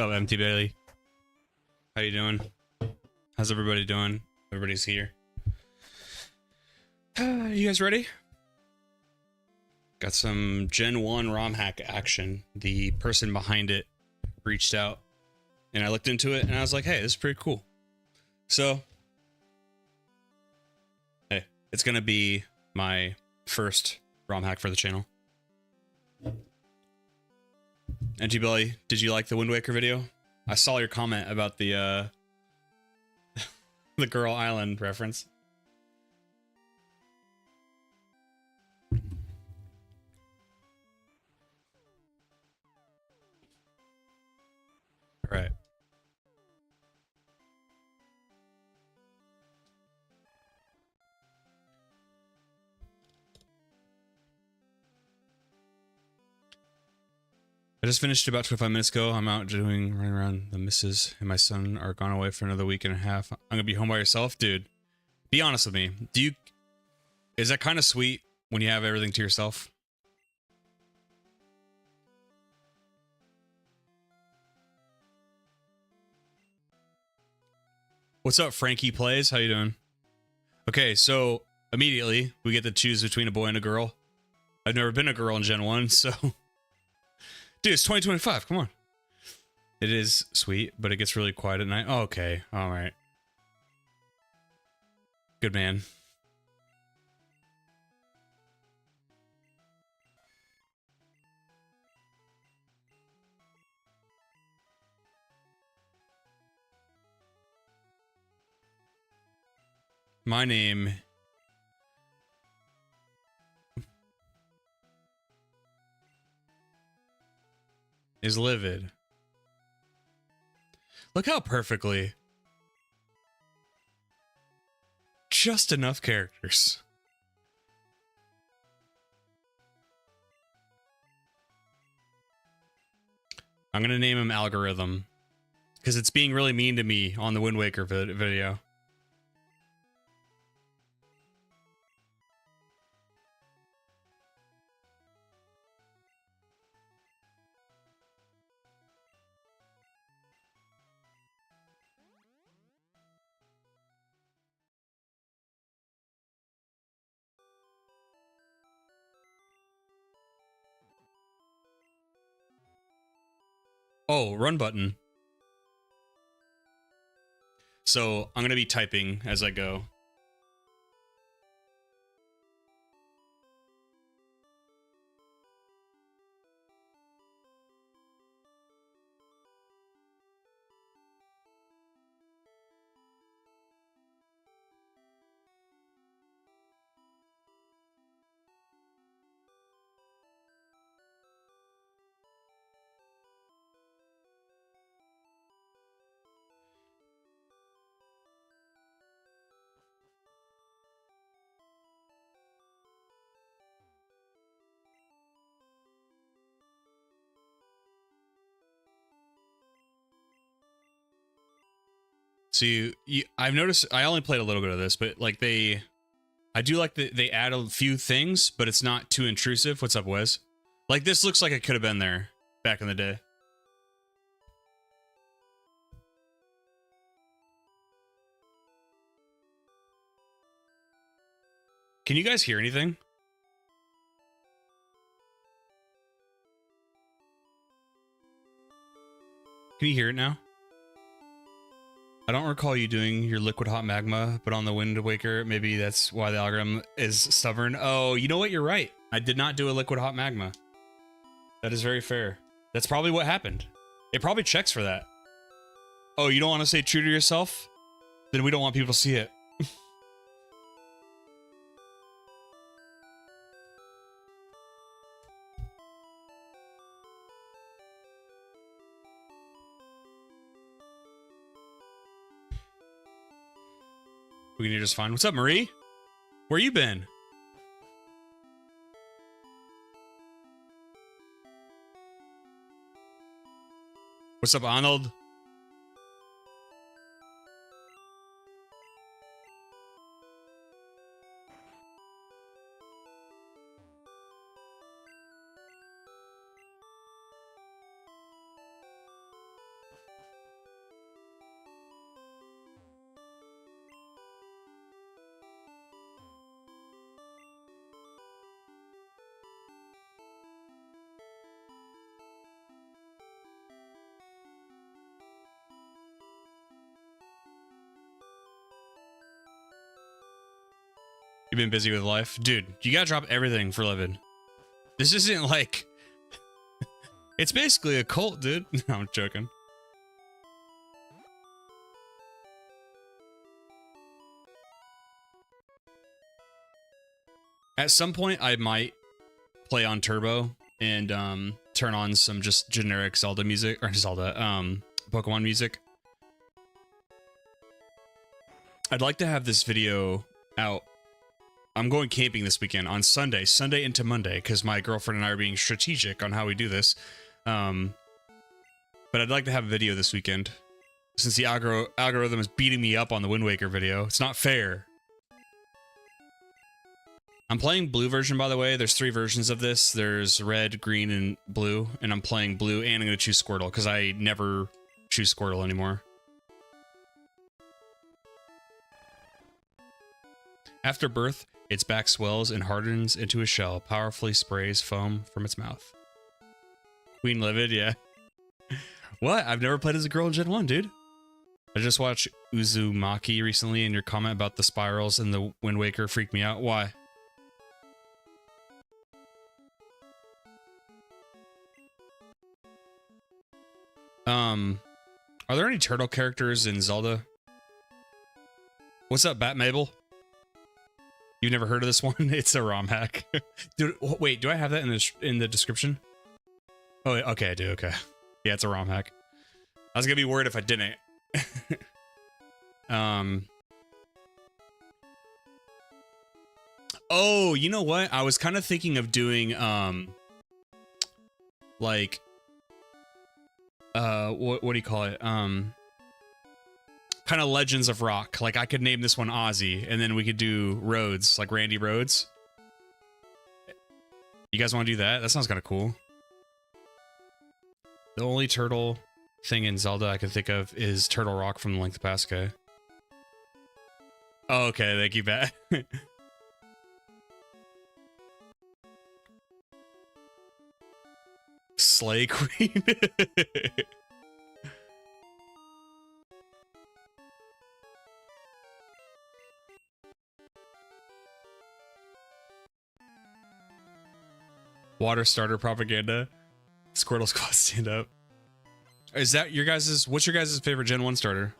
Oh, MT Bailey. How you doing? How's everybody doing? Everybody's here. You guys ready? Got some Gen 1 Romhack action. The person behind it reached out and I looked into it and I was like, hey, this is pretty cool. So, hey, it's gonna be my first Romhack for the channel. NG Belly, did you like the Wind Waker video? I saw your comment about the the Girl Island reference. All right. I just finished about 25 minutes ago. I'm out running around. The missus and my son are gone away for another week and a half. I'm gonna be home by yourself, dude. Be honest with me. Is that kind of sweet when you have everything to yourself? What's up, Frankie Plays? How you doing? Okay, so immediately we get to choose between a boy and a girl. I've never been a girl in Gen 1, so... Dude, it's 2025, come on. It is sweet, but it gets really quiet at night. Oh, okay, alright. Good man. My name... is Livid. Look how perfectly. Just enough characters. I'm gonna name him Algorithm. Because it's being really mean to me on the Wind Waker video. Oh, run button. So I'm gonna be typing as I go. So I've noticed, I only played a little bit of this, but like I do like that they add a few things, but it's not too intrusive. What's up, Wes? Like this looks like it could have been there back in the day. Can you guys hear anything? Can you hear it now? I don't recall you doing your liquid hot magma, but on the Wind Waker, maybe that's why the algorithm is stubborn. Oh, you know what? You're right. I did not do a liquid hot magma. That is very fair. That's probably what happened. It probably checks for that. Oh, you don't want to stay true to yourself? Then we don't want people to see it. We can hear just fine. What's up, Marie? Where you been? What's up, Arnold? You've been busy with life? Dude, you gotta drop everything for a living. This isn't like... It's basically a cult, dude. No, I'm joking. At some point, I might play on Turbo and turn on some just generic Zelda music, or Zelda, Pokemon music. I'd like to have this video out. I'm going camping this weekend on Sunday into Monday, because my girlfriend and I are being strategic on how we do this. But I'd like to have a video this weekend, since the algorithm is beating me up on the Wind Waker video. It's not fair. I'm playing blue version, by the way. There's 3 versions of this. There's red, green, and blue. And I'm playing blue, and I'm going to choose Squirtle, because I never choose Squirtle anymore. After birth, its back swells and hardens into a shell, powerfully sprays foam from its mouth. Queen Livid, yeah. What? I've never played as a girl in Gen 1, dude. I just watched Uzumaki recently, and your comment about the spirals in the Wind Waker freaked me out. Why? Are there any turtle characters in Zelda? What's up, Bat Mabel? You've never heard of this one? It's a Romhack. Dude, wait, do I have that in the description? Oh, okay, I do, okay. Yeah, it's a Romhack. I was gonna be worried if I didn't. Oh, you know what? I was kind of thinking of doing, like, what do you call it? Kind of Legends of Rock. Like, I could name this one Ozzy, and then we could do Rhodes, like Randy Rhodes. You guys want to do that? That sounds kind of cool. The only turtle thing in Zelda I can think of is Turtle Rock from the Link to the Past guy. Oh, okay, thank you, Bat. Slay Queen. Water starter propaganda. Squirtle Squad stand up. Is that your guys's? What's your guys' favorite Gen 1 starter?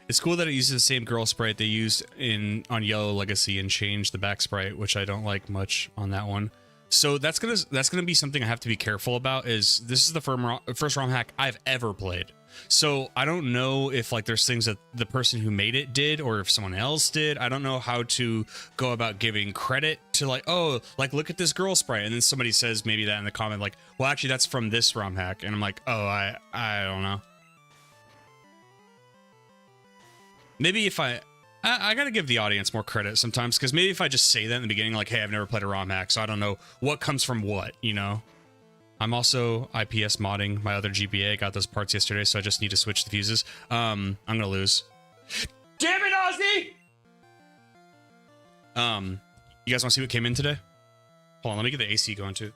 It's cool that it uses the same girl sprite they used on Yellow Legacy and changed the back sprite, which I don't like much on that one. So that's gonna be something I have to be careful about. Is this is the first ROM hack I've ever played, so I don't know if like there's things that the person who made it did or if someone else did. I don't know how to go about giving credit to like, oh, like look at this girl sprite, and then somebody says maybe that in the comment like, well actually that's from this ROM hack, and I'm like, oh, I don't know. Maybe if I gotta give the audience more credit sometimes, because maybe if I just say that in the beginning, like, hey, I've never played a ROM hack, so I don't know what comes from what, you know? I'm also IPS modding my other GBA. I got those parts yesterday, so I just need to switch the fuses. I'm gonna lose. Damn it, Ozzy! You guys wanna see what came in today? Hold on, let me get the AC going too.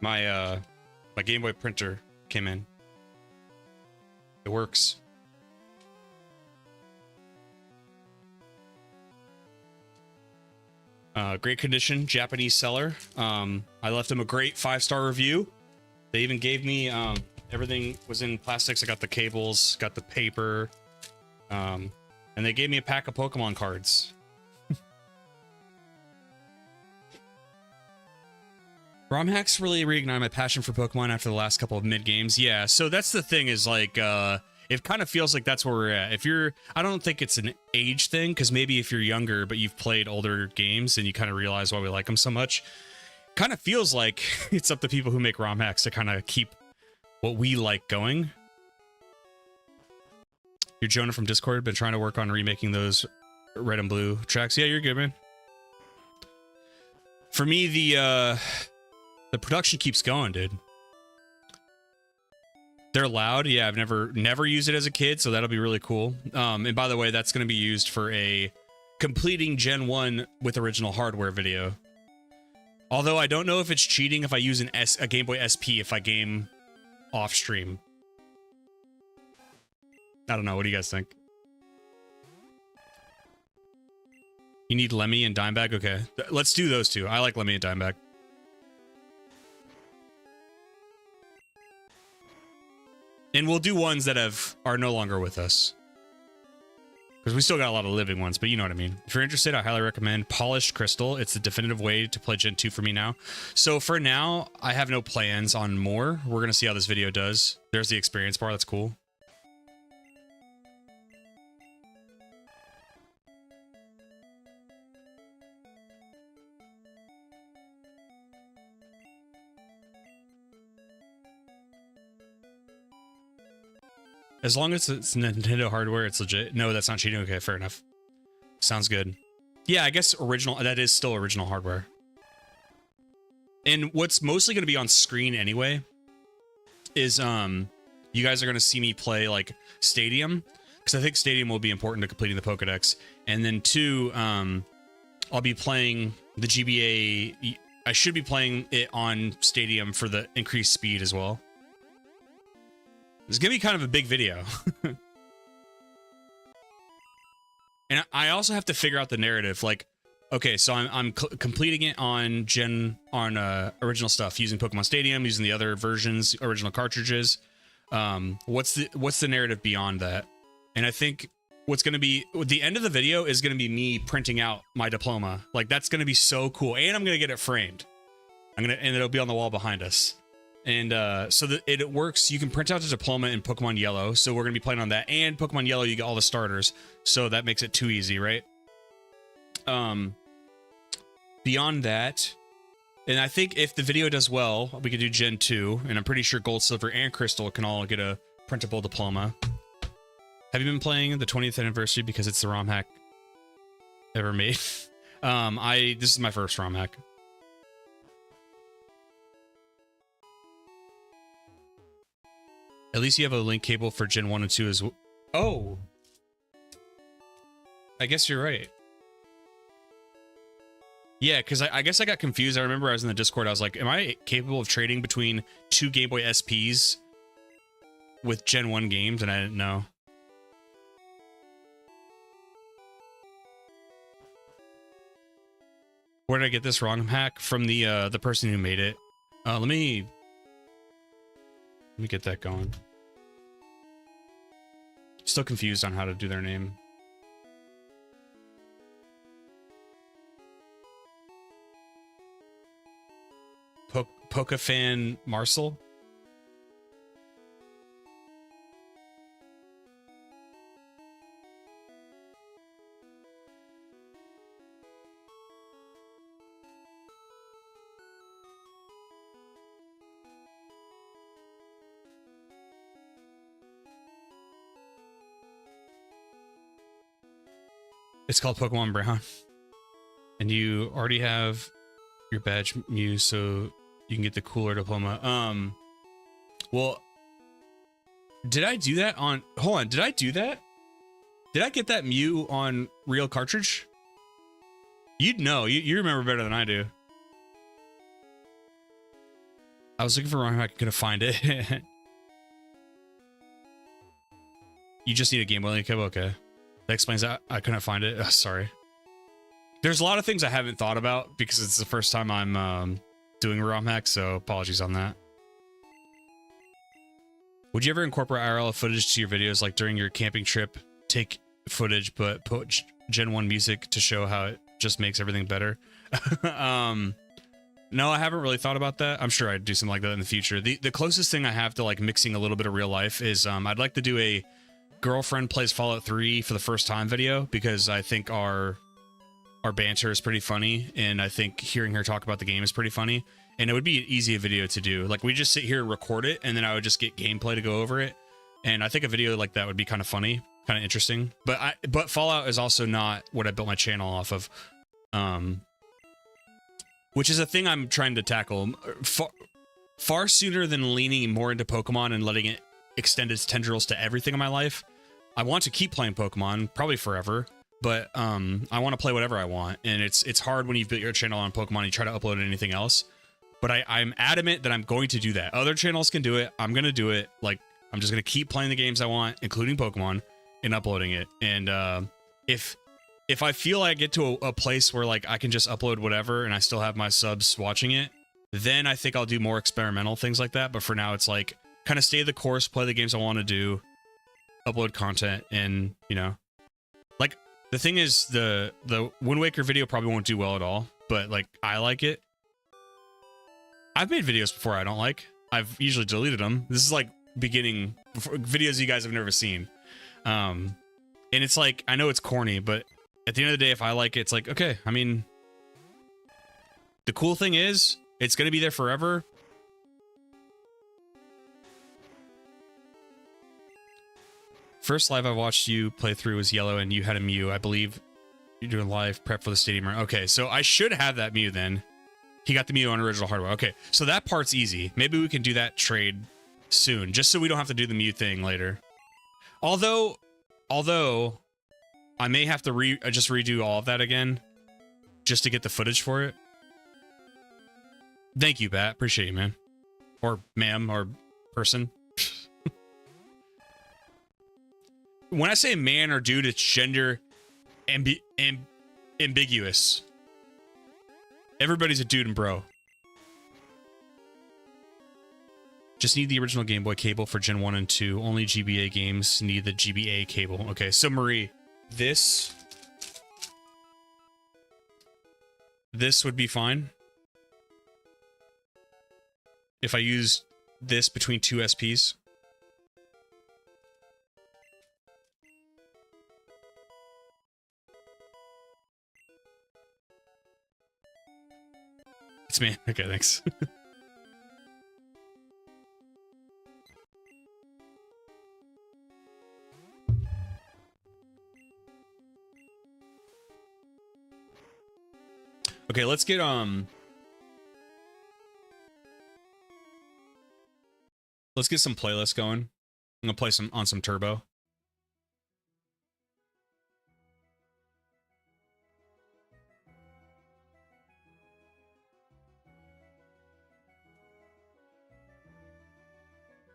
My Game Boy printer came in. It works. Great condition, Japanese seller. I left them a great 5-star review. They even gave me everything was in plastics. I got the cables, got the paper, and they gave me a pack of Pokemon cards. ROM hacks really reignited my passion for Pokemon after the last couple of mid games. Yeah, so that's the thing is like, it kind of feels like that's where we're at. If you're, I don't think it's an age thing, because maybe if you're younger but you've played older games and you kind of realize why we like them so much, kind of feels like it's up to people who make ROM hacks to kind of keep what we like going. You're Jonah from Discord. Been trying to work on remaking those red and blue tracks. Yeah, you're good, man. For me, the production keeps going, dude. They're loud. Yeah, I've never used it as a kid, so that'll be really cool. And by the way, that's going to be used for a completing Gen 1 with original hardware video. Although I don't know if it's cheating if I use a Game Boy SP if I game off stream. I don't know. What do you guys think? You need Lemmy and Dimebag? Okay. Let's do those two. I like Lemmy and Dimebag. And we'll do ones that are no longer with us. Because we still got a lot of living ones, but you know what I mean. If you're interested, I highly recommend Polished Crystal. It's the definitive way to play Gen 2 for me now. So for now, I have no plans on more. We're going to see how this video does. There's the experience bar. That's cool. As long as it's Nintendo hardware, it's legit. No, that's not cheating. Okay, fair enough. Sounds good. Yeah, I guess that is still original hardware. And what's mostly going to be on screen anyway is you guys are going to see me play like Stadium, because I think Stadium will be important to completing the Pokédex. And then 2, I'll be playing the GBA. I should be playing it on Stadium for the increased speed as well. It's gonna be kind of a big video. And I also have to figure out the narrative. Like, okay, so I'm completing it on original stuff, using Pokemon Stadium, using the other versions, original cartridges. What's the narrative beyond that? And I think what's gonna be the end of the video is gonna be me printing out my diploma. Like, that's gonna be so cool, and I'm gonna get it framed. And it'll be on the wall behind us. And so that it works, you can print out the diploma in Pokemon Yellow, so we're going to be playing on that, and Pokemon Yellow you get all the starters, so that makes it too easy, right? Beyond that, and I think if the video does well, we could do Gen 2, and I'm pretty sure Gold, Silver, and Crystal can all get a printable diploma. Have you been playing the 20th anniversary because it's the Romhack ever made? This is my first Romhack. At least you have a link cable for Gen 1 and 2 as well. Oh! I guess you're right. Yeah, because I guess I got confused. I remember I was in the Discord. I was like, am I capable of trading between 2 Game Boy SPs with Gen 1 games? And I didn't know. Where did I get this wrong hack? From the person who made it. Let me get that going. Still confused on how to do their name. Pokefan Marcel? It's called Pokemon Brown. And you already have your badge Mew, so you can get the cooler diploma. Well, did I do that on... Hold on, did I do that? Did I get that Mew on real cartridge? You'd know. You remember better than I do. I was looking for Romhack, I couldn't find it. You just need a Game Boy link cable? Okay. That explains that. I couldn't find it. Sorry. There's a lot of things I haven't thought about because it's the first time I'm doing Romhack, so apologies on that. Would you ever incorporate IRL footage to your videos, like during your camping trip, take footage but put Gen 1 music to show how it just makes everything better? No, I haven't really thought about that. I'm sure I'd do something like that in the future. The closest thing I have to like mixing a little bit of real life is I'd like to do a girlfriend plays Fallout 3 for the first time video, because I think our banter is pretty funny, and I think hearing her talk about the game is pretty funny, and it would be an easy video to do. Like, we just sit here and record it, and then I would just get gameplay to go over it, and I think a video like that would be kind of funny. kind of interesting. But Fallout is also not what I built my channel off of, which is a thing I'm trying to tackle far sooner than leaning more into Pokemon and letting it extend its tendrils to everything in my life. I want to keep playing Pokemon, probably forever, but I want to play whatever I want, and it's hard when you've built your channel on Pokemon and you try to upload anything else. But I'm adamant that I'm going to do that. Other channels can do it. I'm going to do it. Like, I'm just going to keep playing the games I want, including Pokemon, and uploading it. And if I feel I get to a place where like I can just upload whatever and I still have my subs watching it, then I think I'll do more experimental things like that. But for now, it's like kind of stay the course, play the games I want to do, upload content, and, you know, like, the thing is, the Wind Waker video probably won't do well at all, but like, I like it. I've made videos before I don't like. I've usually deleted them. This is like beginning videos you guys have never seen. And it's like, I know it's corny, but at the end of the day, if I like it, it's like, okay, I mean, the cool thing is it's going to be there forever. First live I watched you play through was Yellow, and you had a Mew. I believe you're doing live prep for the stadium run. Okay, so I should have that Mew then. He got the Mew on original hardware. Okay, so that part's easy. Maybe we can do that trade soon, just so we don't have to do the Mew thing later. Although I may have to just redo all of that again, just to get the footage for it. Thank you, Pat. Appreciate you, man. Or ma'am, or person. When I say man or dude, it's gender ambiguous. Everybody's a dude and bro. Just need the original Game Boy cable for Gen 1 and 2. Only GBA games need the GBA cable. Okay, so Marie, this would be fine if I used this between two SPs. It's me. Okay, thanks. Okay, let's get some playlists going. I'm gonna play on some Turbo.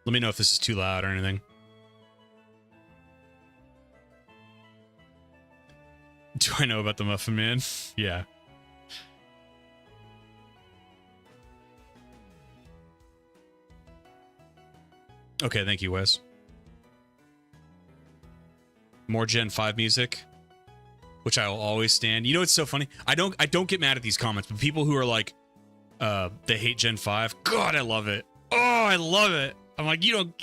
Let me know if this is too loud or anything. Do I know about the Muffin Man? Yeah. Okay, thank you, Wes. More Gen 5 music, which I will always stand. You know what's so funny? I don't get mad at these comments, but people who are like, they hate Gen 5. God, I love it. Oh, I love it. I'm like, you don't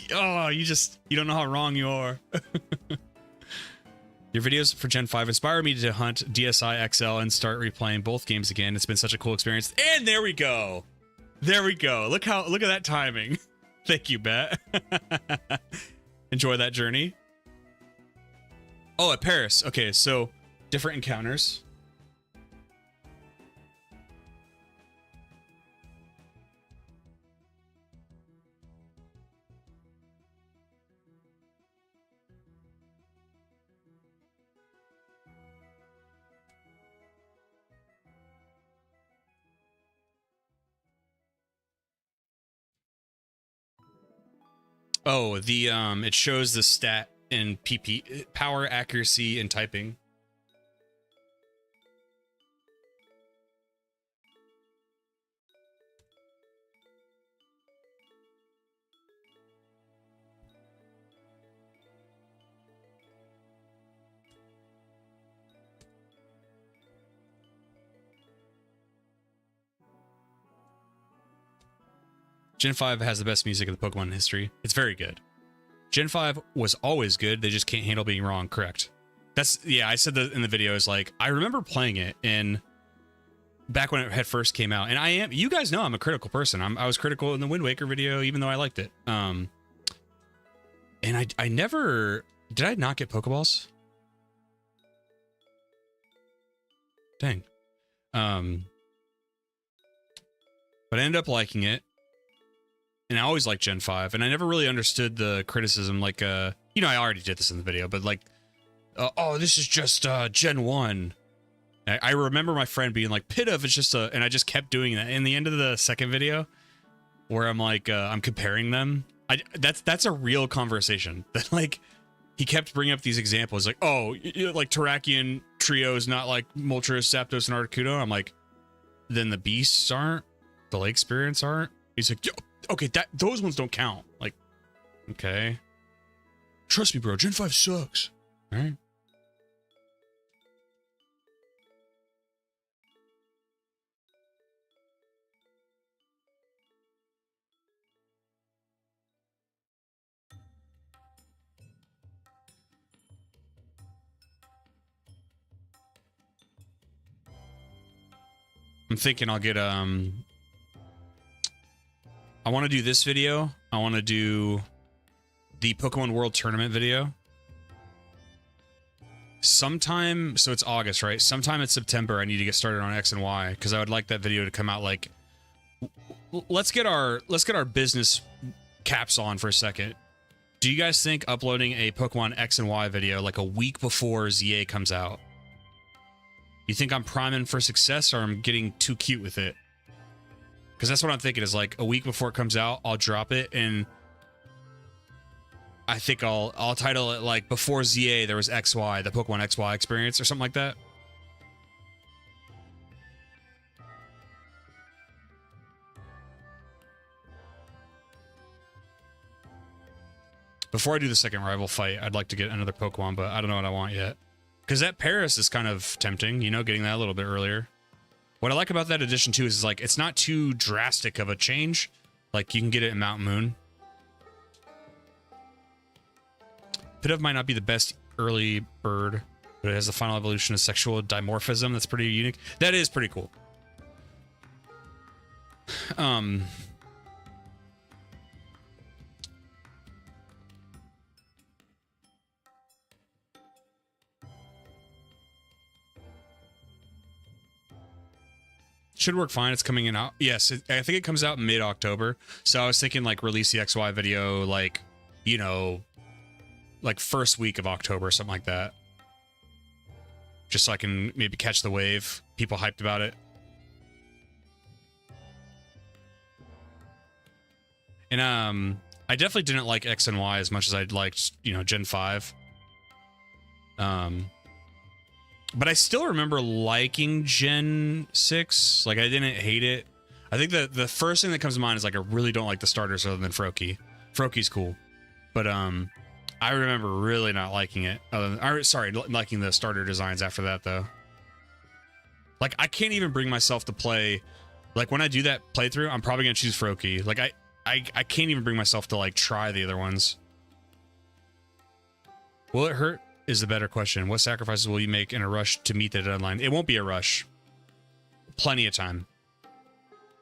know how wrong you are. Your videos for Gen 5 inspire me to hunt DSi XL and start replaying both games again. It's been such a cool experience. And there we go. There we go. Look at that timing. Thank you, Bet. Enjoy that journey. Oh, at Paris. Okay, so different encounters. Oh, the it shows the stat in PP power, accuracy, and typing. Gen 5 has the best music of the Pokemon history. It's very good. Gen 5 was always good. They just can't handle being wrong. Correct. That's, yeah, I said that in the video. Is like, I remember playing it back when it had first came out. And you guys know I'm a critical person. I was critical in the Wind Waker video, even though I liked it. And I never Did I not get Pokeballs? Dang. But I ended up liking it. And I always liked Gen 5. And I never really understood the criticism. Like, you know, I already did this in the video, but like, oh, this is just Gen 1. I remember my friend being like, Pidove is just a... And I just kept doing that. In the end of the second video, where I'm like, I'm comparing them. That's a real conversation. That like, he kept bringing up these examples. Like, oh, like Terrakion Trio is not like Moltres, Zapdos, and Articuno. I'm like, then the Beasts aren't? The Lake Spirits aren't? He's like, yo, okay, those ones don't count. Like, okay. Trust me, bro. Gen 5 sucks. All right. I'm thinking I'll get, I want to do this video. I want to do the Pokemon World Tournament video. Sometime, so it's August, right? Sometime in September, I need to get started on X and Y, because I would like that video to come out like, let's get our business caps on for a second. Do you guys think uploading a Pokemon X and Y video like a week before ZA comes out? You think I'm priming for success, or I'm getting too cute with it? Because that's what I'm thinking, is like a week before it comes out, I'll drop it, and I think I'll title it like before ZA there was XY, the Pokemon XY experience, or something like that. Before I do the second rival fight, I'd like to get another Pokemon, but I don't know what I want yet. Because that Paris is kind of tempting, you know, getting that a little bit earlier. What I like about that edition, too, is like, it's not too drastic of a change. Like, you can get it in Mount Moon. Pidove might not be the best early bird, but it has the final evolution of sexual dimorphism. That's pretty unique. That is pretty cool. Should work fine. It's coming in out. Yes, I think it comes out mid-October. So I was thinking like release the XY video like, you know, like first week of October or something like that. Just so I can maybe catch the wave. People hyped about it. And I definitely didn't like X and Y as much as I'd liked, you know, Gen 5. But I still remember liking Gen 6. Like, I didn't hate it. I think the first thing that comes to mind is, like, I really don't like the starters other than Froakie. Froakie's cool. But, I remember really not liking it. Sorry, liking the starter designs after that, though. Like, I can't even bring myself to play... Like, when I do that playthrough, I'm probably going to choose Froakie. Like, I can't even bring myself to, like, try the other ones. Will it hurt? Is the better question. What sacrifices will you make in a rush to meet the deadline? It won't be a rush. Plenty of time.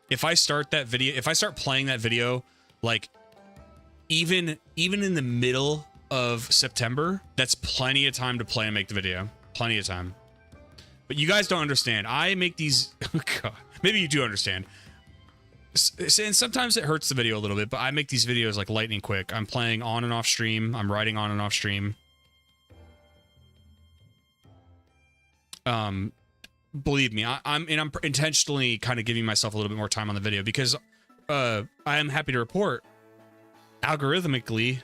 If I start that video, if I start playing that video, like even in the middle of September, that's plenty of time to play and make the video. Plenty of time. But you guys don't understand. I make these, God, maybe you do understand. And sometimes it hurts the video a little bit, but I make these videos like lightning quick. I'm playing on and off stream. I'm writing on and off stream. Believe me, I'm intentionally kind of giving myself a little bit more time on the video because I am happy to report algorithmically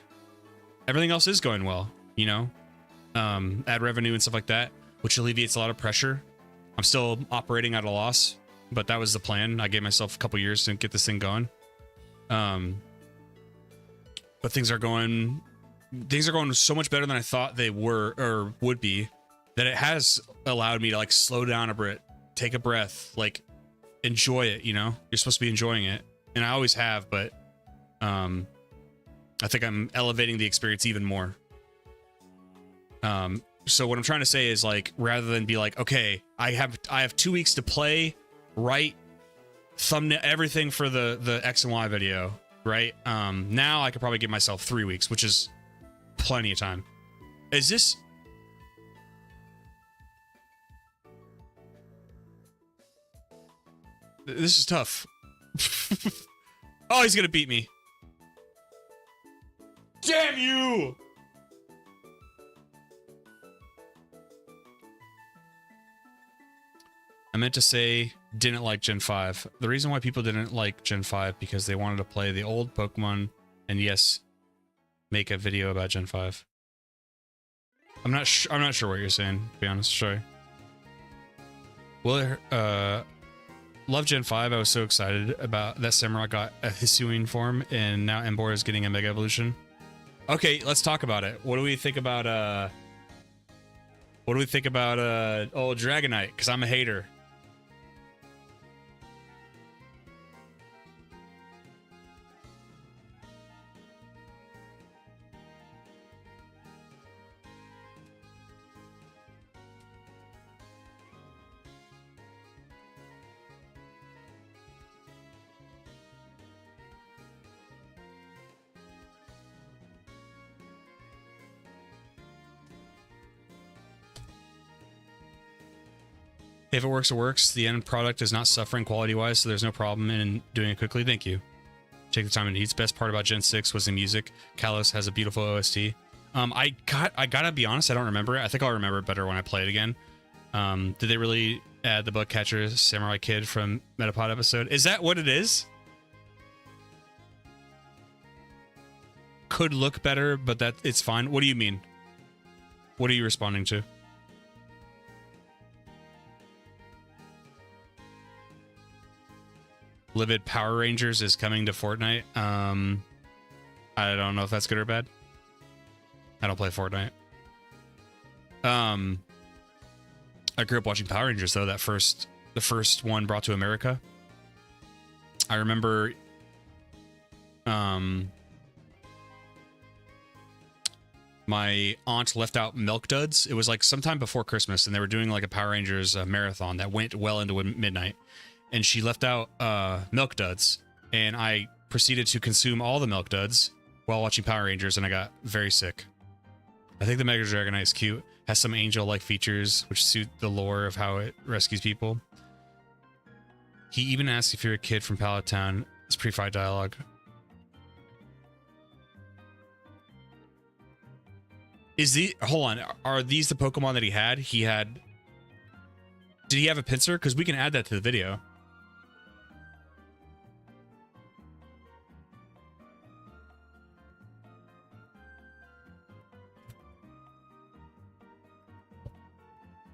everything else is going well, you know, ad revenue and stuff like that, which alleviates a lot of pressure. I'm still operating at a loss, but that was the plan. I gave myself a couple years to get this thing going. But things are going so much better than I thought they were or would be, that it has allowed me to like slow down a bit, take a breath, like enjoy it, you know? You're supposed to be enjoying it. And I always have, but I think I'm elevating the experience even more. So what I'm trying to say is like, rather than be like, okay, I have 2 weeks to play, write, thumbnail, everything for the X and Y video, right? Now I could probably give myself 3 weeks, which is plenty of time. Is this... This is tough. Oh, he's gonna beat me. Damn you! I meant to say didn't like Gen 5. The reason why people didn't like Gen 5 because they wanted to play the old Pokemon and yes, make a video about Gen 5. I'm not sure what you're saying, to be honest. Sorry. Well, love Gen 5. I was so excited about that Samurott got a Hisuian form and now Emboar is getting a Mega Evolution. Okay, let's talk about it. What do we think about old Dragonite? Because I'm a hater. If it works, it works. The end product is not suffering quality-wise, so there's no problem in doing it quickly. Thank you. Take the time it needs. Best part about Gen 6 was the music. Kalos has a beautiful OST. I gotta be honest, I don't remember it. I think I'll remember it better when I play it again. Did they really add the bug catcher Samurai Kid from Metapod episode? Is that what it is? Could look better, but that it's fine. What do you mean? What are you responding to? Livid Power Rangers is coming to Fortnite. I don't know if that's good or bad. I don't play Fortnite. I grew up watching Power Rangers though. The first one brought to America. I remember my aunt left out Milk Duds. It was like sometime before Christmas and they were doing like a Power Rangers marathon that went well into midnight. And she left out Milk Duds, and I proceeded to consume all the Milk Duds while watching Power Rangers, and I got very sick. I think the Mega Dragonite is cute, has some angel-like features which suit the lore of how it rescues people. He even asks if you're a kid from Pallet Town. It's pre-fight dialogue. Hold on, are these the Pokemon that he had? Did he have a pincer? Because we can add that to the video.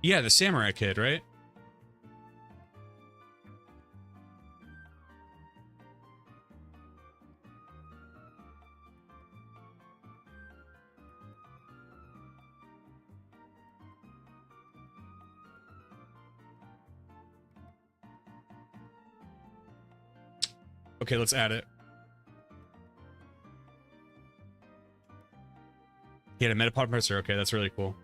Yeah, the Samurai Kid, right? Okay, let's add it. He had a Metapod Mercer. Okay, that's really cool.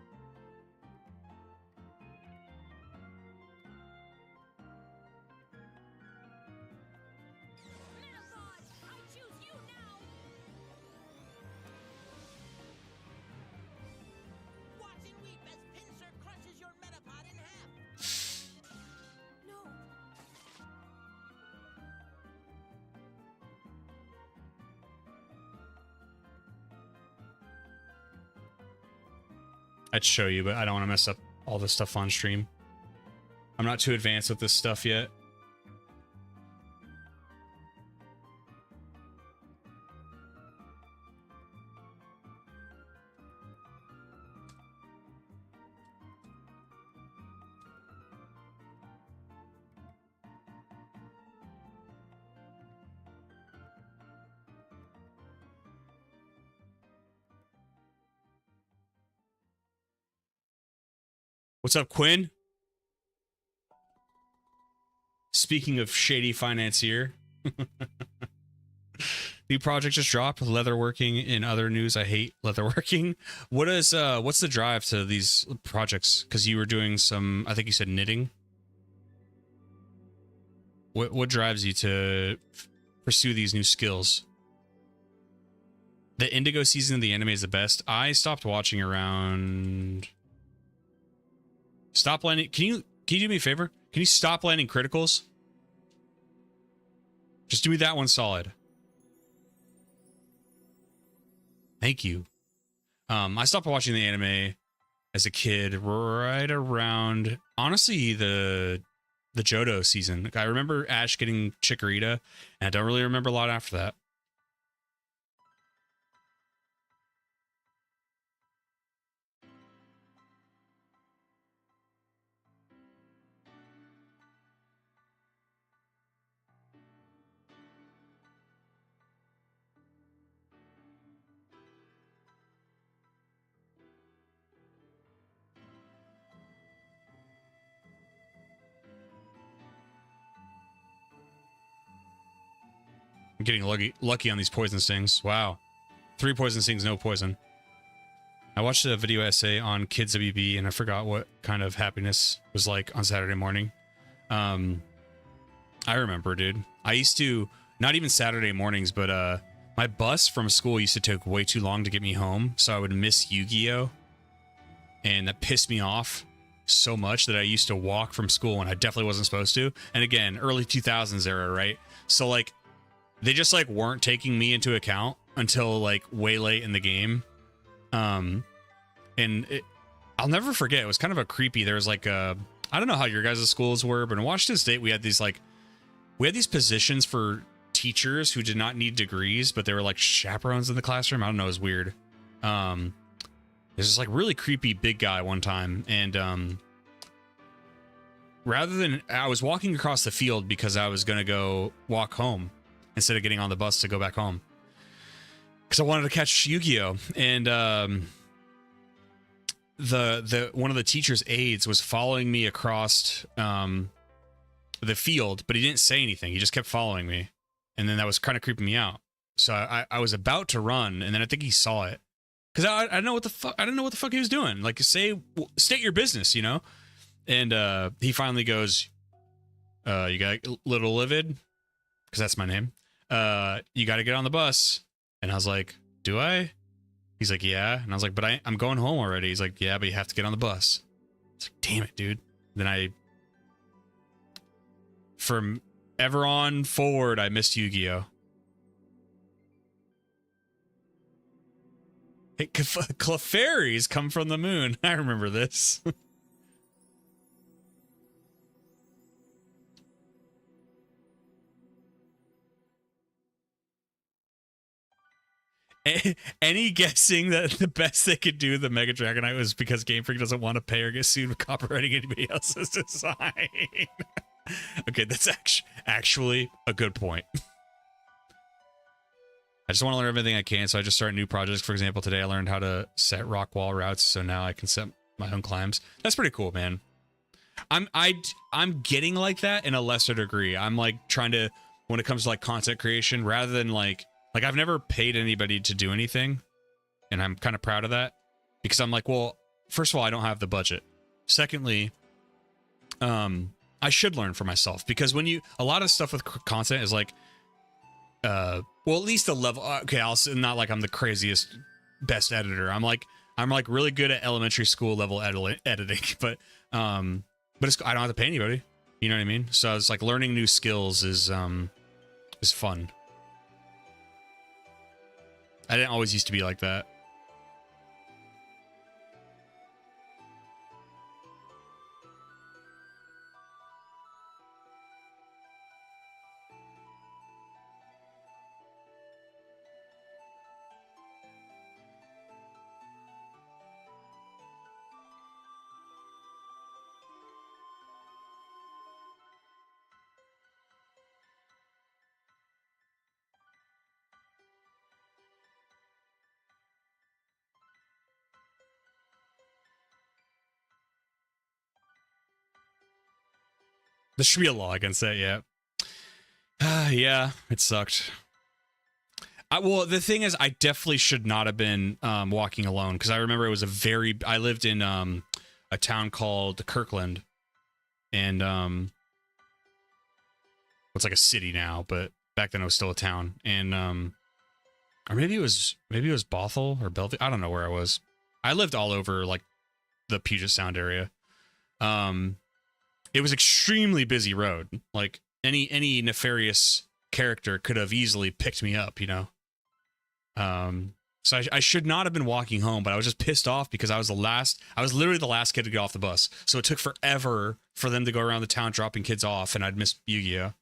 I'd show you, but I don't want to mess up all this stuff on stream. I'm not too advanced with this stuff yet. What's up, Quinn? Speaking of shady financier. New project just dropped, leatherworking. In other news, I hate leatherworking. What's the drive to these projects? Because you were doing some, I think you said knitting. What drives you to pursue these new skills? The Indigo season of the anime is the best. I stopped watching around. Stop landing. Can you do me a favor? Can you stop landing criticals? Just do me that one solid. Thank you. I stopped watching the anime as a kid right around, honestly, the Johto season. Like, I remember Ash getting Chikorita, and I don't really remember a lot after that. I'm getting lucky on these poison stings. Wow. 3 poison stings, no poison. I watched a video essay on Kids WB, and I forgot what kind of happiness was like on Saturday morning. I remember, dude. I used to, not even Saturday mornings, but my bus from school used to take way too long to get me home, so I would miss Yu-Gi-Oh! And that pissed me off so much that I used to walk from school when I definitely wasn't supposed to. And again, early 2000s era, right? So, like, they just, like, weren't taking me into account until, like, way late in the game. And I'll never forget, it was kind of a creepy, there was, like, I don't know how your guys' schools were, but in Washington State, we had these, like, positions for teachers who did not need degrees, but they were, like, chaperones in the classroom. I don't know, it was weird. There's this, like, really creepy big guy one time, and, rather than, I was walking across the field because I was gonna go walk home instead of getting on the bus to go back home, because I wanted to catch Yu-Gi-Oh! And the one of the teacher's aides was following me across the field, but he didn't say anything. He just kept following me, and then that was kind of creeping me out. So I was about to run, and then I think he saw it, because I don't know what the fuck, I don't know what the fuck he was doing. Like, state your business, you know. And he finally goes, "You got Little Livid," because that's my name. You got to get on the bus. And I was like, "Do I?" He's like, "Yeah." And I was like, "But I'm going home already." He's like, "Yeah, but you have to get on the bus." It's like, damn it, dude. Then from ever on forward, I missed Yu-Gi-Oh! Hey, Clefairies come from the moon. I remember this. Any guessing that the best they could do with the Mega Dragonite was because Game Freak doesn't want to pay or get sued with copywriting anybody else's design? Okay, that's actually a good point. I just want to learn everything I can, so I just start new projects. For example, today I learned how to set rock wall routes, so now I can set my own climbs. That's pretty cool, man. I'm getting like that in a lesser degree. I'm like trying to, when it comes to like content creation, rather than like I've never paid anybody to do anything, and I'm kind of proud of that, because I'm like, well, first of all, I don't have the budget. Secondly, I should learn for myself, because when a lot of stuff with content is like, well, at least a level. Okay, not like I'm the craziest best editor. I'm like really good at elementary school level editing, but it's, I don't have to pay anybody. You know what I mean? So it's like learning new skills is fun. I didn't always used to be like that. There should be a law against that, yeah. Yeah, it sucked. Well, the thing is, I definitely should not have been walking alone, because I remember it was I lived in a town called Kirkland, and it's like a city now, but back then it was still a town, and Or maybe it was Bothell or Bellevue. I don't know where I was. I lived all over like the Puget Sound area. It was extremely busy road. Like any nefarious character could have easily picked me up, you know. So I should not have been walking home, but I was just pissed off because I was literally the last kid to get off the bus. So it took forever for them to go around the town dropping kids off, and I'd missed Yu-Gi-Oh.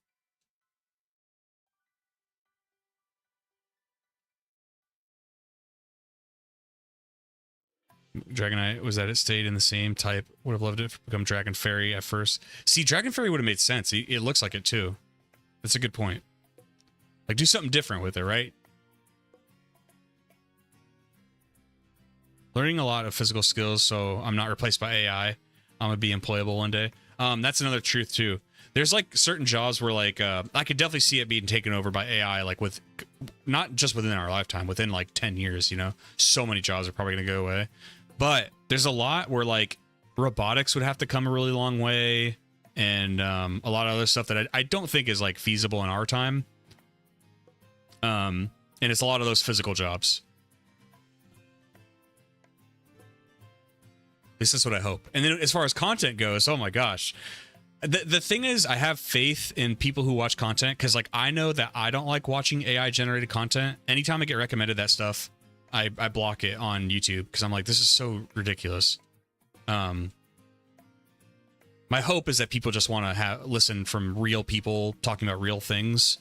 Dragonite was that it stayed in the same type. Would have loved it to become Dragon Fairy at first. See, Dragon Fairy would have made sense. It looks like it too. That's a good point. Like, do something different with it, right? Learning a lot of physical skills, so I'm not replaced by AI. I'm gonna be employable one day. That's another truth too. There's like certain jobs where like I could definitely see it being taken over by AI, like with not just within our lifetime, within like 10 years. You know, so many jobs are probably gonna go away. But there's a lot where like robotics would have to come a really long way, and a lot of other stuff that I don't think is like feasible in our time. And it's a lot of those physical jobs. At least that's what I hope. And then as far as content goes, oh my gosh. The thing is, I have faith in people who watch content because like I know that I don't like watching AI generated content. Anytime I get recommended that stuff, I block it on YouTube because I'm like, this is so ridiculous. My hope is that people just want to listen from real people talking about real things,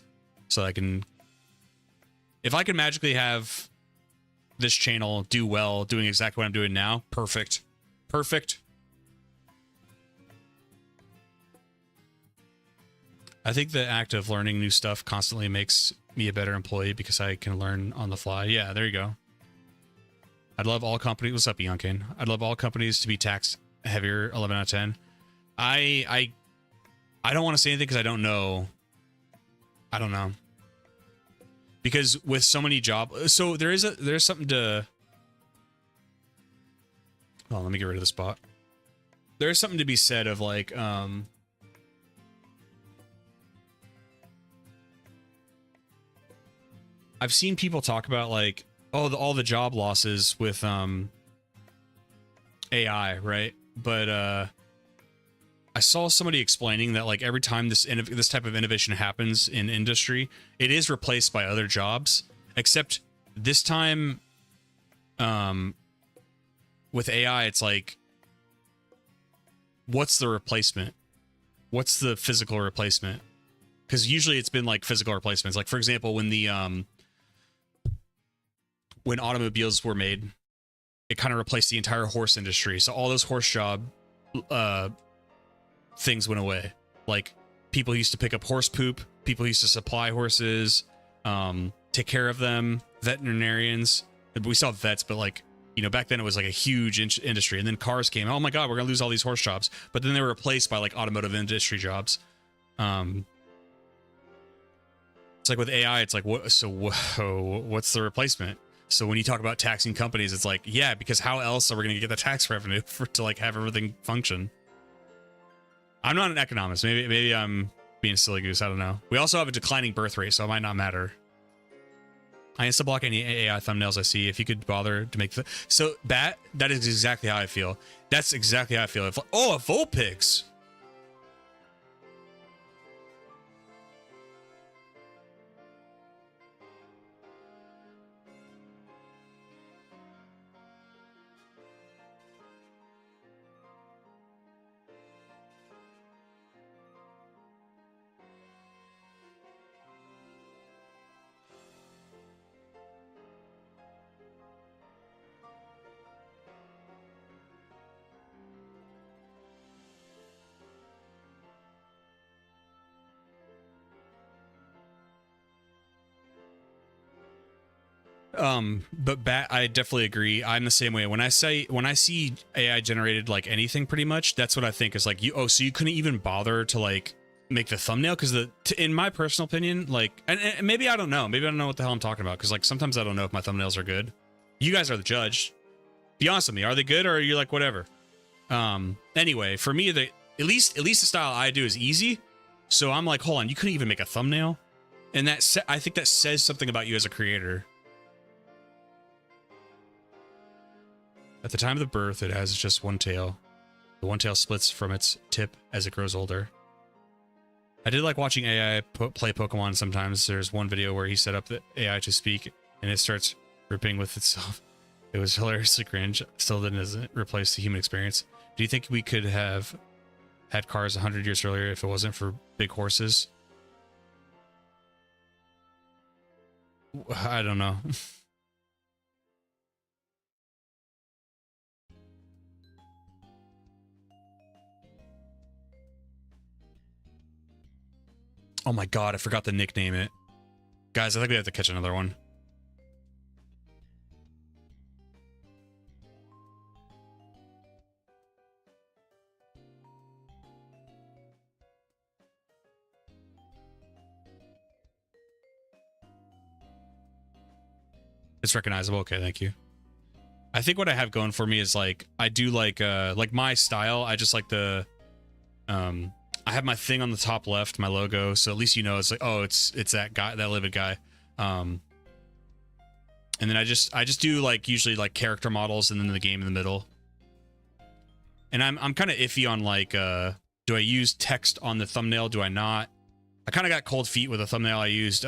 so I can, if I can magically have this channel do well, doing exactly what I'm doing now, perfect. Perfect. I think the act of learning new stuff constantly makes me a better employee because I can learn on the fly. Yeah, there you go. I'd love all companies. What's up, Youngkin? I'd love all companies to be tax heavier. 11 out of 10. I don't want to say anything because I don't know. I don't know. Because with so many jobs, so there's something to. Oh, let me get rid of the spot. There's something to be said of like, I've seen people talk about like, oh, all the job losses with AI, right? But I saw somebody explaining that like every time this type of innovation happens in industry, it is replaced by other jobs. Except this time, with AI, it's like, what's the replacement? What's the physical replacement? Because usually it's been like physical replacements. Like for example, when the when automobiles were made, it kind of replaced the entire horse industry. So all those horse job things went away. Like people used to pick up horse poop, people used to supply horses, take care of them, veterinarians. We saw vets, but like, you know, back then it was like a huge industry. And then cars came. Oh my God, we're gonna lose all these horse jobs. But then they were replaced by like automotive industry jobs. It's like with AI, it's like, what? So what's the replacement? So when you talk about taxing companies, it's like, yeah, because how else are we going to get the tax revenue to like have everything function? I'm not an economist. Maybe I'm being silly goose. I don't know. We also have a declining birth rate, so it might not matter. I insta block any AI thumbnails I see. If you could bother to make so that is exactly how I feel. That's exactly how I feel. Oh, a Vulpix. But I definitely agree. I'm the same way. When I see AI generated like anything, pretty much, that's what I think is like, so you couldn't even bother to like make the thumbnail? Because in my personal opinion, like, and maybe I don't know. Maybe I don't know what the hell I'm talking about. Because like sometimes I don't know if my thumbnails are good. You guys are the judge. Be honest with me. Are they good, or are you like whatever? Anyway, for me, at least the style I do is easy. So I'm like, hold on, you couldn't even make a thumbnail, and I think that says something about you as a creator. At the time of the birth, it has just one tail. The one tail splits from its tip as it grows older. I did like watching AI play Pokemon sometimes. There's one video where he set up the AI to speak, and it starts ripping with itself. It was hilariously cringe. Still doesn't replace the human experience. Do you think we could have had cars 100 years earlier if it wasn't for big horses? I don't know. Oh my god, I forgot to nickname it. Guys, I think we have to catch another one. It's recognizable. Okay, thank you. I think what I have going for me is like I do like my style. I just like the I have my thing on the top left, my logo, so at least you know it's like, oh, it's that guy, that livid guy. And then I just do like usually like character models and then the game in the middle. And I'm kind of iffy on like do I use text on the thumbnail? Do I not? I kind of got cold feet with a thumbnail I used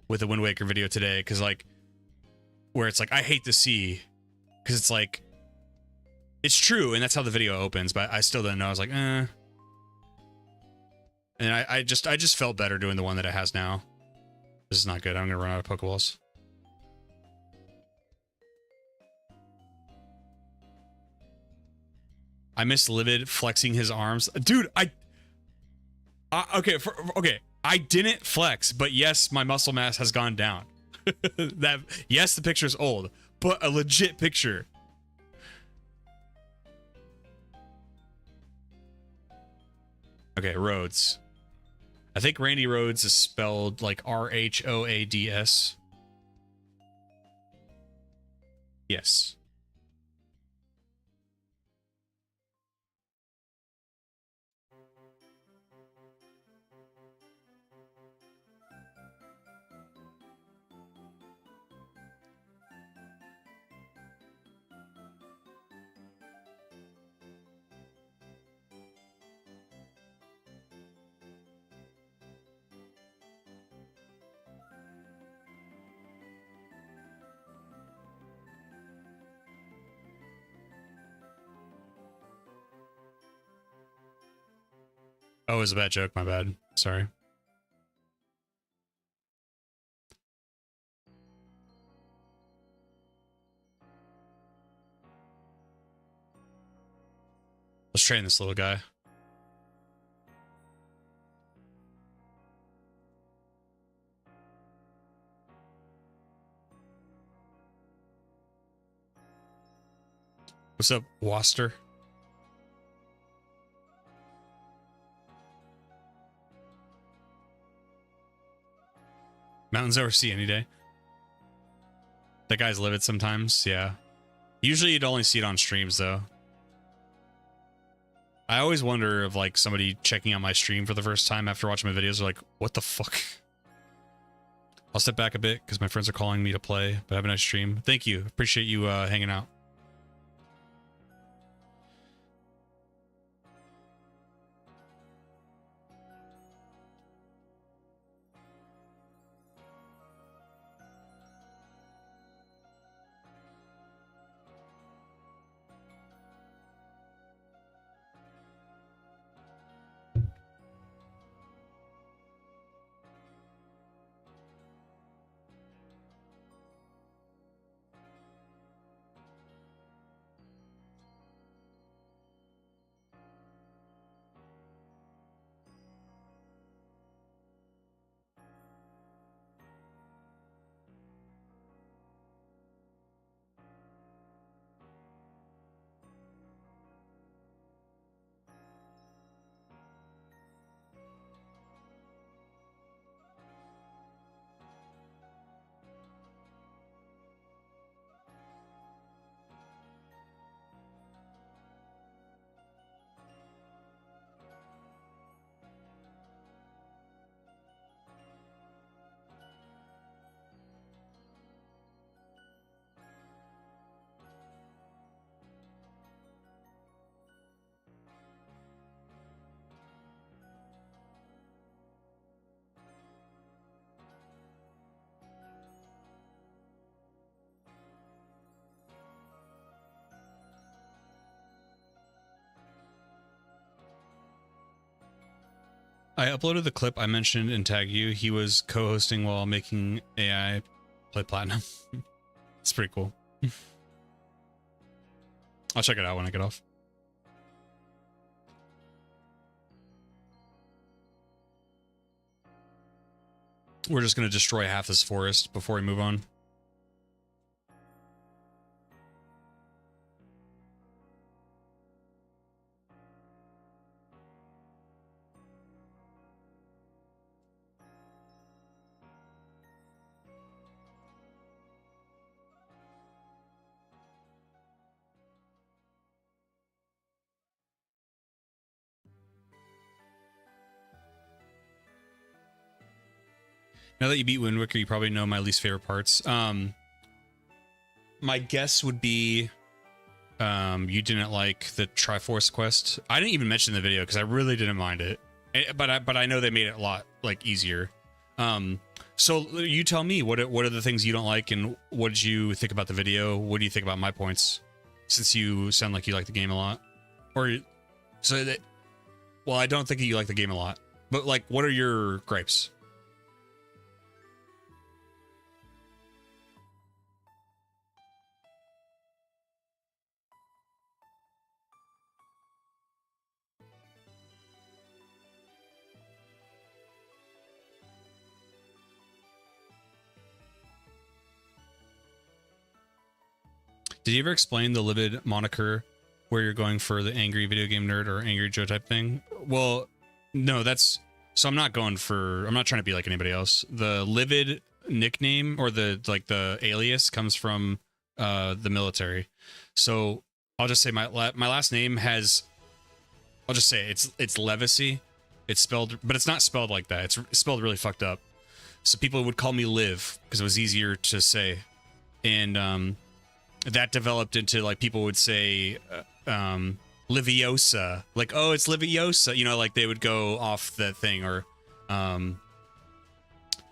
with the Wind Waker video today, because like where it's like I hate to see, because it's like it's true and that's how the video opens, but I still didn't know. I was like, eh. And I just felt better doing the one that it has now. This is not good. I'm gonna run out of Pokeballs. I miss Livid flexing his arms. Dude, okay, I didn't flex, but yes, my muscle mass has gone down. Yes, the picture's old, but a legit picture. Okay, Rhodes. I think Randy Rhodes is spelled like R-H-O-A-D-S. Yes. Oh, it was a bad joke. My bad. Sorry. Let's train this little guy. What's up, Waster? Mountains over sea any day. That guy's livid sometimes, yeah. Usually you'd only see it on streams, though. I always wonder if, like, somebody checking out my stream for the first time after watching my videos are like, what the fuck? I'll step back a bit because my friends are calling me to play, but have a nice stream. Thank you. Appreciate you hanging out. I uploaded the clip I mentioned and tagged you. He was co-hosting while making AI play Platinum. It's pretty cool. I'll check it out when I get off. We're just going to destroy half this forest before we move on. Now that you beat Wind Waker, you probably know my least favorite parts. My guess would be you didn't like the Triforce quest. I didn't even mention the video because I really didn't mind it. But I know they made it a lot like easier. So you tell me what are the things you don't like, and what did you think about the video? What do you think about my points? Since you sound like you like the game a lot, or so that. Well, I don't think you like the game a lot, but like, what are your gripes? Did you ever explain the livid moniker where you're going for the angry video game nerd or angry Joe type thing? Well, no, that's... So I'm not going for... I'm not trying to be like anybody else. The livid nickname or the alias comes from the military. So I'll just say my last name has... I'll just say it's Levacy. It's spelled... But it's not spelled like that. It's spelled really fucked up. So people would call me Liv because it was easier to say. And... that developed into like people would say Liviosa, like, oh, it's Liviosa, you know, like they would go off that thing. Or and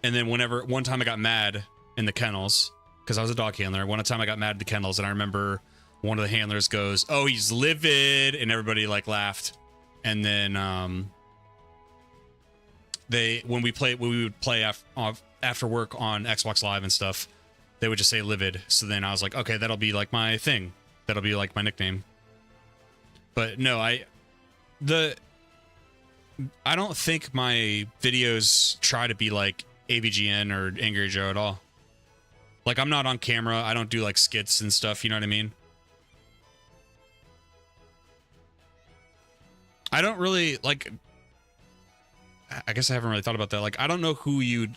then one time I got mad in the kennels because I was a dog handler. One time I got mad at the kennels, and I remember one of the handlers goes, oh, he's livid, and everybody like laughed. And then when we would play after work on Xbox Live and stuff, they would just say livid. So then I was like, okay, that'll be like my thing. That'll be like my nickname. But no, I don't think my videos try to be like AVGN or Angry Joe at all. Like, I'm not on camera. I don't do like skits and stuff. You know what I mean? I don't really like, I guess I haven't really thought about that. Like, I don't know who you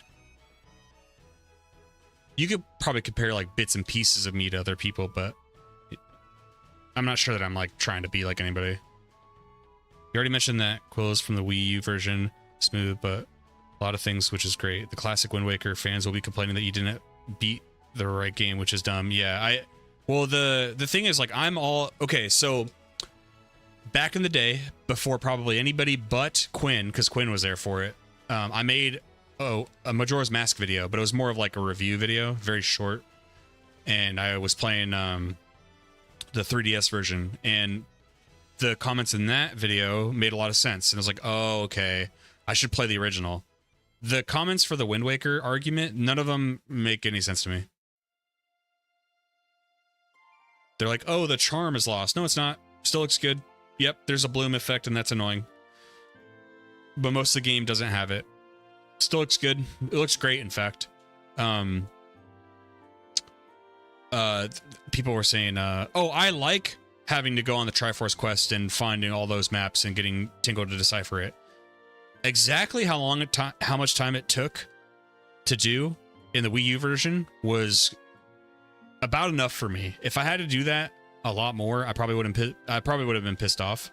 could probably compare like bits and pieces of me to other people, but I'm not sure that I'm like trying to be like anybody. You already mentioned that Quill is from the Wii U version, smooth, but a lot of things, which is great. The classic Wind Waker fans will be complaining that you didn't beat the right game, which is dumb. Yeah, well, the thing is, like, I'm all okay. So back in the day, before probably anybody but Quinn, because Quinn was there for it, I made a Majora's Mask video, but it was more of like a review video, very short. And I was playing the 3DS version, and the comments in that video made a lot of sense. And I was like, oh, okay, I should play the original. The comments for the Wind Waker argument, none of them make any sense to me. They're like, oh, the charm is lost. No, it's not. Still looks good. Yep, there's a bloom effect, and that's annoying. But most of the game doesn't have it. Still looks good. It looks great, in fact. People were saying, oh, I like having to go on the Triforce quest and finding all those maps and getting Tingle to decipher it. Exactly how much time it took to do in the Wii U version was about enough for me. If I had to do that a lot more, I probably would have been pissed off.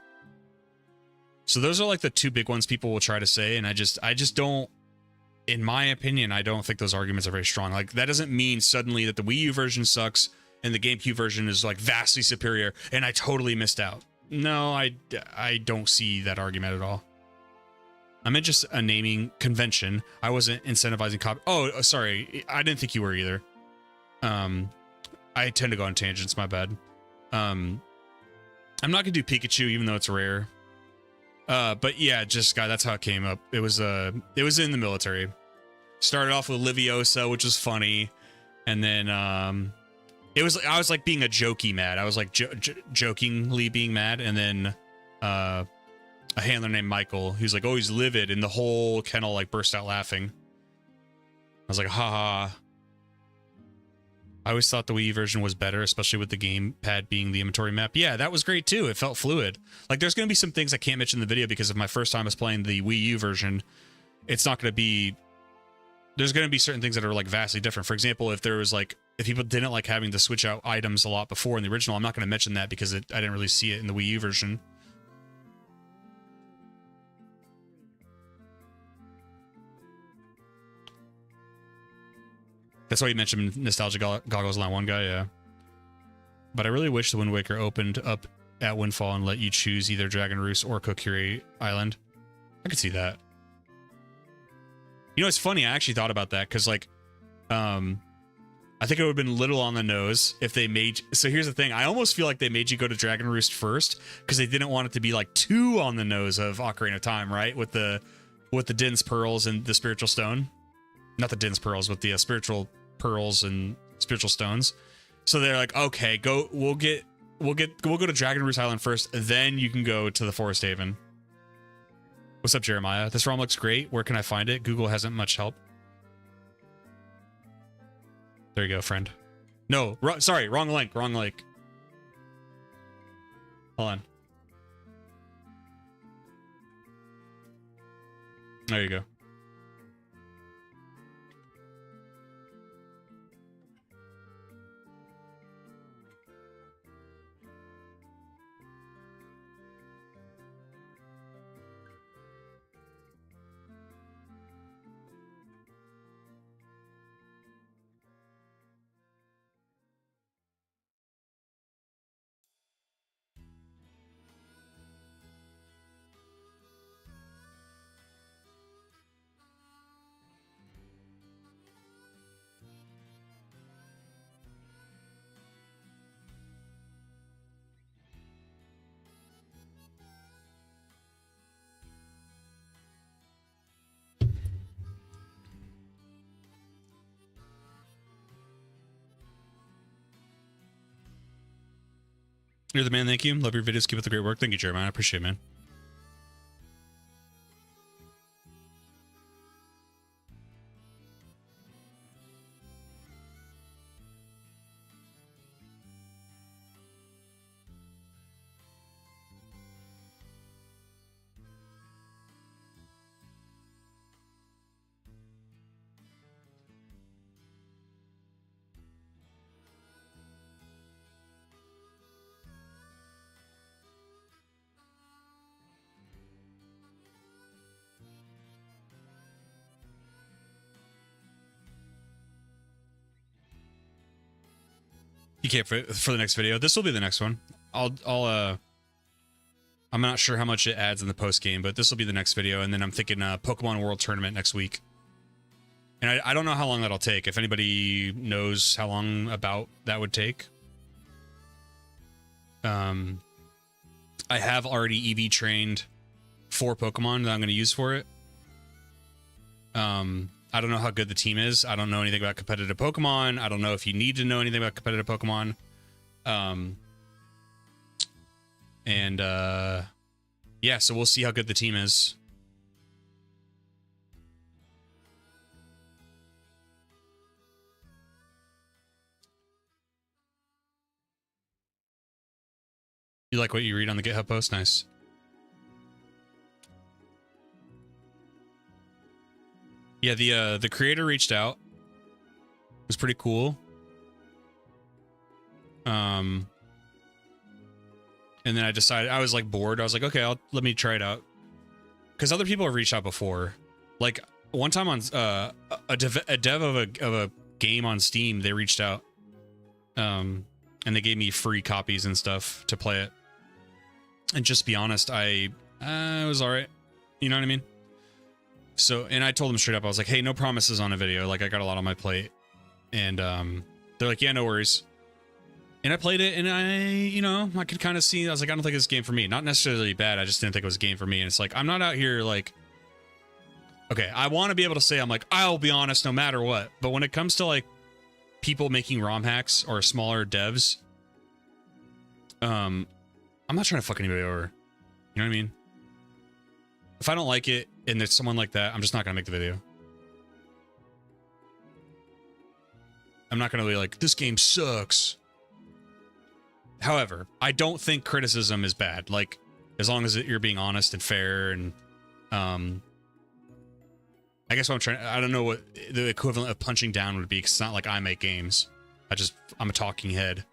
So those are like the two big ones people will try to say, and I just don't. In my opinion, I don't think those arguments are very strong. Like, that doesn't mean suddenly that the Wii U version sucks and the GameCube version is like vastly superior and I totally missed out. No, I don't see that argument at all. I meant just a naming convention. I wasn't incentivizing copy. Oh, sorry. I didn't think you were either. I tend to go on tangents. My bad. I'm not gonna do Pikachu, even though it's rare. But yeah, just God, that's how it came up. It was in the military. Started off with Liviosa, which was funny, and then I was like being a jokey mad. I was like jokingly being mad, and then a handler named Michael, who's like always livid, and the whole kennel like burst out laughing. I was like, haha. I always thought the Wii U version was better, especially with the gamepad being the inventory map. Yeah, that was great too. It felt fluid. Like, there's going to be some things I can't mention in the video because of my first time was playing the Wii U version. It's not going to be... There's going to be certain things that are like vastly different. For example, if people didn't like having to switch out items a lot before in the original, I'm not going to mention that because I didn't really see it in the Wii U version. That's why you mentioned Nostalgia Goggles Line 1 guy, yeah. But I really wish the Wind Waker opened up at Windfall and let you choose either Dragon Roost or Kokiri Island. I could see that. You know, it's funny, I actually thought about that, because, like, I think it would have been a little on the nose if they made... So here's the thing, I almost feel like they made you go to Dragon Roost first, because they didn't want it to be, like, too on the nose of Ocarina of Time, right? With the Din's Pearls and the Spiritual Stone. Not the Din's Pearls, with the Spiritual Pearls and Spiritual Stones. So they're like, okay, we'll go to Dragon Roost Island first, then you can go to the Forest Haven. What's up, Jeremiah? This ROM looks great. Where can I find it? Google hasn't much help. There you go, friend. No, sorry, wrong link. Hold on. There you go. You're the man, thank you. Love your videos, keep up the great work. Thank you, Jeremiah. I appreciate it, man. You can't for the next video. This will be the next one. I'm not sure how much it adds in the post game, but this will be the next video. And then I'm thinking Pokemon World Tournament next week. And I don't know how long that'll take. If anybody knows how long about that would take. I have already EV trained 4 Pokemon that I'm going to use for it. I don't know how good the team is. I don't know anything about competitive Pokemon. I don't know if you need to know anything about competitive Pokemon. Yeah, so we'll see how good the team is. You like what you read on the GitHub post? Nice. Yeah, the creator reached out. It was pretty cool. And then I decided, I was like bored. I was like, okay, let me try it out. Because other people have reached out before. Like one time on a dev of a game on Steam, they reached out. And they gave me free copies and stuff to play it. And just to be honest, it was all right. You know what I mean? So, and I told them straight up, I was like, hey, no promises on a video. Like, I got a lot on my plate. And they're like, yeah, no worries. And I played it, and I could kind of see, I was like, I don't think it's a game for me. Not necessarily bad, I just didn't think it was a game for me. And it's like, I'm not out here like, okay, I want to be able to say, I'm like, I'll be honest no matter what. But when it comes to like people making ROM hacks or smaller devs, I'm not trying to fuck anybody over. You know what I mean? If I don't like it and there's someone like that, I'm just not going to make the video. I'm not going to be like, this game sucks. However, I don't think criticism is bad. Like, as long as you're being honest and fair, and I guess what I'm trying, I don't know what the equivalent of punching down would be, because it's not like I make games. I'm a talking head.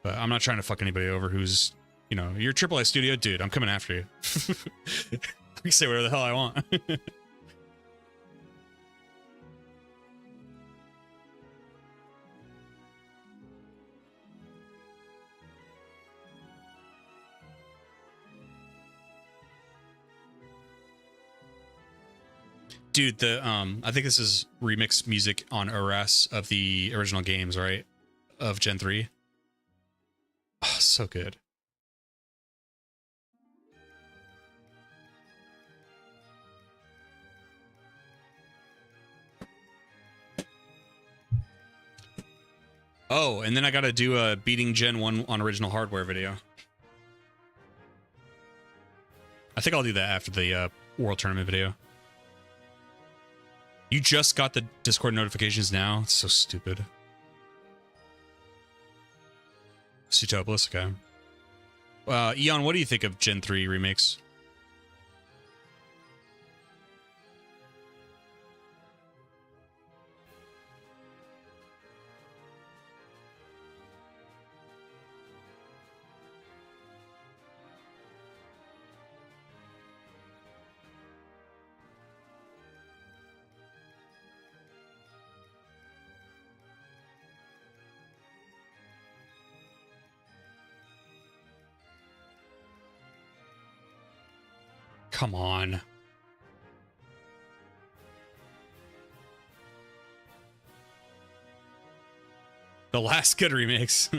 But I'm not trying to fuck anybody over who's, you're a AAA studio, dude, I'm coming after you. I can say whatever the hell I want. Dude, I think this is remix music on ORAS of the original games, right? Of Gen 3. Oh, so good. Oh, and then I gotta do a beating Gen 1 on original hardware video. I think I'll do that after the World Tournament video. You just got the Discord notifications now? It's so stupid. Sutopolis, okay. Eon, what do you think of Gen 3 remakes? Come on. The last good remakes.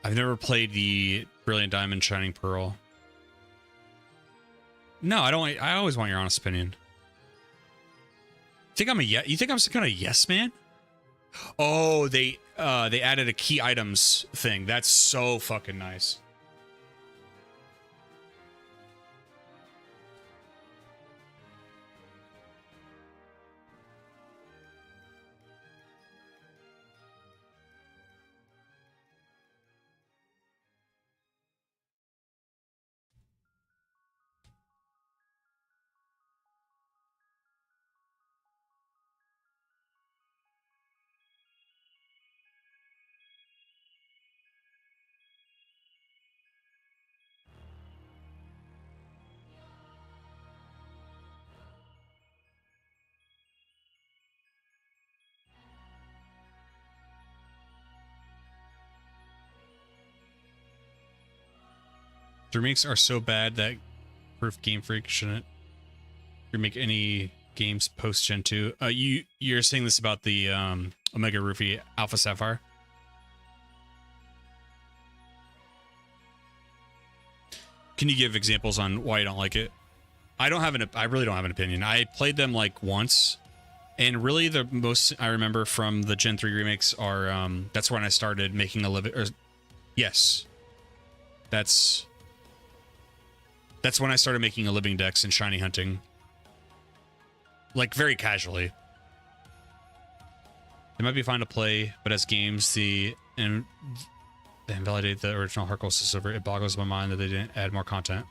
I've never played the Brilliant Diamond Shining Pearl. No, I don't. I always want your honest opinion. You think I'm some kind of yes man? Oh, they added a key items thing. That's so fucking nice. The remakes are so bad that Proof Game Freak shouldn't remake any games post Gen 2. You're saying this about the Omega Ruby Alpha Sapphire? Can you give examples on why you don't like it? I really don't have an opinion. I played them like once, and really the most I remember from the Gen 3 remakes are that's when I started making a living. Yes, that's when I started making a living dex and shiny hunting. Like, very casually. They might be fun to play, but as games, they invalidate the original hardcore server. It boggles my mind that they didn't add more content.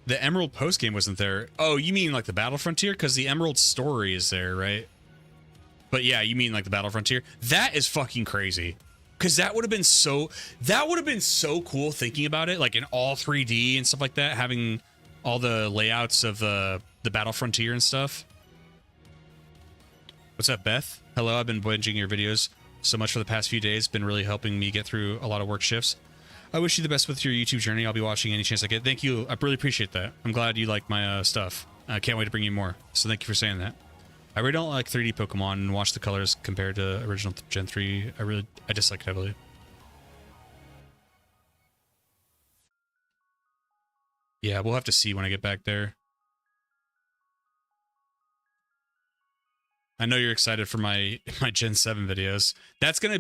The Emerald postgame wasn't there. Oh, you mean like the Battle Frontier? Because the Emerald story is there, right? But yeah, you mean like the Battle Frontier? That is fucking crazy. Because that would have been so cool thinking about it, like in all 3D and stuff like that, having all the layouts of the Battle Frontier and stuff. What's up, Beth? Hello, I've been binging your videos so much for the past few days. Been really helping me get through a lot of work shifts. I wish you the best with your YouTube journey. I'll be watching any chance I get. Thank you. I really appreciate that. I'm glad you like my stuff. I can't wait to bring you more. So thank you for saying that. I really don't like 3D Pokemon and watch the colors compared to original Gen 3. I dislike it heavily. Yeah, we'll have to see when I get back there. I know you're excited for my Gen 7 videos. It's gonna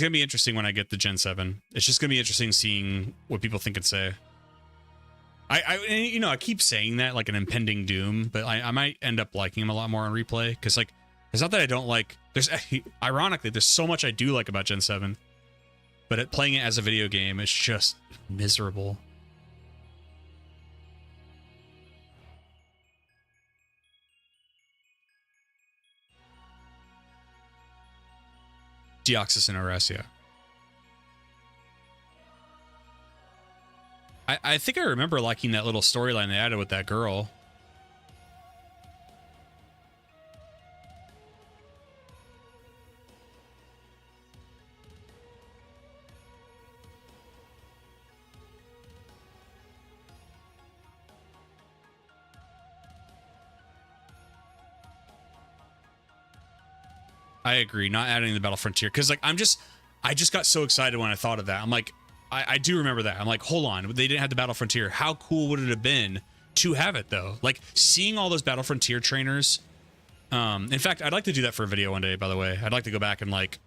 be interesting when I get the Gen 7. It's just gonna be interesting seeing what people think and say. I keep saying that like an impending doom, but I might end up liking him a lot more on replay because like it's not that I don't like. Ironically, there's so much I do like about Gen 7, but playing it as a video game is just miserable. Deoxys and ORAS, yeah. I think I remember liking that little storyline they added with that girl. I agree, not adding the Battle Frontier, because like I just got so excited when I thought of that. I'm like, I do remember that. I'm like, hold on, they didn't have the Battle Frontier. How cool would it have been to have it though? Like seeing all those Battle Frontier trainers. In fact, I'd like to do that for a video one day. By the way, I'd like to go back and like,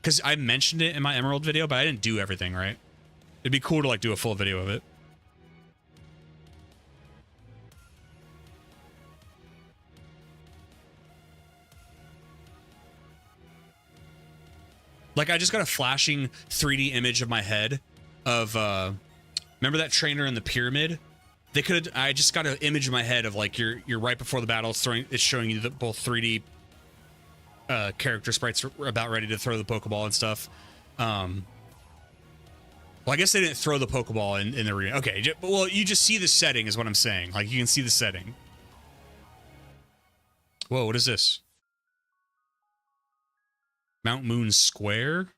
because I mentioned it in my Emerald video, but I didn't do everything right. It'd be cool to like do a full video of it. Like, I just got a flashing 3D image of my head of, remember that trainer in the pyramid? I just got an image in my head of, like, you're right before the battle, it's showing you both 3D character sprites are about ready to throw the Pokeball and stuff. Well, I guess they didn't throw the Pokeball in the arena. Okay, well, you just see the setting is what I'm saying. Like, you can see the setting. Whoa, what is this? Mount Moon Square?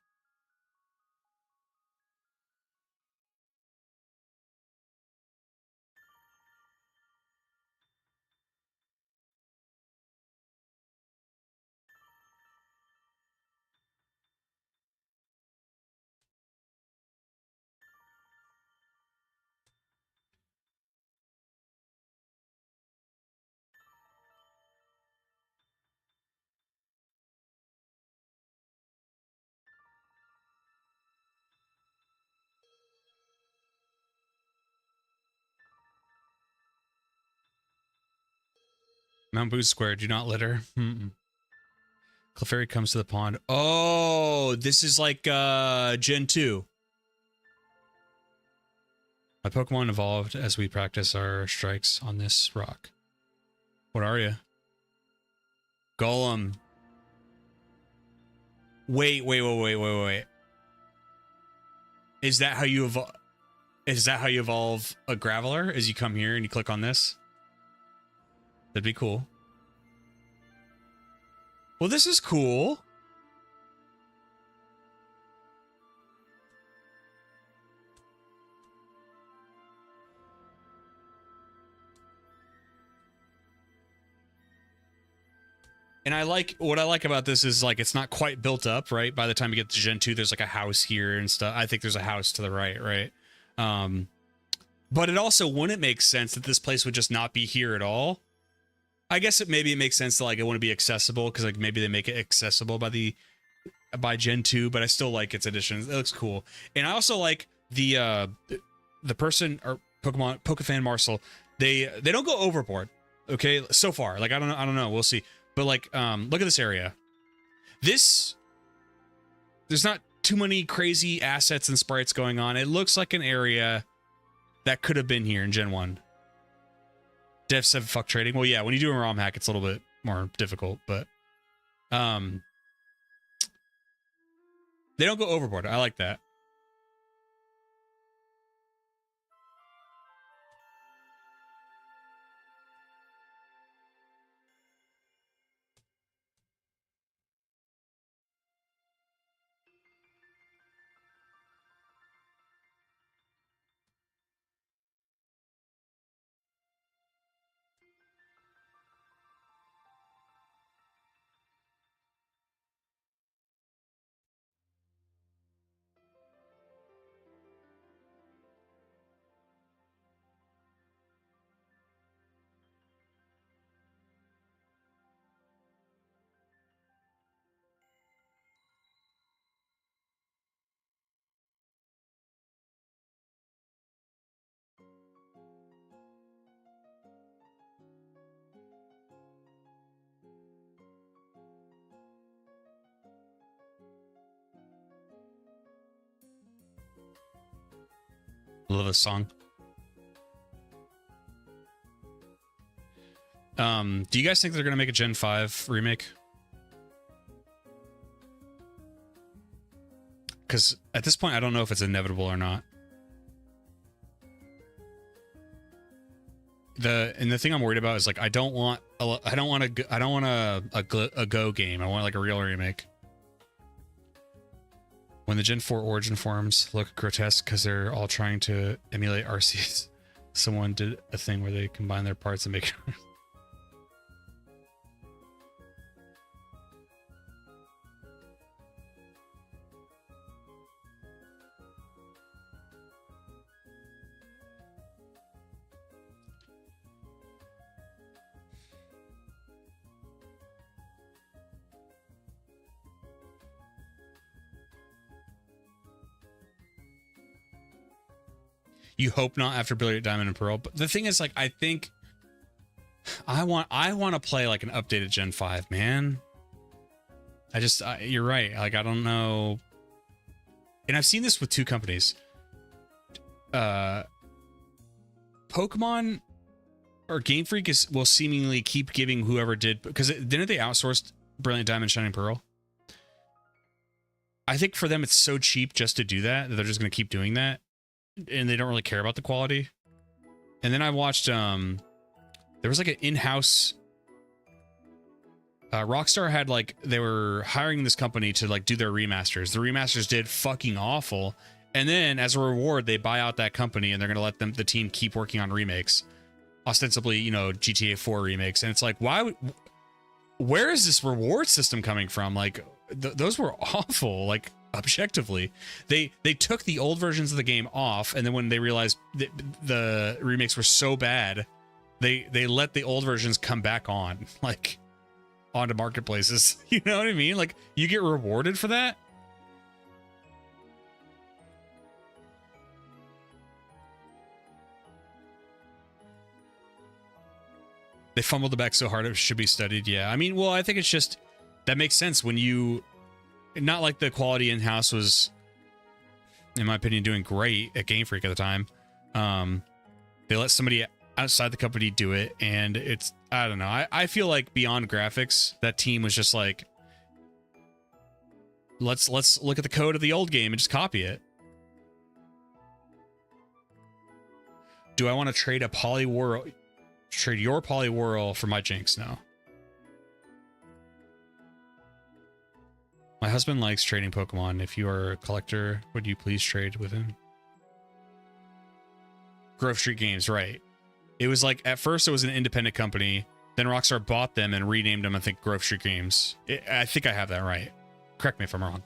Mount Boo Square, do not litter. Clefairy comes to the pond. Oh, this is like Gen 2. My Pokemon evolved as we practice our strikes on this rock. What are you? Golem. Wait. Is that how you evolve? Is that how you evolve a Graveler? Is you come here and you click on this? That'd be cool. Well, this is cool. And what I like about this is like it's not quite built up, right? By the time you get to Gen 2, there's like a house here and stuff. I think there's a house to the right? But it also wouldn't make sense that this place would just not be here at all. I guess maybe it makes sense that like it wouldn't be accessible because like maybe they make it accessible by Gen 2, but I still like its additions. It looks cool. And I also like the person or Pokefan Marcel, they don't go overboard. Okay, so far. Like I don't know, we'll see. But like look at this area. There's not too many crazy assets and sprites going on. It looks like an area that could have been here in Gen 1. Dev 7 fuck trading. Well, yeah, when you do a Romhack, it's a little bit more difficult, but they don't go overboard. I like that. Love this song. Do you guys think they're gonna make a Gen 5 remake? Because at this point, I don't know if it's inevitable or not. The thing I'm worried about is like I don't want a Go game. I want like a real remake. When the Gen 4 Origin forms look grotesque because they're all trying to emulate RCs, someone did a thing where they combine their parts and make. You hope not after Brilliant Diamond and Pearl. But the thing is, like, I think I want to play like an updated Gen 5, man. You're right. Like, I don't know. And I've seen this with two companies. Pokemon or Game Freak will seemingly keep giving whoever did, because didn't they outsource Brilliant Diamond, Shining Pearl? I think for them it's so cheap just to do that they're just going to keep doing that. And they don't really care about the quality. And then I watched, there was like an in-house, Rockstar had like, they were hiring this company to like do their remasters. The remasters did fucking awful. And then as a reward, they buy out that company and they're going to let the team keep working on remakes. Ostensibly, you know, GTA 4 remakes. And it's like, where is this reward system coming from? Like, those were awful. Like, objectively, they took the old versions of the game off, and then when they realized the remakes were so bad, they let the old versions come back on, like onto marketplaces. You know what I mean? Like, you get rewarded for that. They fumbled the back so hard it should be studied. Yeah, I mean, well, I think it's just that makes sense when you. Not like the quality in-house was, in my opinion, doing great at Game Freak at the time. They let somebody outside the company do it, and it's, I don't know. I feel like beyond graphics, that team was just like, let's look at the code of the old game and just copy it. Do I want to trade your Poliwhirl for my Jinx? No. My husband likes trading Pokemon. If you are a collector, would you please trade with him? Grove Street Games, right. It was like, at first it was an independent company. Then Rockstar bought them and renamed them, I think, Grove Street Games. I think I have that right. Correct me if I'm wrong.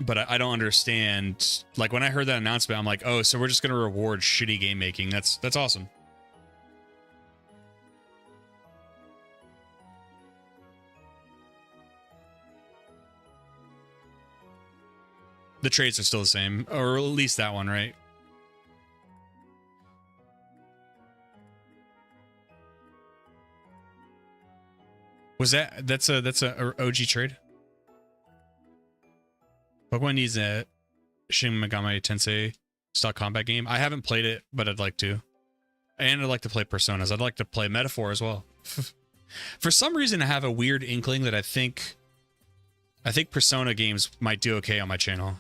But I don't understand. Like, when I heard that announcement, I'm like, oh, so we're just going to reward shitty game making. That's awesome. The trades are still the same, or at least that one, right? That's a OG trade? Pokemon needs a Shin Megami Tensei style combat game. I haven't played it, but I'd like to. And I'd like to play Personas. I'd like to play Metaphor as well. For some reason, I have a weird inkling that I think Persona games might do okay on my channel.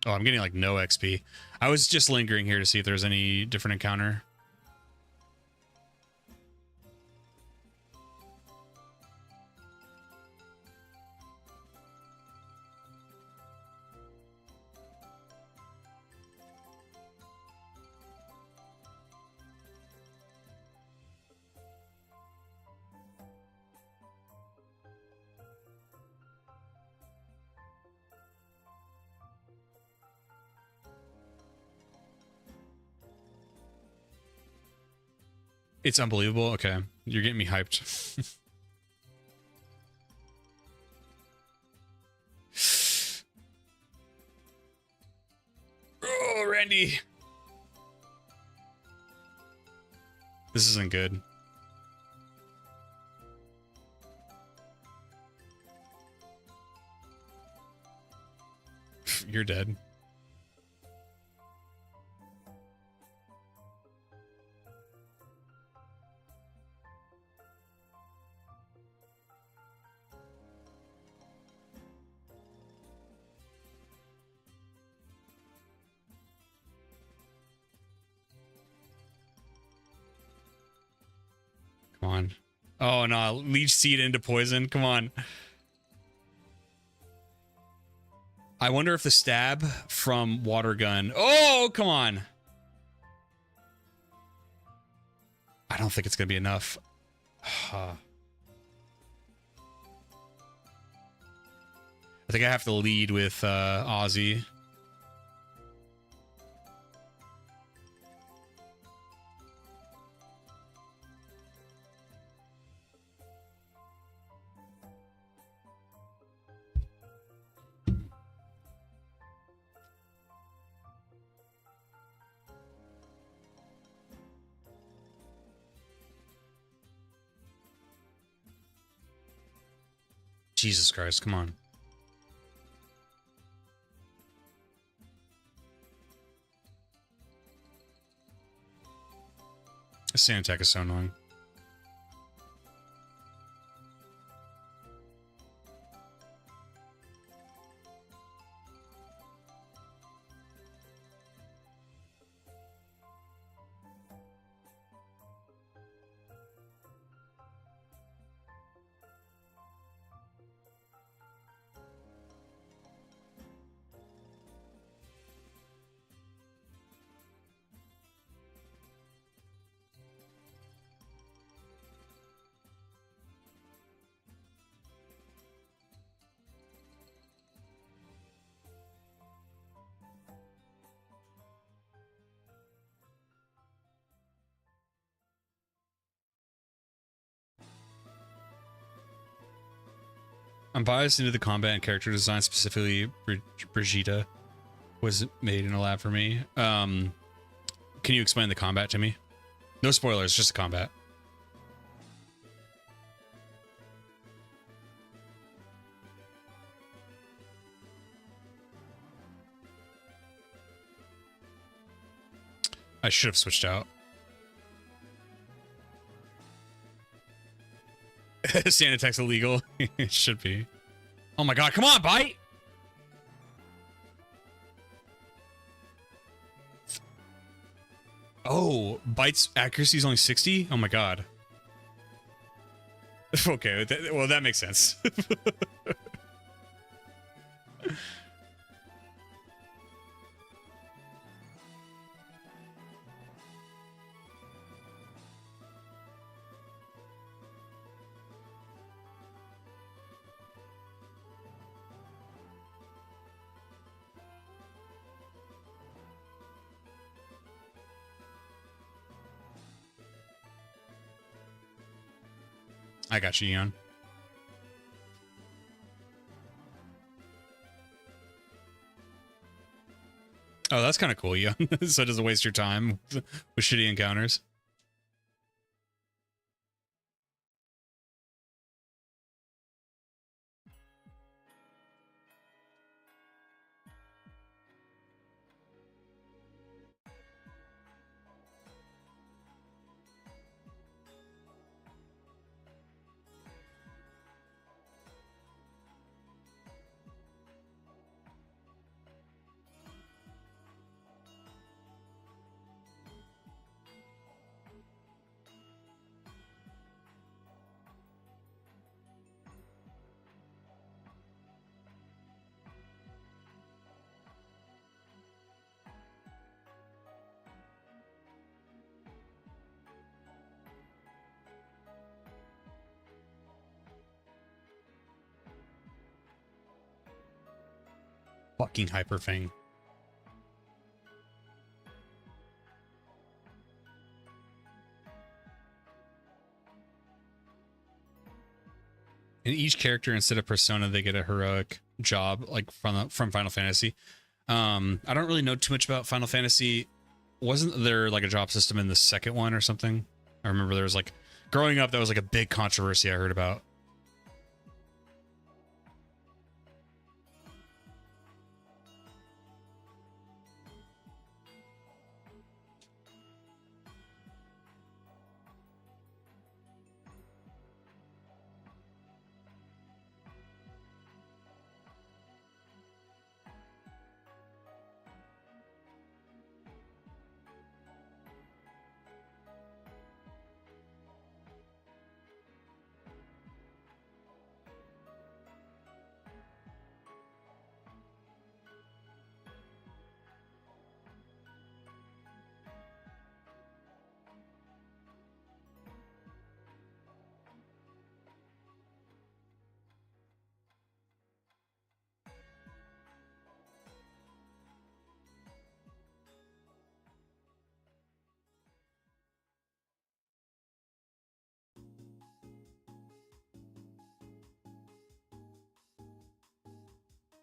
Oh, I'm getting like no XP. I was just lingering here to see if there's any different encounter. It's unbelievable. Okay, you're getting me hyped. Oh, Randy. This isn't good. You're dead. Come on. Oh no, leech seed into poison. Come on. I wonder if the stab from water gun. Oh, come on. I don't think it's gonna be enough. I think I have to lead with Ozzy. Jesus Christ, come on. The sand attack is so annoying. I'm biased into the combat and character design, specifically Brigitte was made in a lab for me. Can you explain the combat to me? No spoilers, just the combat. I should have switched out. Sand attack's illegal. It should be. Oh my god, come on, bite! Oh, bite's accuracy is only 60? Oh my god. Okay, well, that makes sense. I got you, Eon. Oh, that's kind of cool, Eon. So it doesn't waste your time with shitty encounters. Fucking Hyperfang. In each character, instead of persona, they get a heroic job, like from Final Fantasy. I don't really know too much about Final Fantasy. Wasn't there like a job system in the second one or something? I remember there was like, growing up, that was like a big controversy I heard about.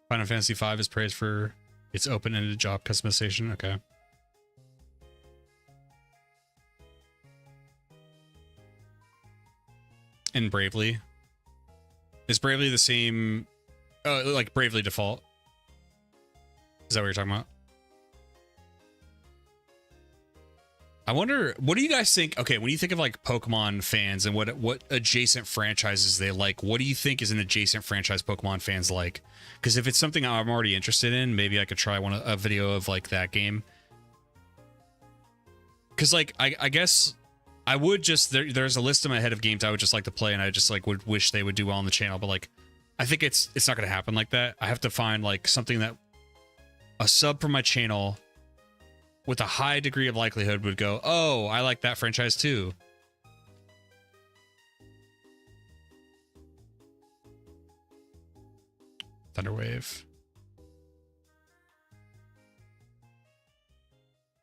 Final Fantasy V is praised for its open-ended job customization. Okay. And Bravely. Is Bravely the same? Oh, like Bravely Default? Is that what you're talking about? I wonder, what do you guys think? Okay, when you think of like Pokemon fans and what adjacent franchises they like, what do you think is an adjacent franchise Pokemon fans like? Because if it's something I'm already interested in, maybe I could try a video of like that game. Because like I guess I would just there's a list in my head of games I would just like to play, and I just like would wish they would do well on the channel, but like I think it's not gonna happen like that. I have to find like something that a sub from my channel with a high degree of likelihood would go, oh, I like that franchise too. Thunderwave.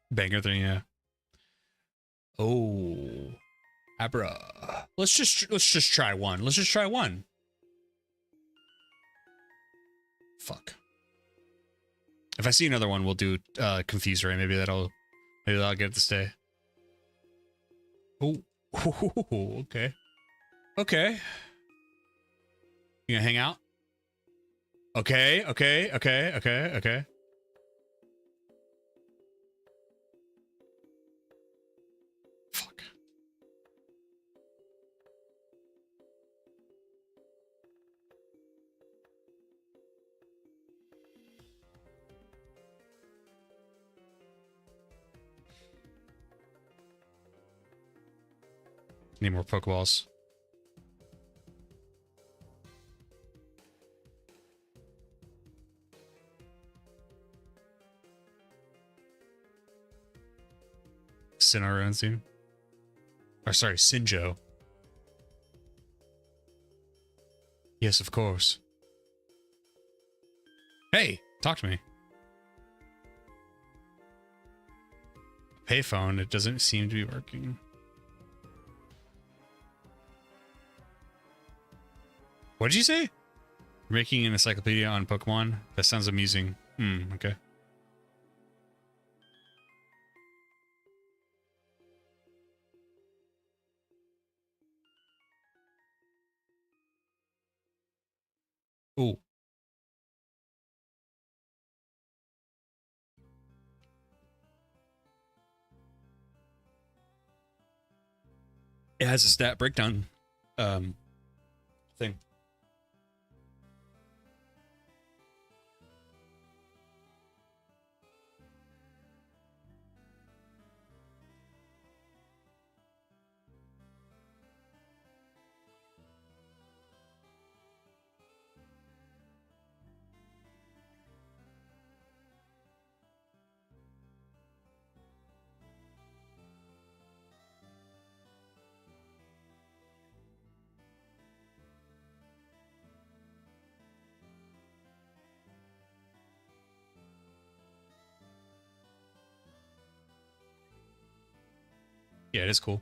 Banger thing, yeah. Oh, Abra. Let's just try one. Let's just try one. Fuck. If I see another one, we'll do Confuse Ray. Maybe that'll get it to stay. Oh, okay. Okay. You gonna hang out? Okay. Fuck. Need more Pokeballs. Sinnoh. Or sorry, Sinjo. Yes, of course. Hey, talk to me. Payphone, it doesn't seem to be working. What did you say? Making an encyclopedia on Pokemon? That sounds amusing. Okay. Ooh. It has a stat breakdown thing. Yeah, it is cool.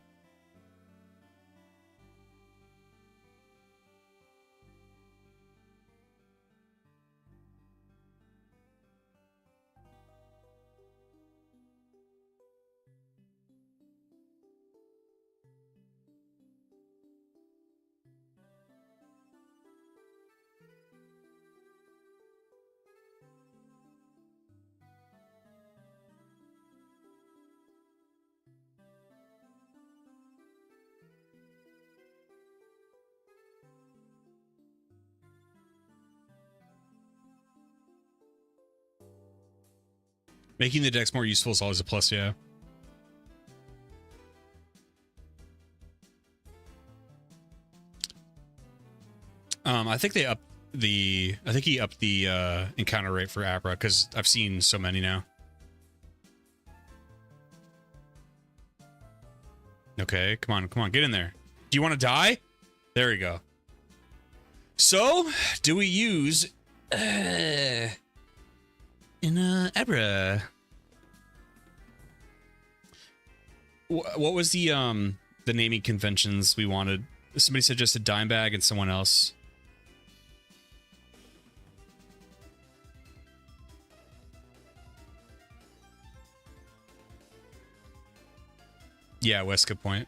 Making the decks more useful is always a plus, yeah. I think they upped the. I think he upped the encounter rate for Abra because I've seen so many now. Okay, come on, get in there. Do you want to die? There we go. So, do we use in Abra? What was the naming conventions we wanted? Somebody suggested Dime Bag and someone else. Yeah, Westcote Point.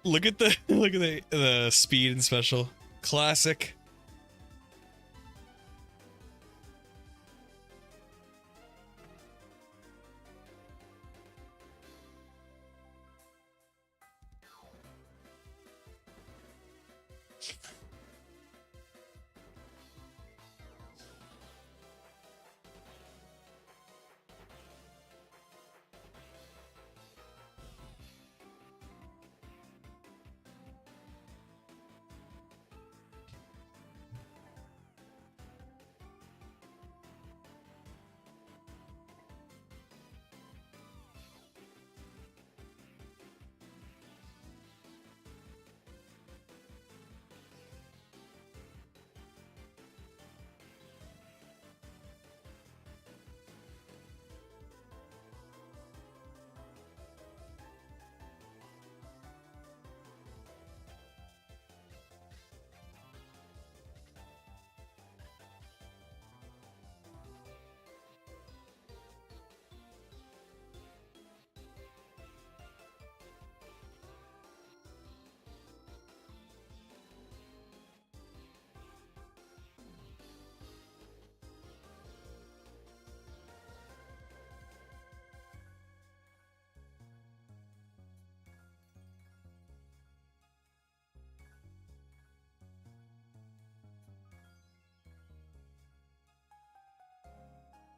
Look at the speed and special. Classic.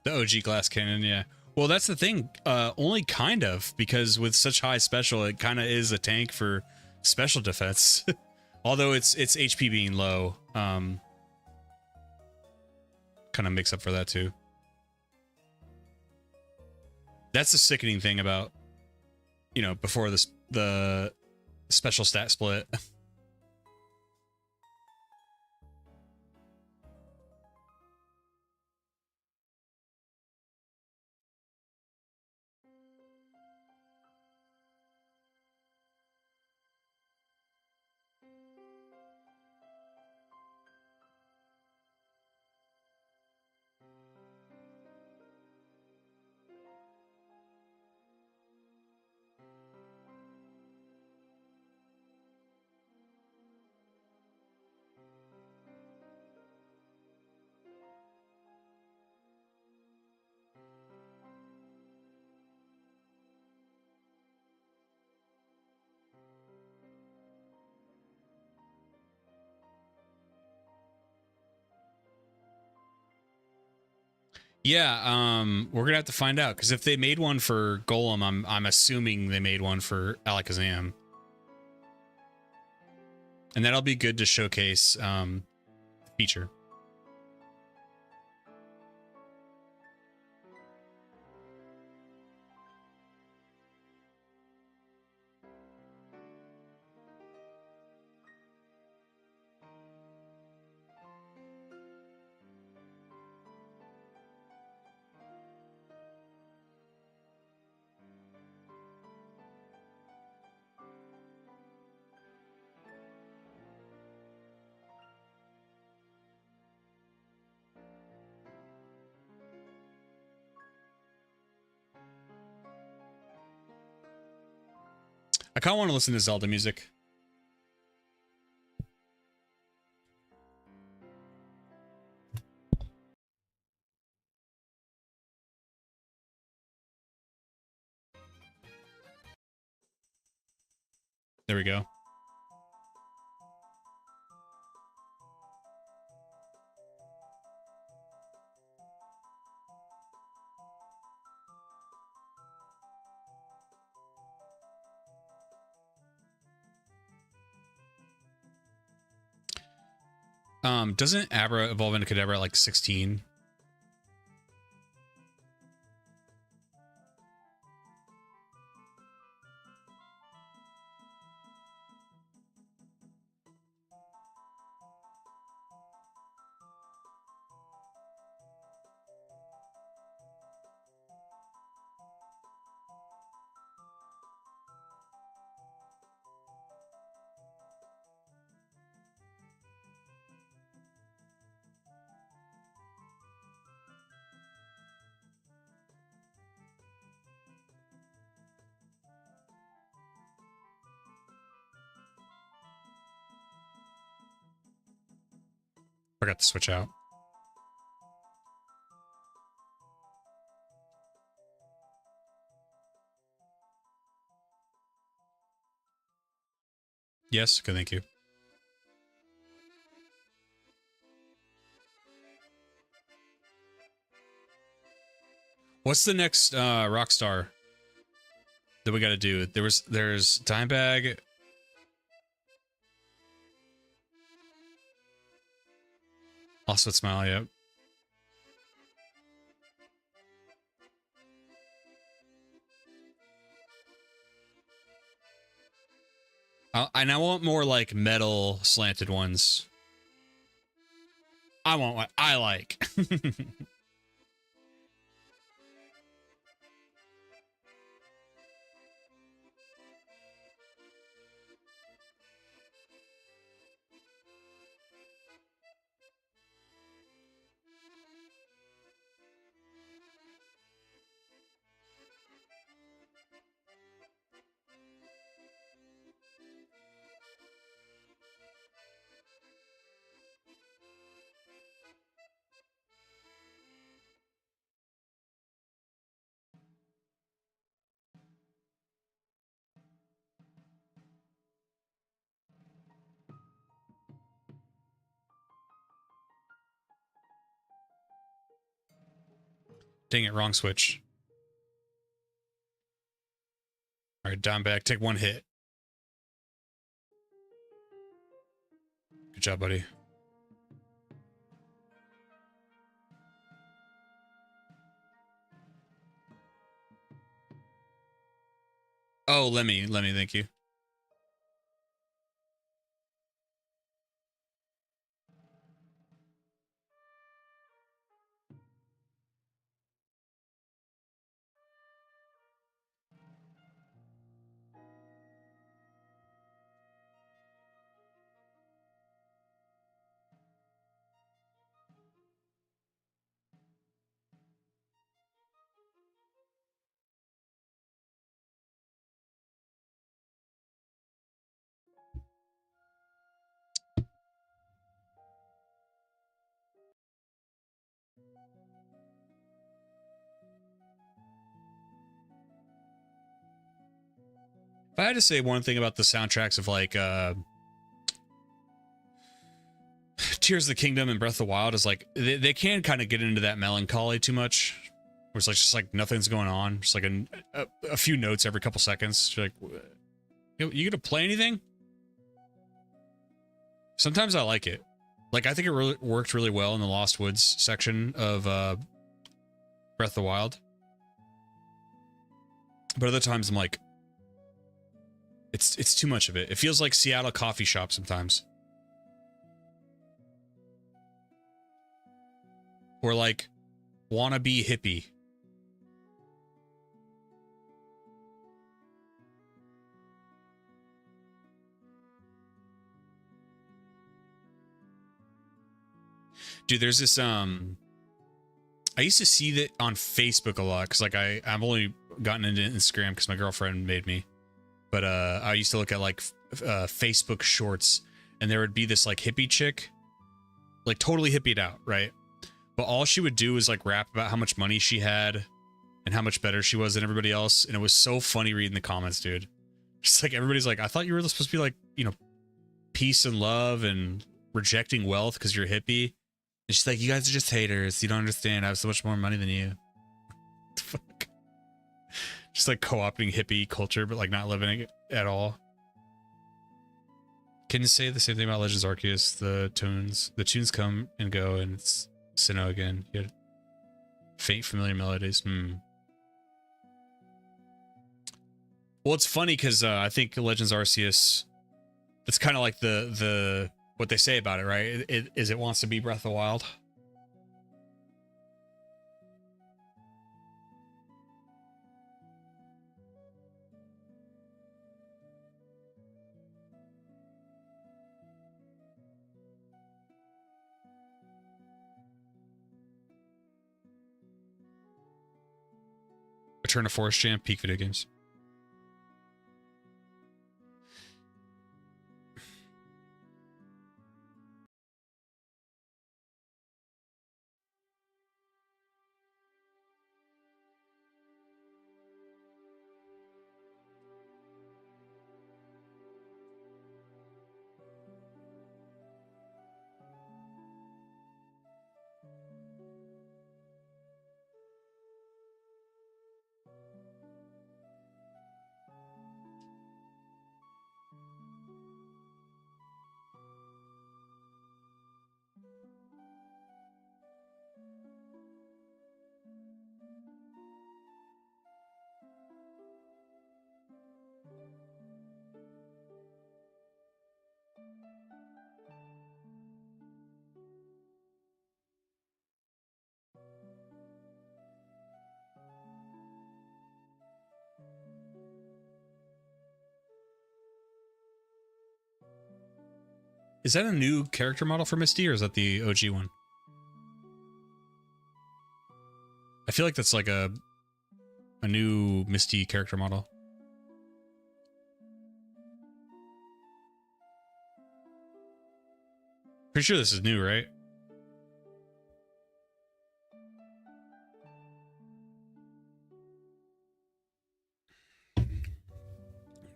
The OG glass cannon, yeah. Well, that's the thing. Only kind of, because with such high special, it kind of is a tank for special defense. Although its HP being low, kind of makes up for that too. That's the sickening thing about, you know, before the special stat split. Yeah, we're gonna have to find out, because if they made one for Golem, I'm assuming they made one for Alakazam, and that'll be good to showcase feature. I kind of want to listen to Zelda music. There we go. Doesn't Abra evolve into Kadabra at like 16? Forgot to switch out. Yes, good, thank you. What's the next Rockstar that we got to do? There's Dimebag. Also Smile, yep. And I want more like metal slanted ones. I want what I like. Dang it, wrong switch. All right, Dimebag, take one hit. Good job, buddy. Oh, Lemmy, thank you. If I had to say one thing about the soundtracks of like Tears of the Kingdom and Breath of the Wild is like they can kind of get into that melancholy too much, where it's like just like nothing's going on, just like a few notes every couple seconds. You're like, you gonna play anything? Sometimes I like it. Like I think it really worked really well in the Lost Woods section of Breath of the Wild, but other times I'm like, it's too much of it. It feels like Seattle coffee shop sometimes. Or like wannabe hippie. Dude, there's this I used to see that on Facebook a lot because like I've only gotten into Instagram because my girlfriend made me. But I used to look at like Facebook shorts, and there would be this like hippie chick, like totally hippied out, right? But all she would do was like rap about how much money she had and how much better she was than everybody else. And it was so funny reading the comments, dude. Just like everybody's like, I thought you were supposed to be like, you know, peace and love and rejecting wealth because you're hippie. And she's like, you guys are just haters. You don't understand. I have so much more money than you. Fuck. Just like co-opting hippie culture, but like not living it at all. Can you say the same thing about Legends Arceus? The tunes come and go, and it's Sinnoh again. You had faint familiar melodies. Well, it's funny because I think Legends Arceus, it's kind of like the what they say about it, right? It wants to be Breath of the Wild. Return to Forest Jam, peak video games. Is that a new character model for Misty, or is that the OG one? I feel like that's like a new Misty character model. Pretty sure this is new, right?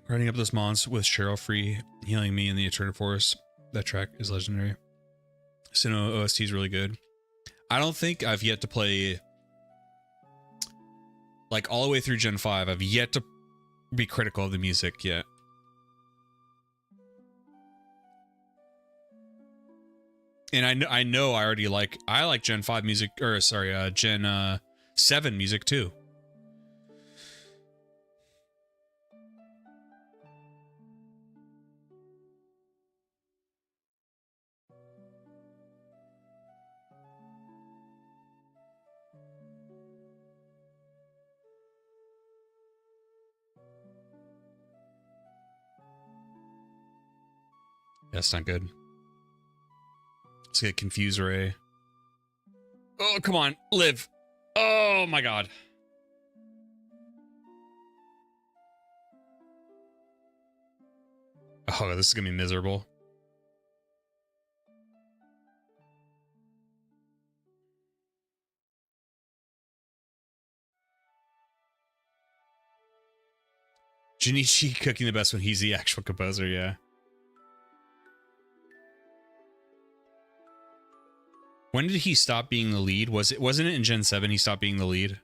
Riding up those mons with Cheryl Free healing me in the Eternal Forest. That track is legendary. Sinnoh OST is really good. I don't think I've yet to play, like, all the way through Gen 5. I've yet to be critical of the music yet. And I know I already like Gen 5 music, or sorry, Gen 7 music too. That's not good. Let's get Confuse Ray. Oh, come on. Live. Oh, my God. Oh, this is going to be miserable. Junichi cooking the best when he's the actual composer, yeah. When did he stop being the lead? Wasn't it in Gen 7 he stopped being the lead?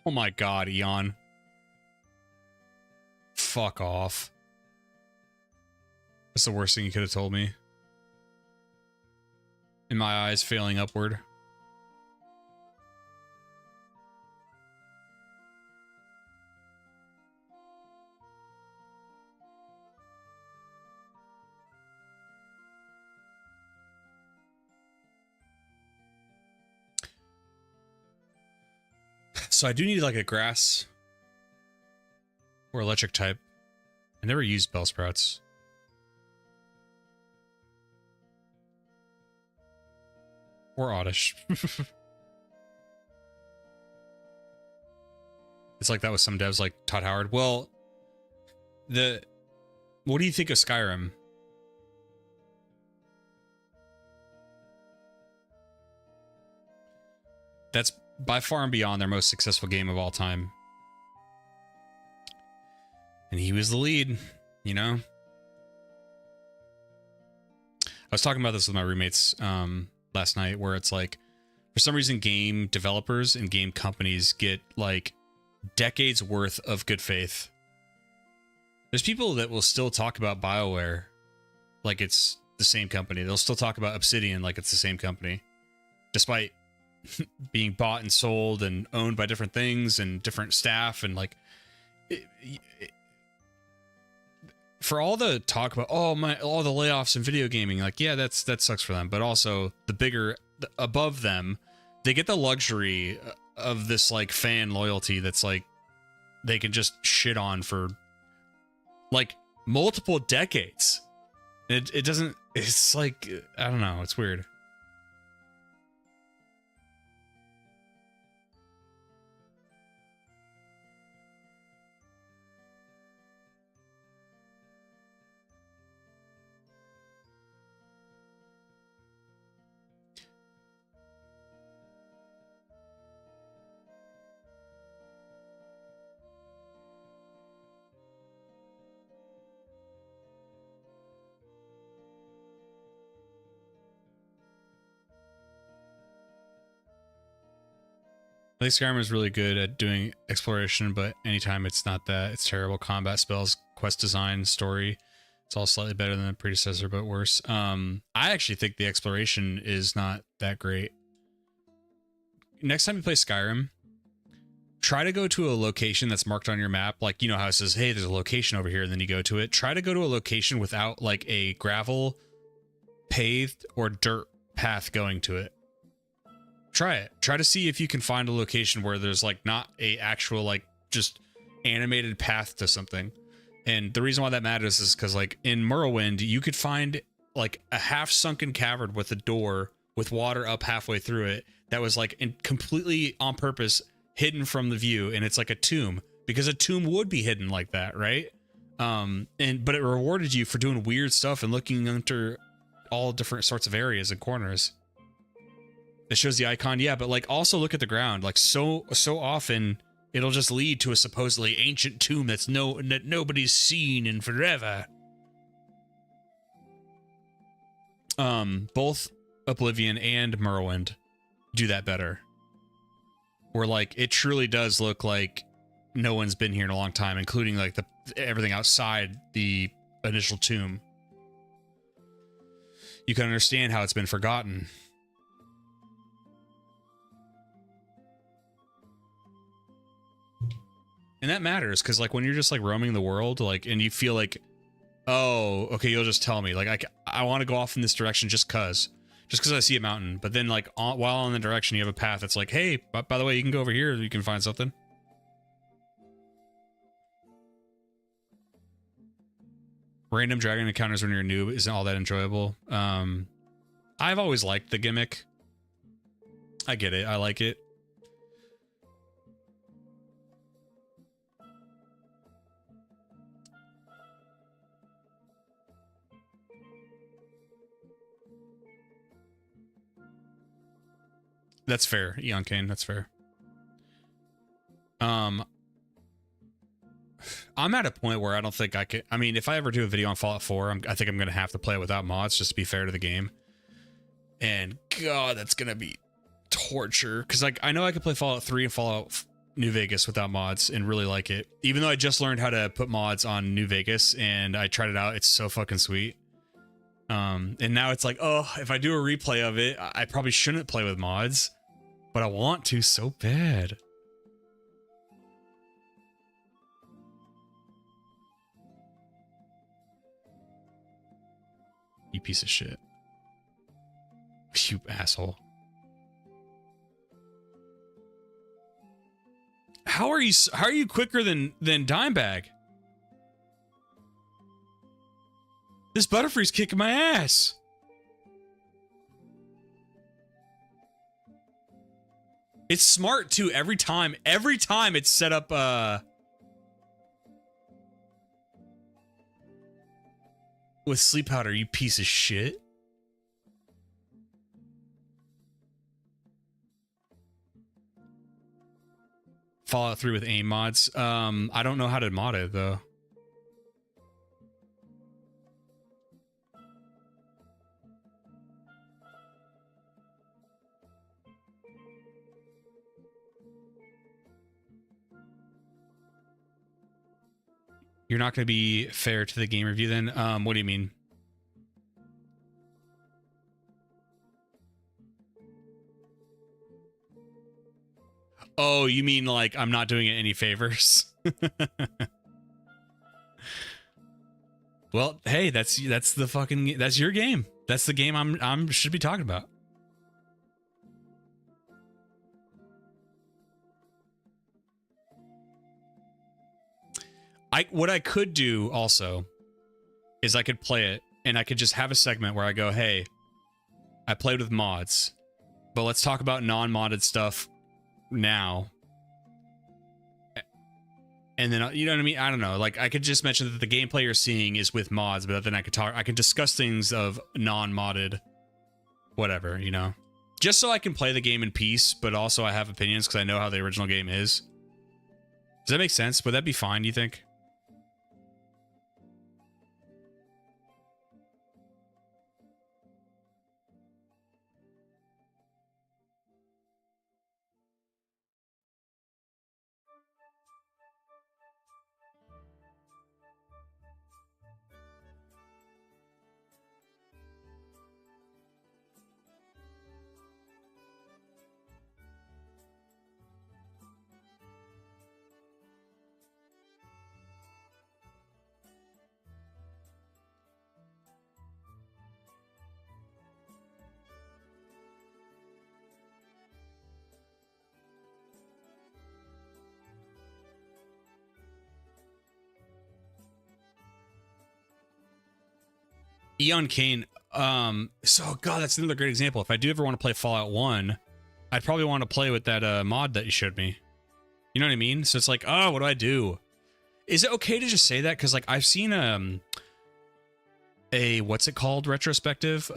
Oh my god, Eon. Fuck off. That's the worst thing you could have told me. In my eyes, failing upward. So I do need like a grass or electric type. I never used Bellsprouts. Or Oddish. It's like that with some devs like Todd Howard. Well, what do you think of Skyrim? That's by far and beyond their most successful game of all time. And he was the lead, you know? I was talking about this with my roommates last night, where it's like, for some reason, game developers and game companies get like decades worth of good faith. There's people that will still talk about BioWare like it's the same company. They'll still talk about Obsidian like it's the same company, despite being bought and sold and owned by different things and different staff. And like, for all the talk about, all the layoffs in video gaming, like, yeah, that sucks for them. But also the bigger above them, they get the luxury of this like fan loyalty that's like they can just shit on for like multiple decades. It doesn't, it's like, I don't know, it's weird. I think Skyrim is really good at doing exploration, but anytime it's not that, it's terrible. Combat spells, quest design, story, it's all slightly better than the predecessor, but worse. I actually think the exploration is not that great. Next time you play Skyrim, try to go to a location that's marked on your map. Like, you know how it says, hey, there's a location over here, and then you go to it. Try to go to a location without like a gravel, paved, or dirt path going to it. Try it. Try to see if you can find a location where there's like not a actual like just animated path to something. And the reason why that matters is because like in Morrowind, you could find like a half sunken cavern with a door with water up halfway through it that was like completely on purpose hidden from the view, and it's like a tomb, because a tomb would be hidden like that, right? But it rewarded you for doing weird stuff and looking under all different sorts of areas and corners. It shows the icon, yeah, but like also look at the ground. Like so often it'll just lead to a supposedly ancient tomb that nobody's seen in forever. Both Oblivion and Morrowind do that better. Where like it truly does look like no one's been here in a long time, including like everything outside the initial tomb. You can understand how it's been forgotten. And that matters, because like when you're just like roaming the world, like, and you feel like, oh, okay, you'll just tell me like I want to go off in this direction just cause I see a mountain. But then like while on the direction, you have a path that's like, hey, by the way, you can go over here, you can find something. Random dragon encounters when you're a noob isn't all that enjoyable. I've always liked the gimmick. I get it. I like it. That's fair, Eon Kane. That's fair. I'm at a point where I don't think I could. I mean, if I ever do a video on Fallout 4, I think I'm going to have to play it without mods just to be fair to the game. And God, that's going to be torture. Because like I know I could play Fallout 3 and Fallout New Vegas without mods and really like it. Even though I just learned how to put mods on New Vegas and I tried it out, it's so fucking sweet. And now it's like, oh, if I do a replay of it, I probably shouldn't play with mods, but I want to so bad. You piece of shit. You asshole. How are you quicker than Dimebag? This Butterfree's kicking my ass. It's smart too. Every time it's set up with sleep powder, you piece of shit. Fallout 3 with aim mods. I don't know how to mod it though. You're not going to be fair to the game review then? What do you mean? Oh, you mean like I'm not doing it any favors? Well, hey, that's the fucking, that's your game. That's the game I'm should be talking about. What I could do also is I could play it and I could just have a segment where I go, hey, I played with mods, but let's talk about non-modded stuff now. And then, you know what I mean? I don't know. Like, I could just mention that the gameplay you're seeing is with mods, but then I can discuss things of non-modded whatever, you know? Just so I can play the game in peace, but also I have opinions because I know how the original game is. Does that make sense? Would that be fine, you think? Eon Kane, so god, that's another great example. If I do ever want to play Fallout 1, I'd probably want to play with that mod that you showed me. You know what I mean? So it's like, oh, what do I do? Is it okay to just say that? Because like I've seen a what's it called retrospective,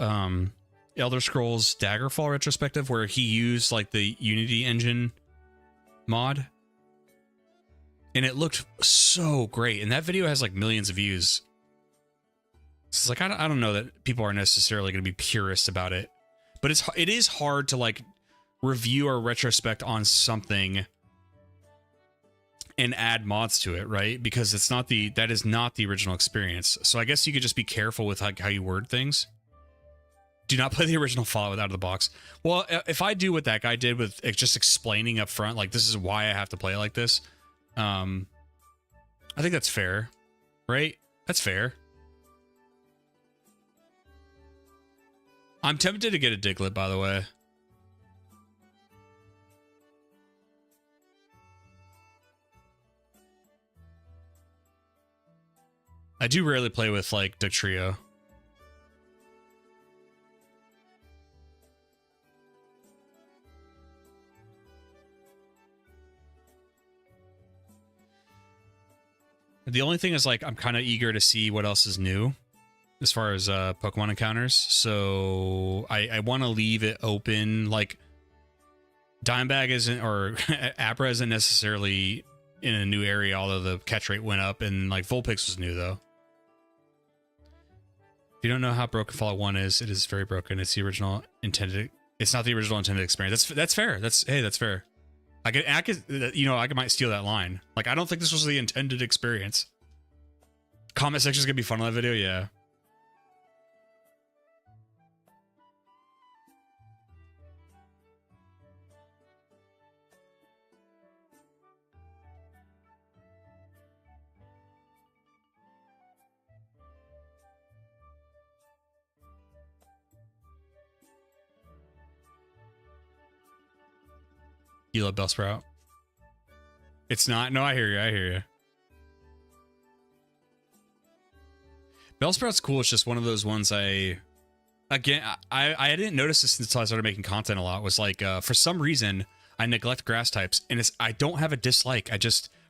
Elder Scrolls Daggerfall retrospective, where he used like the Unity engine mod, and it looked so great. And that video has like millions of views. It's like, I don't know that people are necessarily going to be purists about it, but it is hard to like review or retrospect on something and add mods to it, right? Because it's not that is not the original experience. So I guess you could just be careful with like how you word things. Do not play the original Fallout out of the box. Well, if I do what that guy did with just explaining up front, like this is why I have to play it like this, I think that's fair, right? That's fair. I'm tempted to get a Diglett, by the way. I do rarely play with, like, Dugtrio. The only thing is, like, I'm kind of eager to see what else is new as far as Pokemon encounters, so I want to leave it open. Like, Dimebag isn't, or Abra isn't necessarily in a new area, although the catch rate went up, and like Vulpix was new though. If you don't know how broken Fallout 1 is, it is very broken. It's the original intended. It's not the original intended experience. That's fair. That's fair. I might steal that line. Like, I don't think this was the intended experience. Comment section's gonna be fun on that video, yeah. You love Bellsprout. It's not. No, I hear you. I hear you. Bellsprout's cool. It's just one of those ones I didn't notice this until I started making content a lot. Was like, for some reason, I neglect grass types. And I don't have a dislike.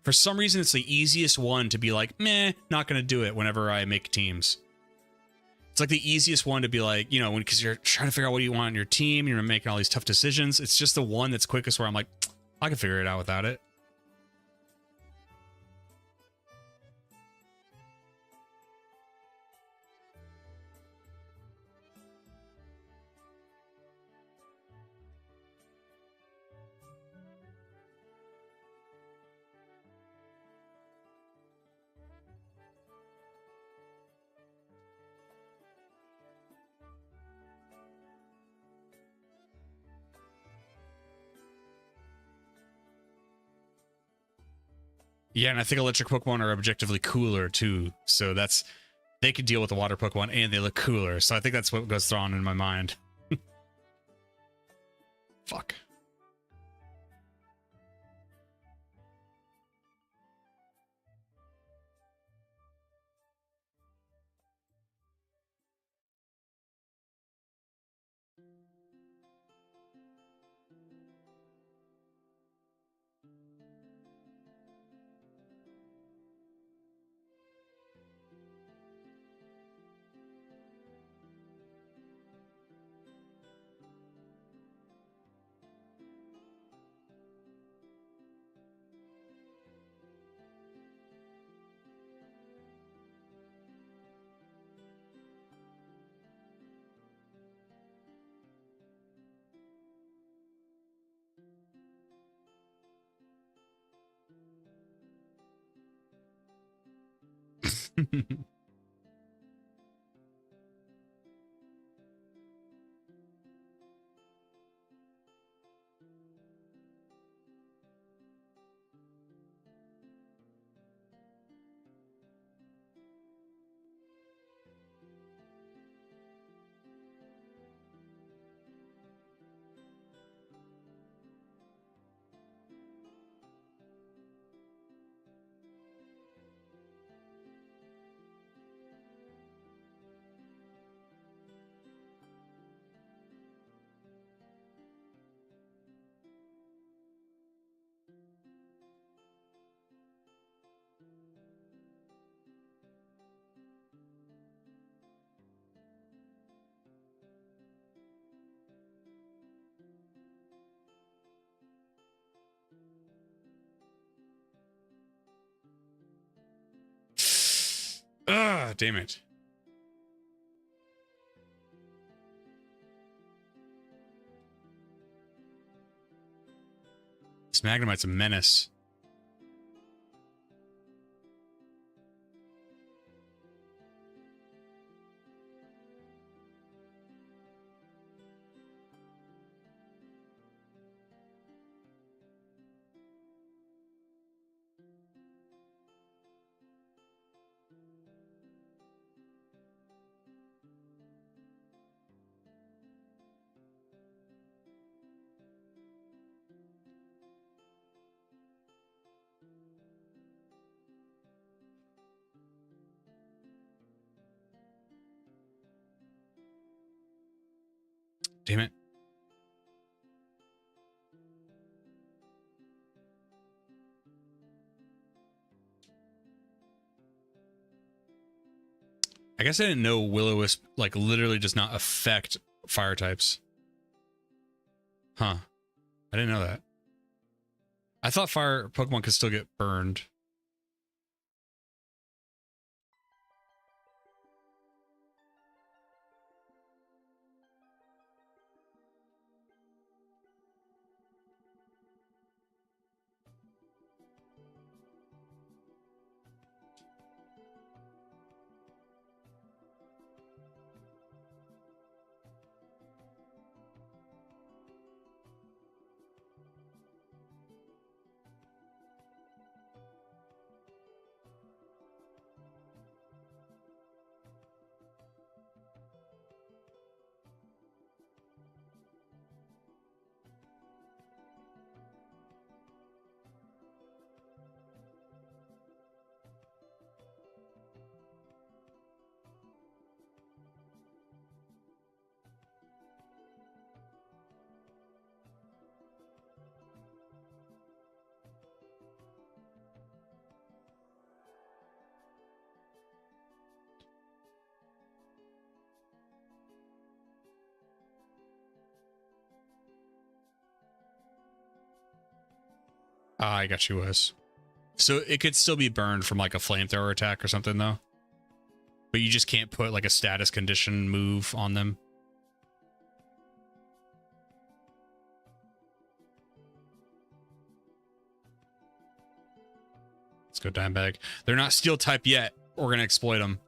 For some reason, it's the easiest one to be like, meh, not going to do it whenever I make teams. It's like the easiest one to be like, because you're trying to figure out what you want on your team, you're making all these tough decisions. It's just the one that's quickest where I'm like, I can figure it out without it. Yeah, and I think electric Pokemon are objectively cooler too. So they could deal with the water Pokemon and they look cooler. So I think that's what goes on in my mind. Fuck. Ah, damn it. This Magnemite's a menace. Damn it. I guess I didn't know Will-O-Wisp, like, literally does not affect fire types. Huh. I didn't know that. I thought fire Pokemon could still get burned. Ah, I got you, Wes. So it could still be burned from like a flamethrower attack or something though. But you just can't put like a status condition move on them. Let's go Dimebag. They're not steel type yet. We're going to exploit them.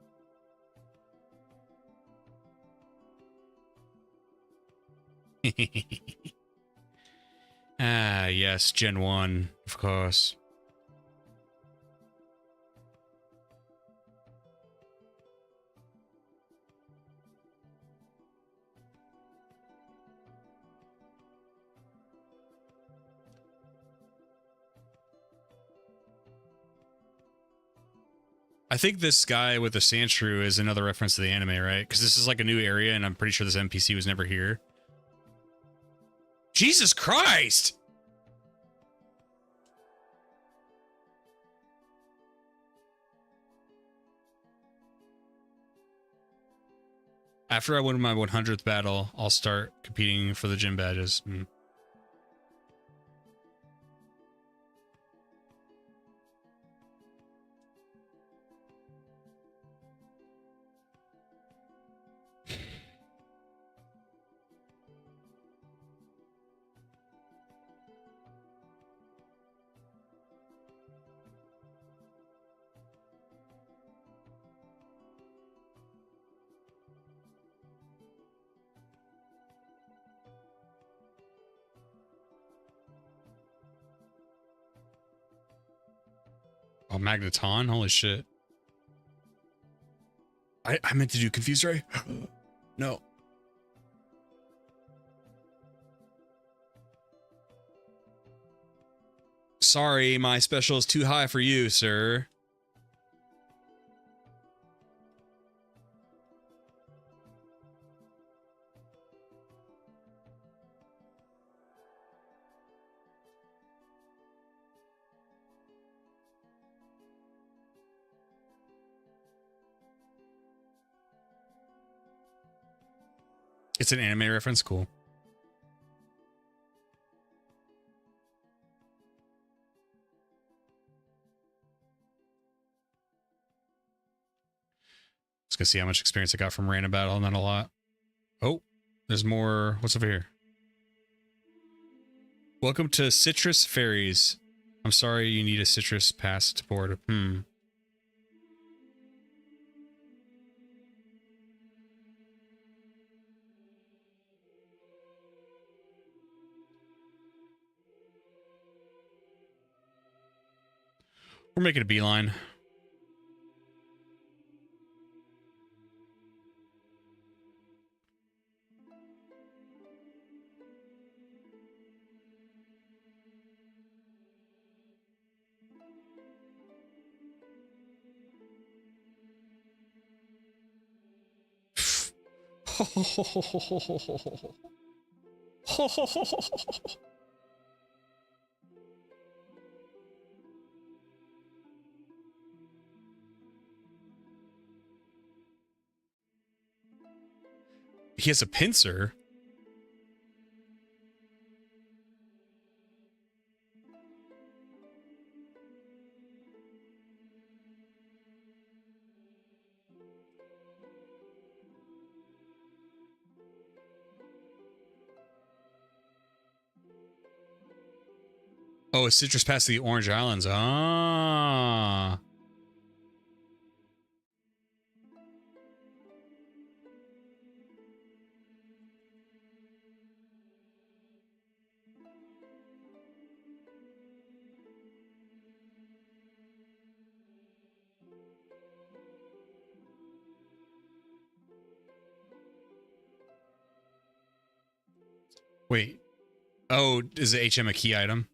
Ah, yes, Gen 1, of course. I think this guy with the sand shrew is another reference to the anime, right? Because this is like a new area, and I'm pretty sure this NPC was never here. Jesus Christ! After I win my 100th battle, I'll start competing for the gym badges. Oh, Magneton? Holy shit. I meant to do Confuse Ray. No. Sorry, my special is too high for you, sir. It's an anime reference? Cool. Let's go see how much experience I got from random battle. Not a lot. Oh, there's more. What's over here? Welcome to Citrus Fairies. I'm sorry you need a citrus passport. We're making a beeline. He has a pincer. Oh, a citrus past the Orange Islands. Ah. Wait. Oh, is the HM a key item?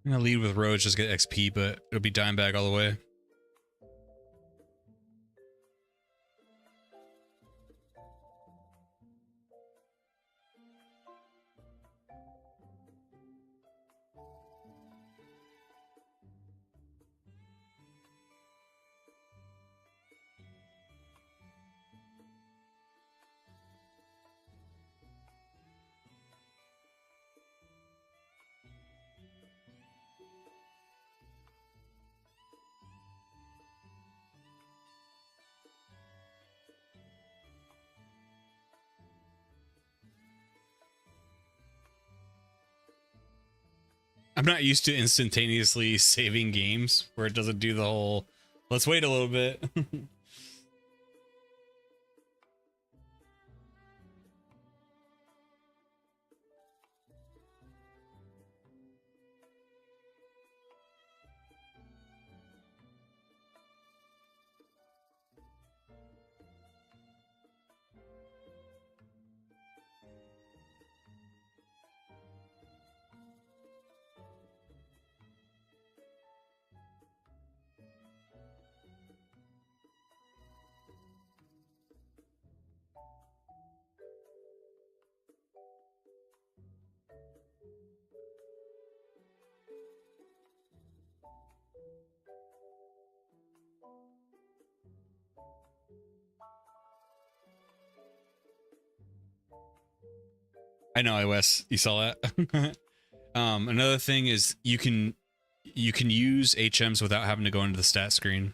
I'm gonna lead with Roach, just get XP, but it'll be dime bag all the way. I'm not used to instantaneously saving games where it doesn't do the whole, let's wait a little bit. I know, Wes, you saw that. Another thing is you can use HMs without having to go into the stat screen.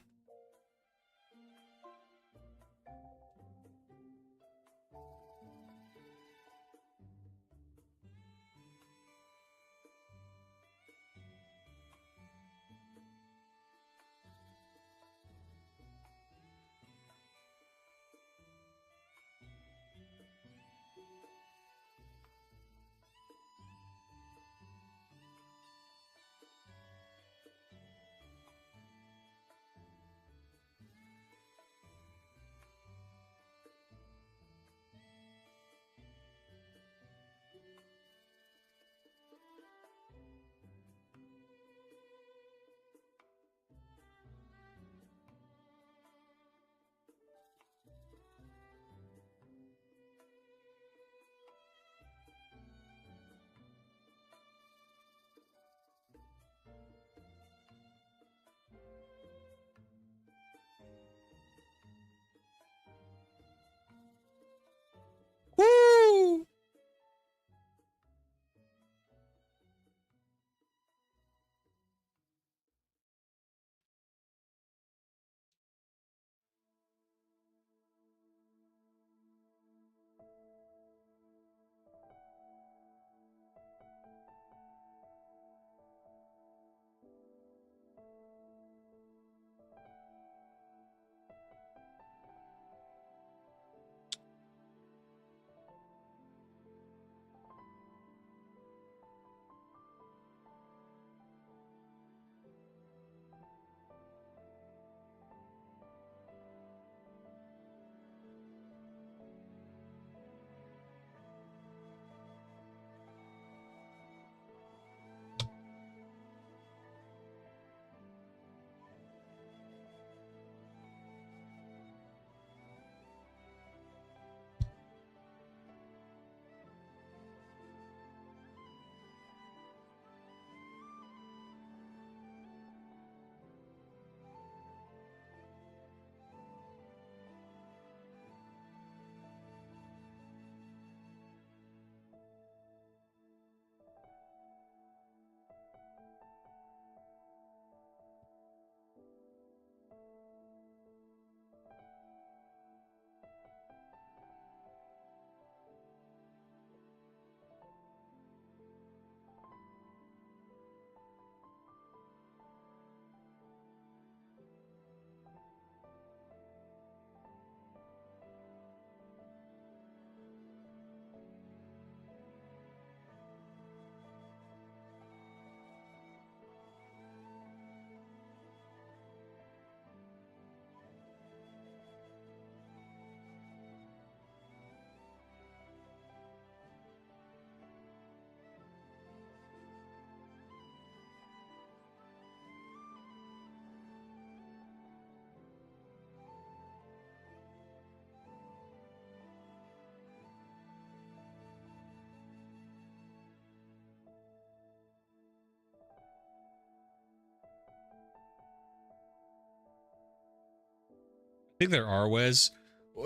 think there are, Wes.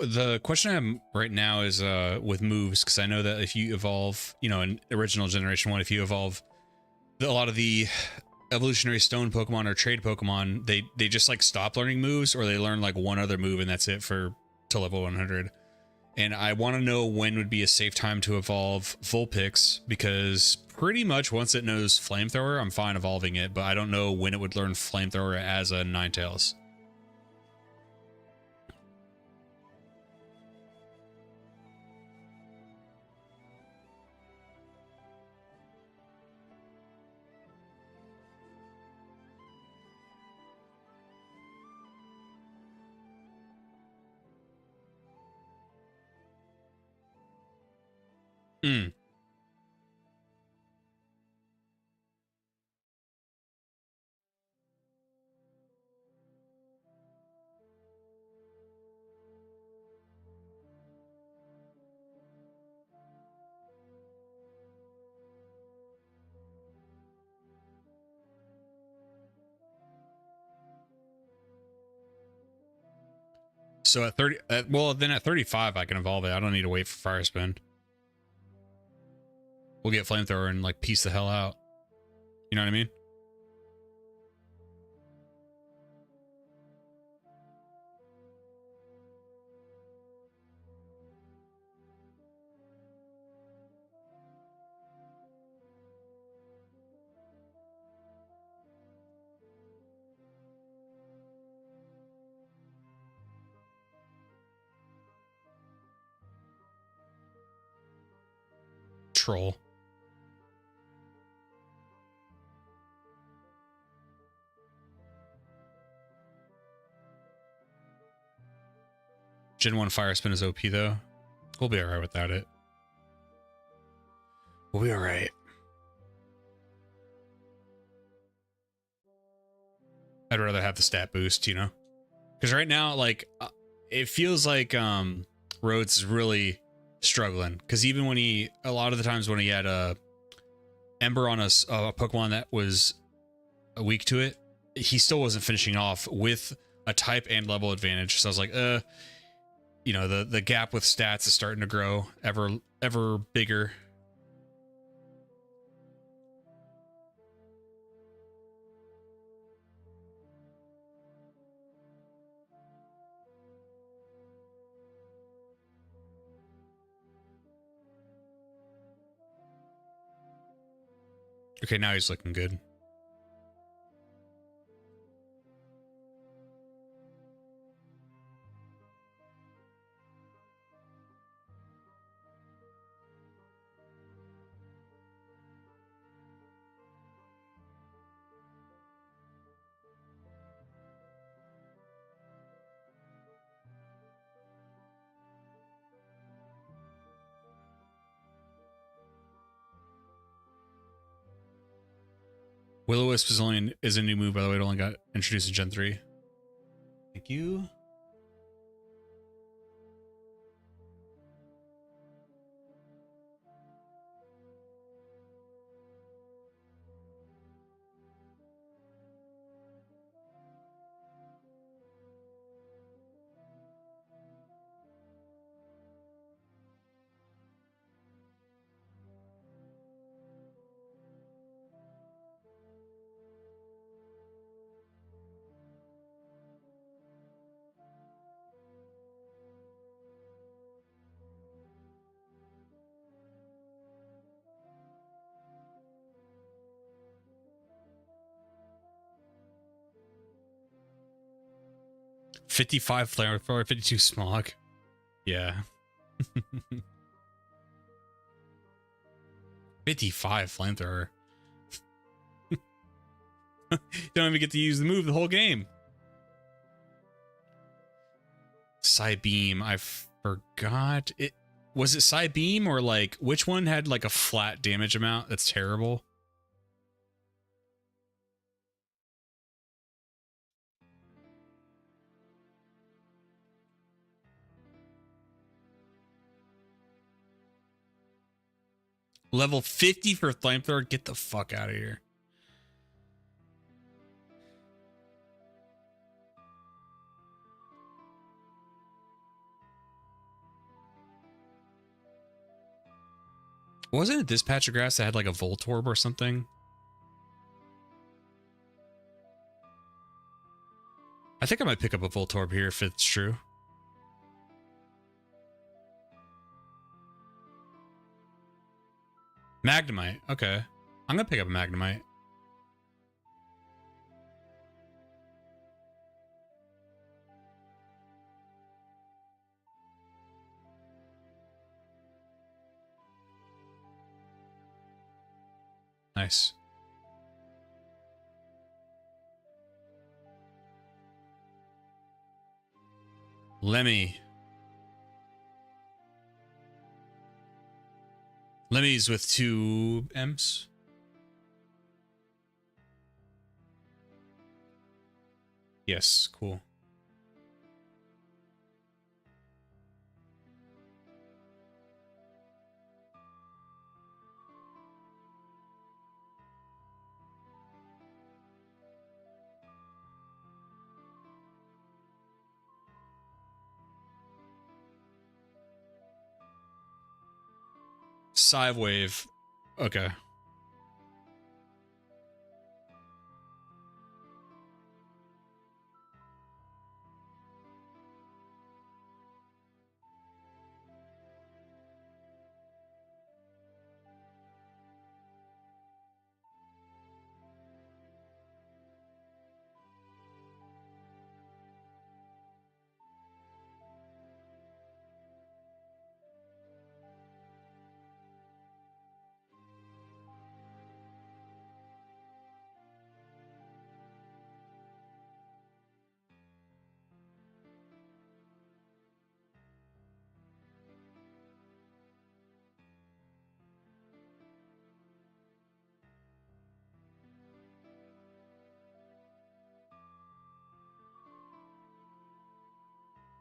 The question I have right now is with moves, because I know that if you evolve, you know, in original Generation 1, if you evolve a lot of the evolutionary stone Pokemon or trade Pokemon, they just like stop learning moves, or they learn like one other move and that's it for to level 100. And I want to know when would be a safe time to evolve Vulpix, because pretty much once it knows Flamethrower, I'm fine evolving it, but I don't know when it would learn Flamethrower as a Ninetales. Mm. So at 30, well, then at 35, I can evolve it. I don't need to wait for Fire Spin. We'll get Flamethrower and like piece the hell out. You know what I mean? Troll. Gen 1 Fire Spin is OP though. We'll be alright without it. We'll be alright. I'd rather have the stat boost, you know? Because right now, like, it feels like Rhodes is really struggling. Because even when a lot of the times when he had Ember on a Pokemon that was weak to it, he still wasn't finishing off with a type and level advantage. So I was like, you know, the gap with stats is starting to grow ever bigger. Okay, now he's looking good. Will-O-Wisp is a new move, by the way. It only got introduced in Gen 3. Thank you. $55 Flamethrower, 52 Smog. Yeah. 55 Flamethrower. Don't even get to use the move the whole game. Psybeam, I forgot. Was it Psybeam or like which one had like a flat damage amount that's terrible? Level 50 for Flamethrower? Get the fuck out of here. Wasn't it this patch of grass that had like a Voltorb or something? I think I might pick up a Voltorb here if it's true. Magnemite. Okay. I'm going to pick up a Magnemite. Nice. Lemmy. Lemmy's with 2 M's. Yes, cool. Scythe Wave. Okay.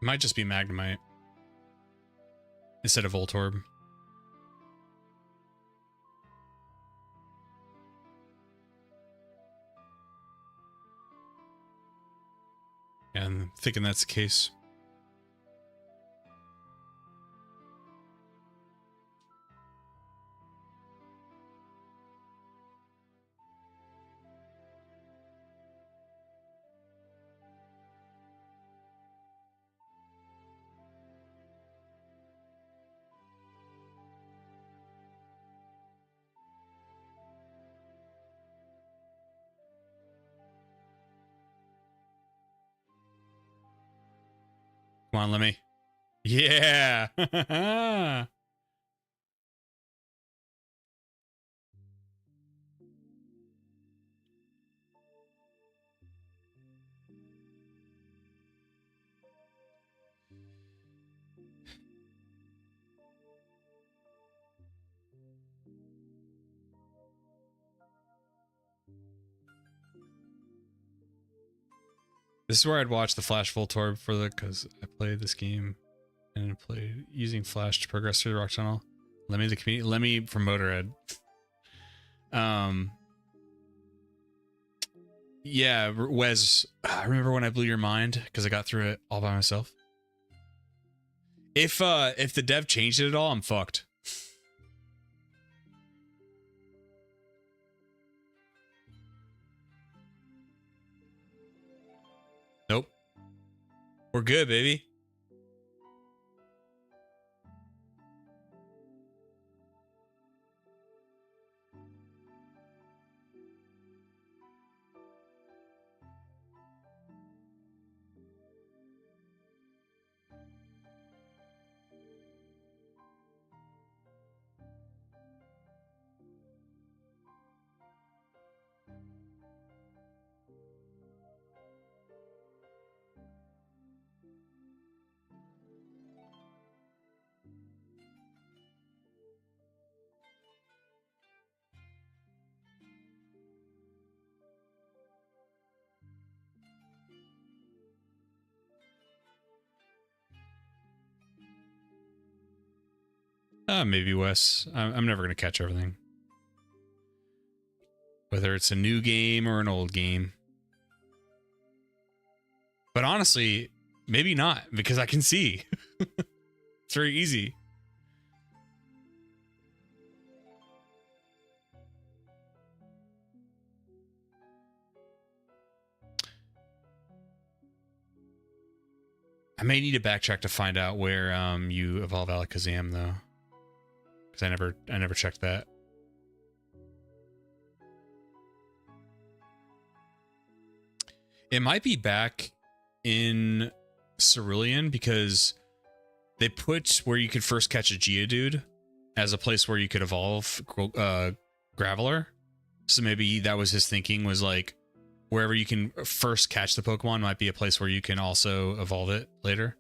Might just be Magnemite instead of Voltorb. Yeah, I'm thinking that's the case. Come on, Lemmy. Yeah. This is where I'd watch the Flash Voltorb for the, because I played this game and I played using Flash to progress through the rock tunnel. Lemmy the community, Lemmy from Motorhead. Yeah, Wes, I remember when I blew your mind because I got through it all by myself. If the dev changed it at all, I'm fucked. Nope. We're good, baby. Maybe Wes. I'm never gonna catch everything. Whether it's a new game or an old game. But honestly, maybe not, because I can see. It's very easy. I may need to backtrack to find out where you evolve Alakazam though, because I never checked that. It might be back in Cerulean because they put where you could first catch a Geodude as a place where you could evolve Graveler. So maybe that was his thinking, was like wherever you can first catch the Pokemon might be a place where you can also evolve it later.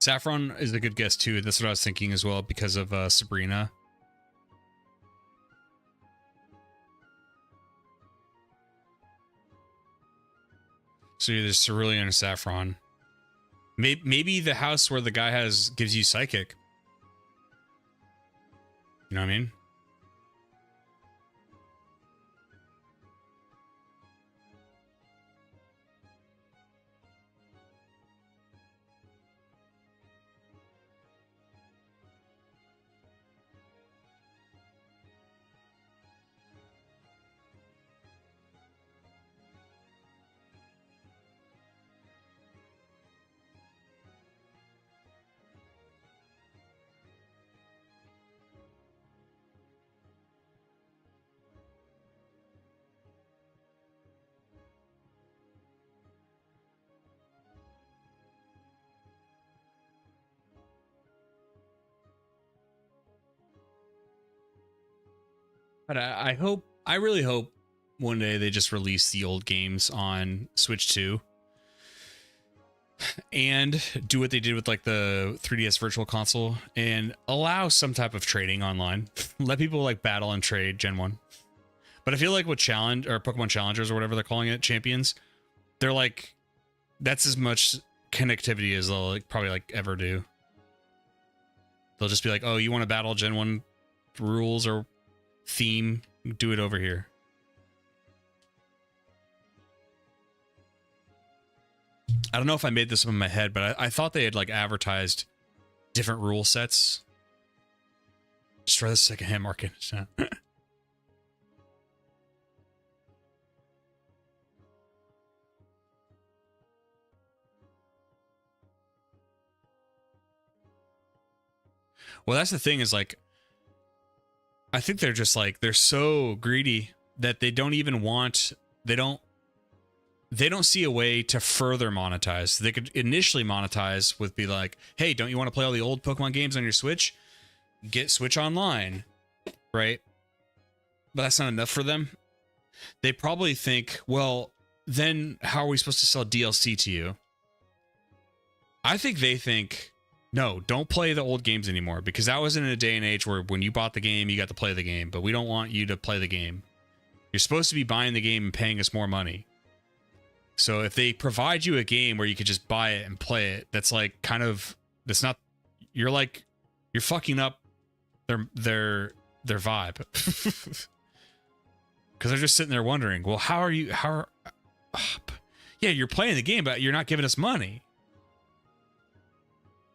Saffron is a good guess too. That's what I was thinking as well because of Sabrina. So there's Cerulean and Saffron. Maybe the house where the guy gives you Psychic. You know what I mean? But I really hope one day they just release the old games on Switch 2 and do what they did with like the 3DS Virtual Console and allow some type of trading online. Let people like battle and trade Gen 1. But I feel like with Challenge or Pokemon Challengers or whatever they're calling it, Champions, they're like, that's as much connectivity as they'll like probably like ever do. They'll just be like, oh, you want to battle Gen 1 rules or theme, do it over here. I don't know if I made this up in my head, but I thought they had like advertised different rule sets. Just try this second hand market. Well, that's the thing is like, I think they're just like, they're so greedy that they don't even want, they don't see a way to further monetize. They could initially monetize with be like, hey, don't you want to play all the old Pokemon games on your Switch? Get Switch Online, right? But that's not enough for them. They probably think, well, then how are we supposed to sell DLC to you? I think they think, no, don't play the old games anymore, because that was in a day and age where when you bought the game, you got to play the game, but we don't want you to play the game. You're supposed to be buying the game and paying us more money. So if they provide you a game where you could just buy it and play it, that's like kind of, that's not, you're like, you're fucking up their vibe. Because they're just sitting there wondering, well, yeah, you're playing the game, but you're not giving us money.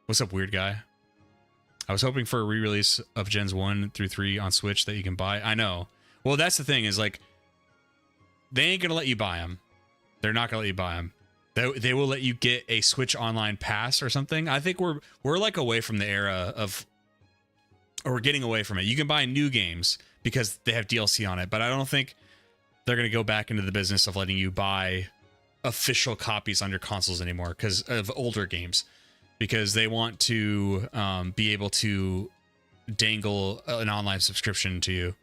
What's up, weird guy? I was hoping for a re-release of Gens 1 through 3 on Switch that you can buy. I know. Well, that's the thing is like, they ain't going to let you buy them. They're not going to let you buy them. They will let you get a Switch Online pass or something. I think we're like away from the era of, or we're getting away from it. You can buy new games because they have DLC on it, but I don't think they're going to go back into the business of letting you buy official copies on your consoles anymore because of older games, because they want to be able to dangle an online subscription to you.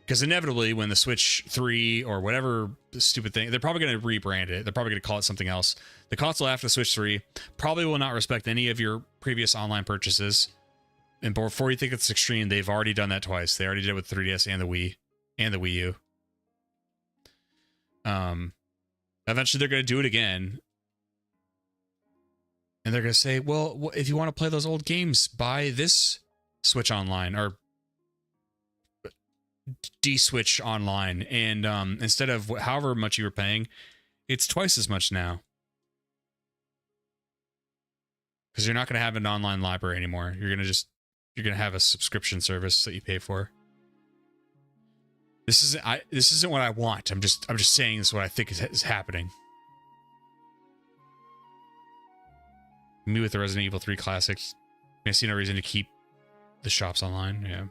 Because inevitably, when the Switch 3 or whatever stupid thing, they're probably going to rebrand it. They're probably going to call it something else. The console after the Switch 3 probably will not respect any of your previous online purchases. And before you think it's extreme, they've already done that twice. They already did it with 3DS and the Wii and the Wii U. Eventually, they're going to do it again. And they're going to say, well, if you want to play those old games, buy this Switch Online or D-Switch Online, and instead of however much you were paying, it's twice as much now, because you're not going to have an online library anymore. You're going to have a subscription service that you pay for. This isn't what I want. I'm just saying this is what I think is happening. Me with the Resident Evil 3 classics, I see no reason to keep the shops online. Yeah.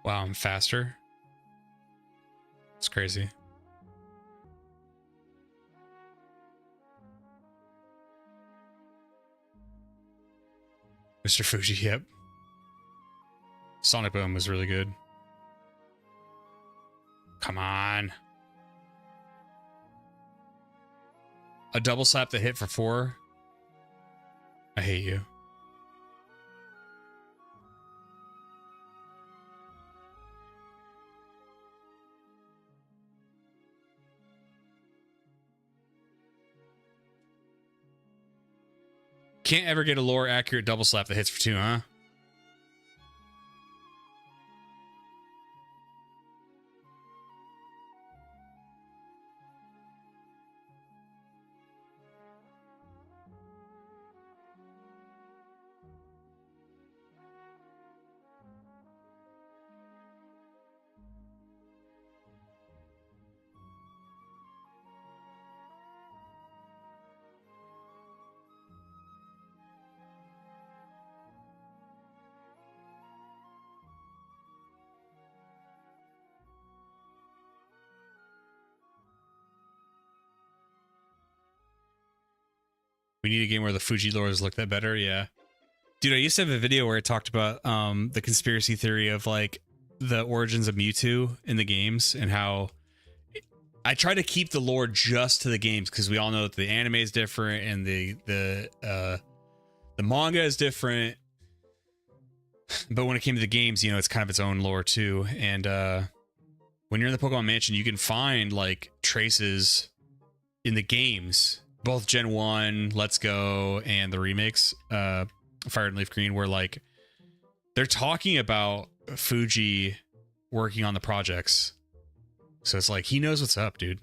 Wow, I'm faster. It's crazy. Mr. Fuji, yep. Sonic Boom was really good. Come on. A double slap that hit for 4. I hate you. Can't ever get a lore accurate double slap that hits for 2, huh? We need a game where the Fuji lores look that better. Yeah. Dude, I used to have a video where it talked about the conspiracy theory of like the origins of Mewtwo in the games and how I try to keep the lore just to the games because we all know that the anime is different and the manga is different. But when it came to the games, you know, it's kind of its own lore too. And when you're in the Pokemon Mansion, you can find like traces in the games, both Gen 1, Let's Go, and the remakes, Fire and Leaf Green, where like they're talking about Fuji working on the projects. So it's like he knows what's up, dude.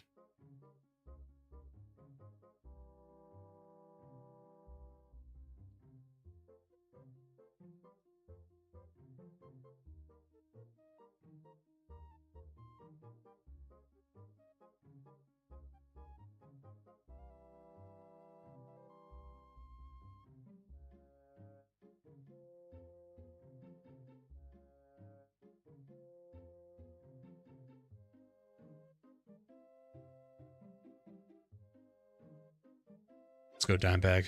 Let's go Dimebag.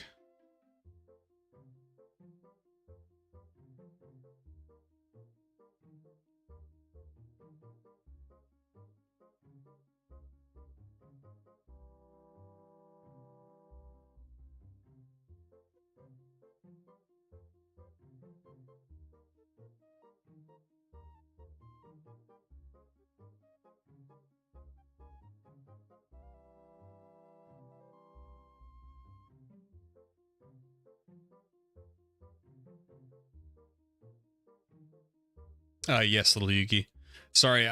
Yes, little Yuki. Sorry,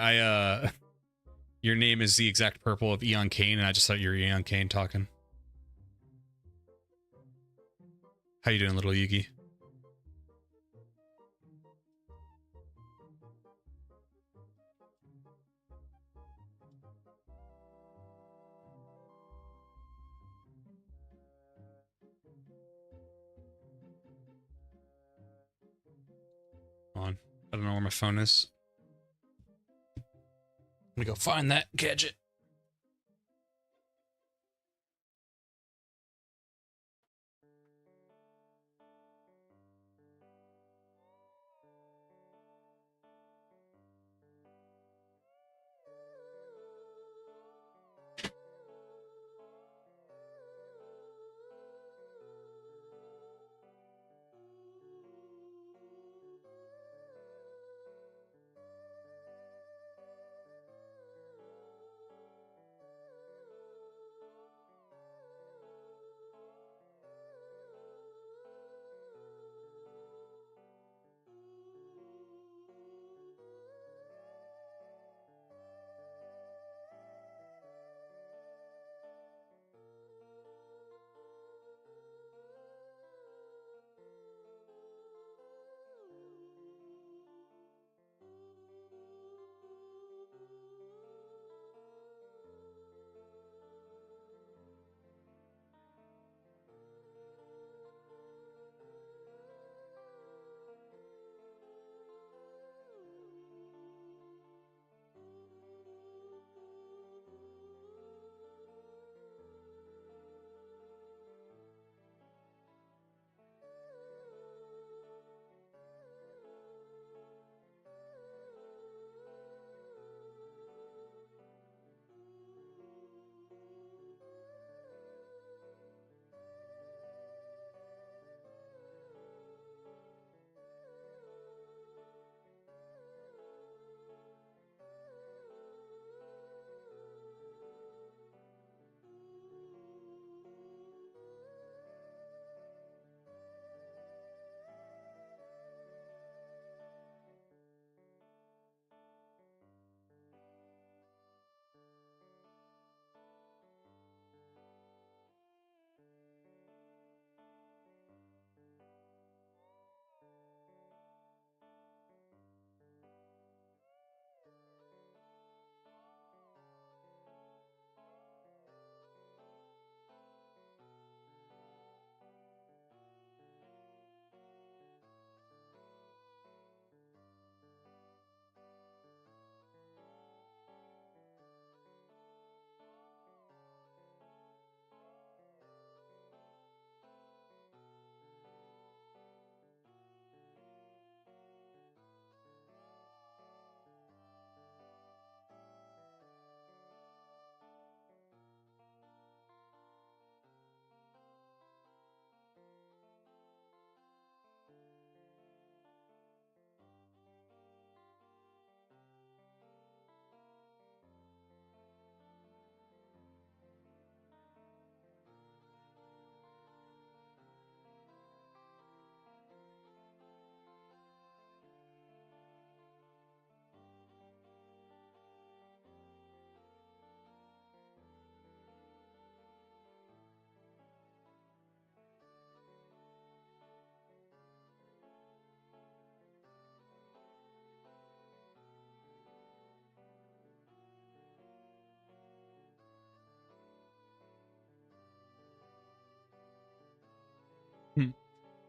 your name is the exact purple of Eon Kane, and I just thought you were Eon Kane talking. How you doing, little Yuki? Hold on. I don't know where my phone is. Let me go find that gadget.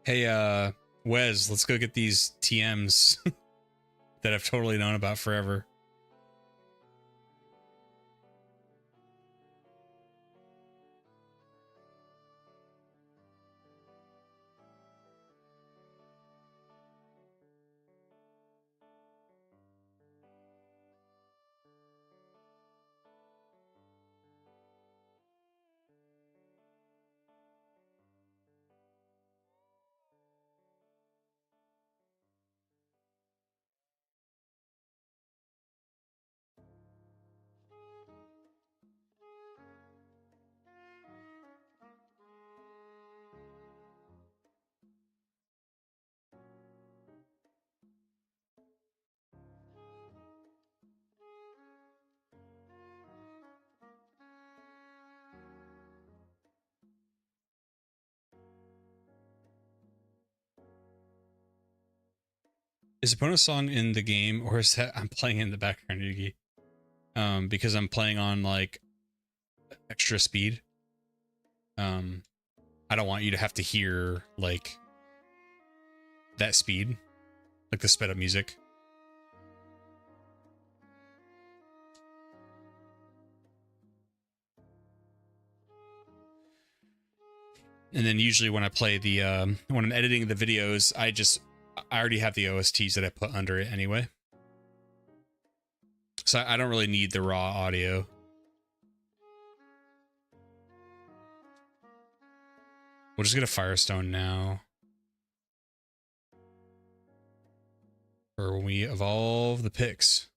Hey, Wes, let's go get these TMs that I've totally known about forever. Is a bonus song in the game, or is that I'm playing in the background, Yugi? Because I'm playing on like extra speed. I don't want you to have to hear like that speed, like the sped up music. And then usually when I play the when I'm editing the videos, I already have the OSTs that I put under it anyway. So I don't really need the raw audio. We'll just get a Firestone now. For when we evolve the picks.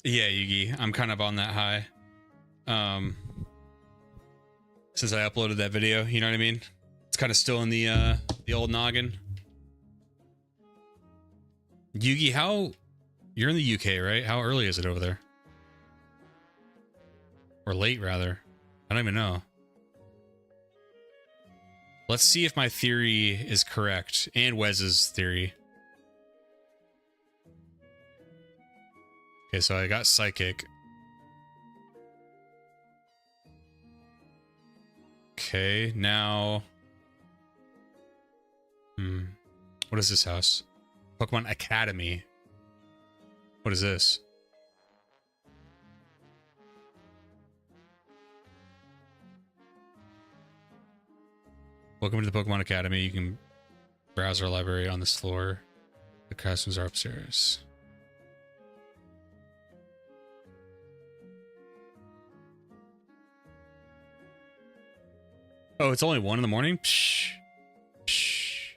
Yeah, Yugi, I'm kind of on that high. Since I uploaded that video, you know what I mean? It's kind of still in the old noggin. Yugi, you're in the UK, right? How early is it over there? Or late, rather. I don't even know. Let's see if my theory is correct, and Wes's theory. Okay, so I got Psychic. Okay, now... What is this house? Pokemon Academy. What is this? Welcome to the Pokemon Academy. You can browse our library on this floor. The classrooms are upstairs. Oh, it's only 1 in the morning? Psh. Psh.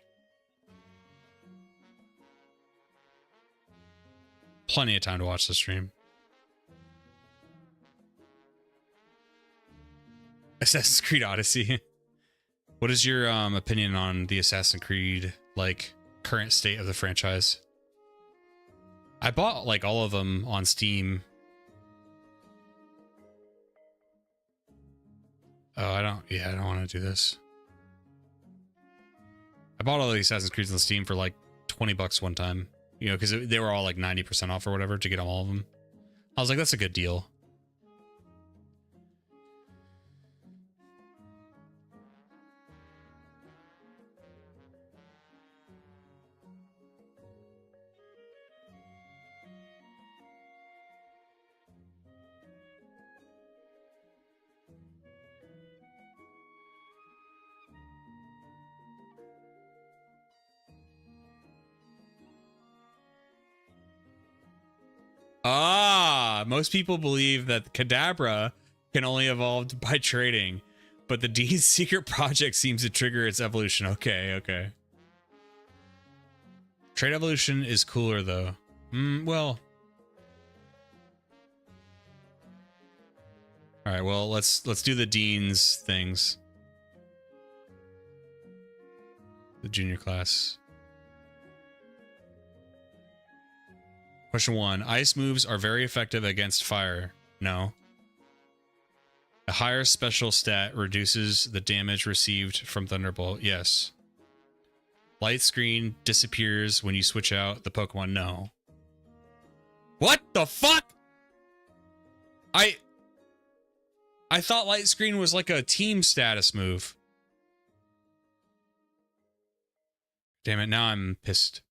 Plenty of time to watch the stream. Assassin's Creed Odyssey. What is your opinion on the Assassin's Creed, like, current state of the franchise? I bought, like, all of them on Steam. Oh, I don't want to do this. I bought all the Assassin's Creeds on Steam for like 20 bucks one time, you know, because they were all like 90% off or whatever to get all of them. I was like, that's a good deal. Ah, most people believe that Kadabra can only evolve by trading, but the Dean's secret project seems to trigger its evolution. Okay, okay. Trade evolution is cooler though. Well. All right, well, let's do the Dean's things. The junior class. Question 1. Ice moves are very effective against fire. No. A higher special stat reduces the damage received from Thunderbolt. Yes. Light screen disappears when you switch out the Pokemon. No. What the fuck? I thought light screen was like a team status move. Damn it, now I'm pissed.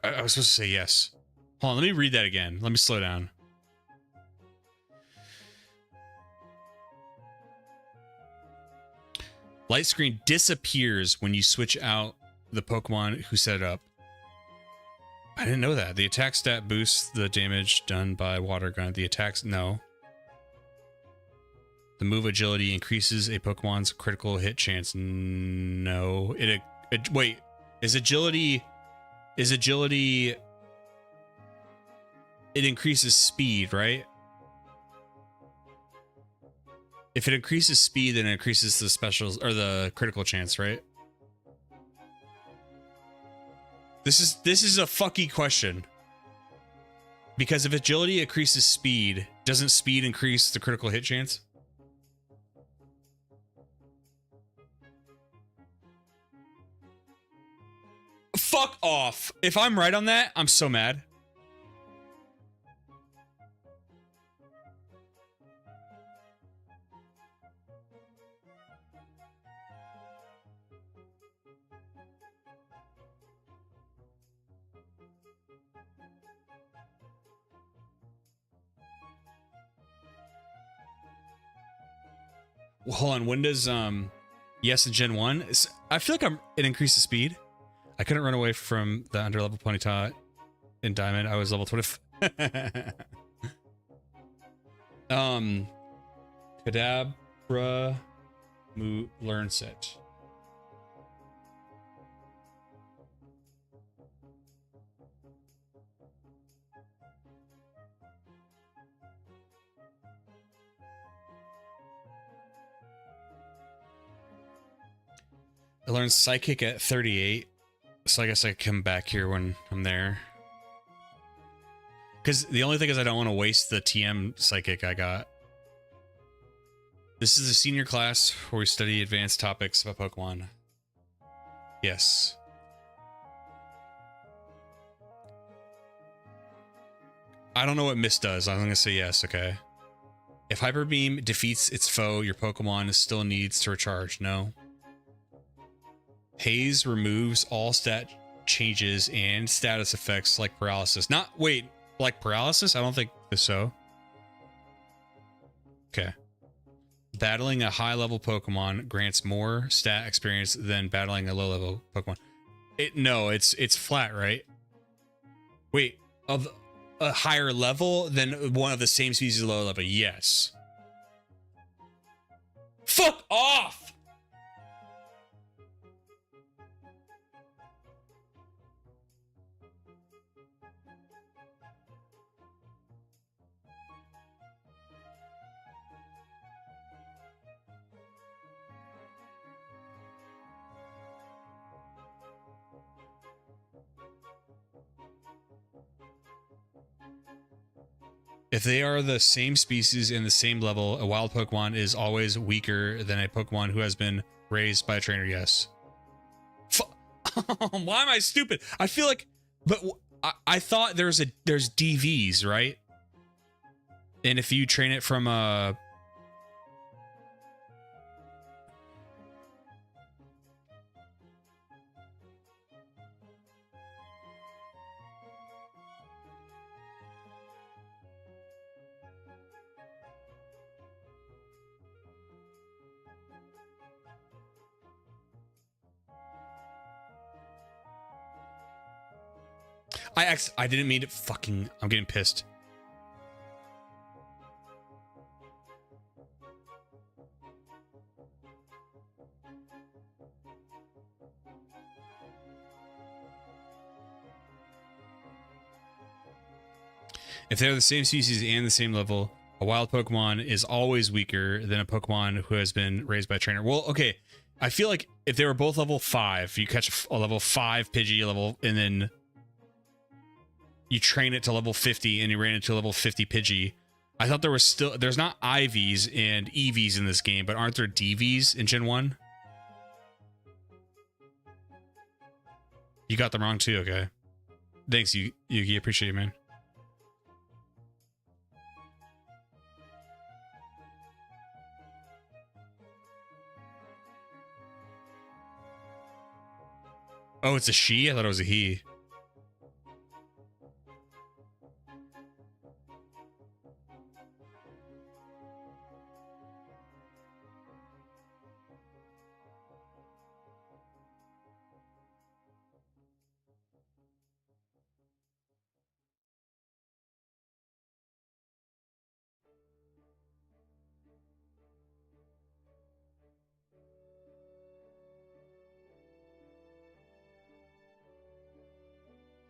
I was supposed to say yes. Hold on, let me read that again. Let me slow down. Light screen disappears when you switch out the Pokemon who set it up. I didn't know that. The attack stat boosts the damage done by water gun. The attacks, no. The move agility increases a Pokemon's critical hit chance. No. Wait. Is agility... It increases speed, right? If it increases speed, then it increases the specials or the critical chance, right? This is a fucky question. Because if agility increases speed, doesn't speed increase the critical hit chance? Fuck off. If I'm right on that, I'm so mad. Well, hold on. When does yes in Gen 1? I feel like it increases speed. I couldn't run away from the underlevel Ponyta in Diamond. I was level 20. Kadabra learn set. I learned Psychic at 38. So I guess I come back here when I'm there. Because the only thing is I don't want to waste the TM Psychic I got. This is a senior class where we study advanced topics about Pokemon. Yes. I don't know what Mist does. I'm going to say yes, okay. If Hyper Beam defeats its foe, your Pokemon still needs to recharge. No. Haze removes all stat changes and status effects like paralysis. Like paralysis? I don't think so. Okay. Battling a high-level Pokemon grants more stat experience than battling a low-level Pokemon. No, it's flat, right? Wait, of a higher level than one of the same species lower level? Yes. Fuck off! If they are the same species in the same level, a wild Pokemon is always weaker than a Pokemon who has been raised by a trainer. Yes. Why am I stupid? I feel like, but I thought there's DVs, right? And if you train it from a... I didn't mean to fucking... I'm getting pissed. If they're the same species and the same level, a wild Pokemon is always weaker than a Pokemon who has been raised by a trainer. Well, okay. I feel like if they were both level 5, you catch a level 5 Pidgey and then you train it to level 50 and you ran into level 50 Pidgey. I thought there's not IVs and EVs in this game, but aren't there DVs in Gen 1? You got them wrong too, okay. Thanks, Yugi, appreciate it, man. Oh, it's a she? I thought it was a he.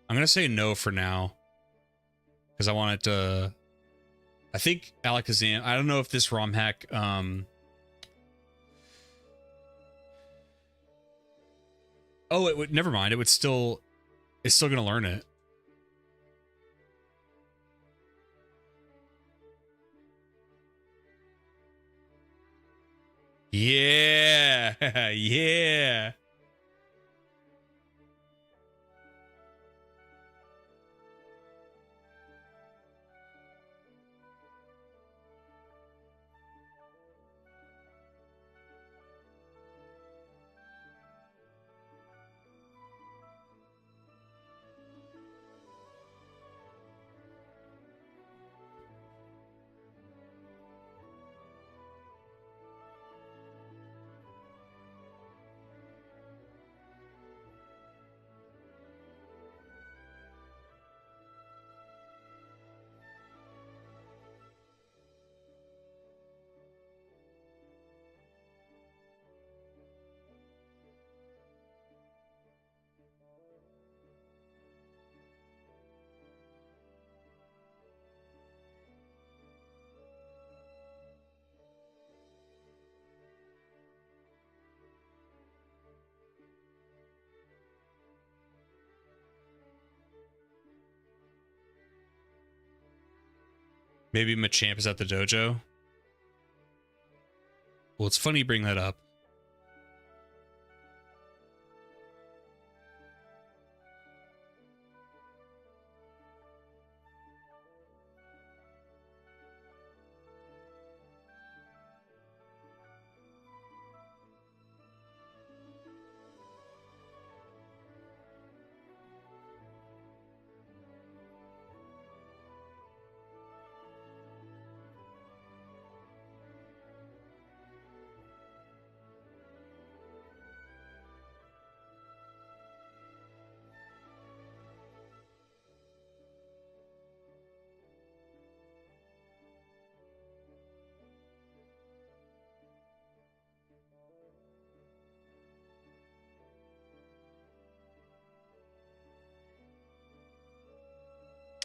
I'm gonna say no for now because I want it to. I think Alakazam. I don't know if this Romhack. Oh, it would. Never mind. It would still. It's still gonna learn it. Yeah, yeah. Maybe Machamp is at the dojo. Well, it's funny you bring that up.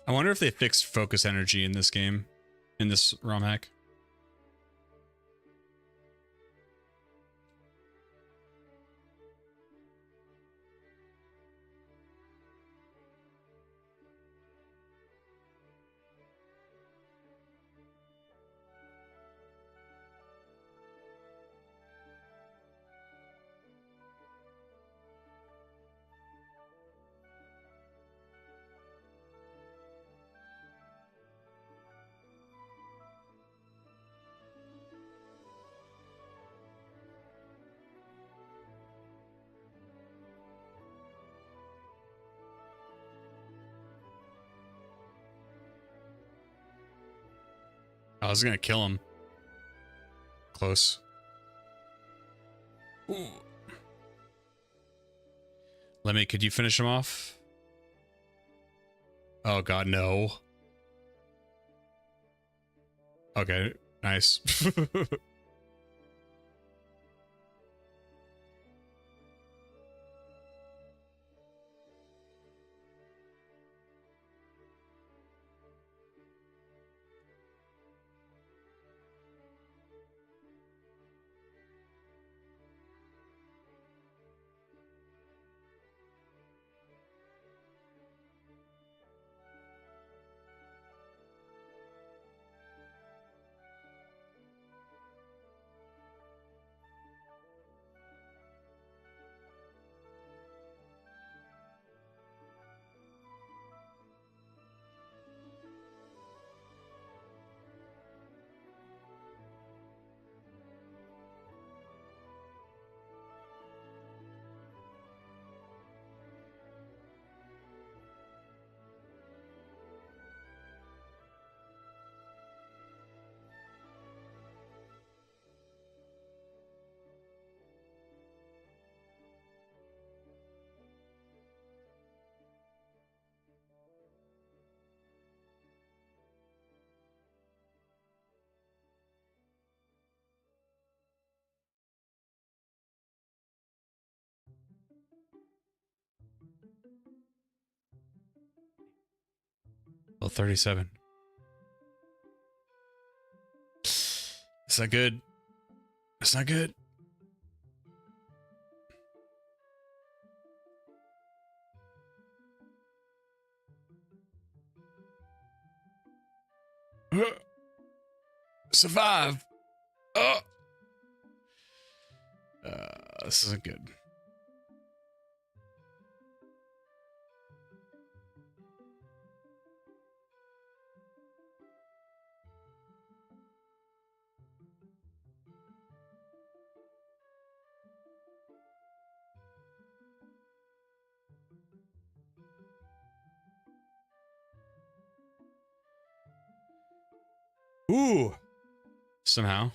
I wonder if they fixed focus energy in this game, in this ROM hack. I was gonna kill him. Close. Ooh. Lemmy, could you finish him off? Oh god, no. Okay, nice. Oh, 37. It's not good. It's not good. Survive. This isn't good. Ooh. Somehow.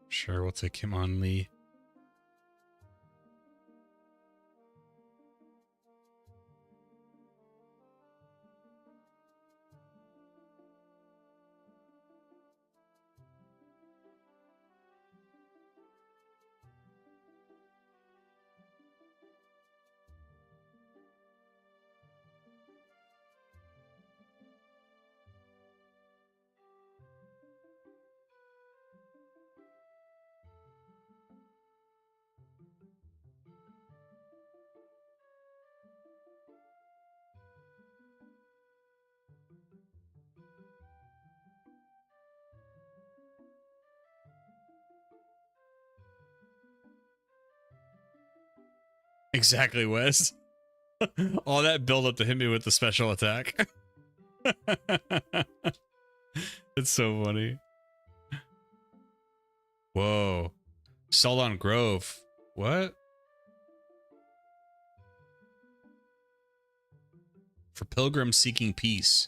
Sure, we'll take him on Lee. Exactly, Wes. All that build up to hit me with the special attack. It's so funny. Whoa. Solon Grove. What? For pilgrims seeking peace.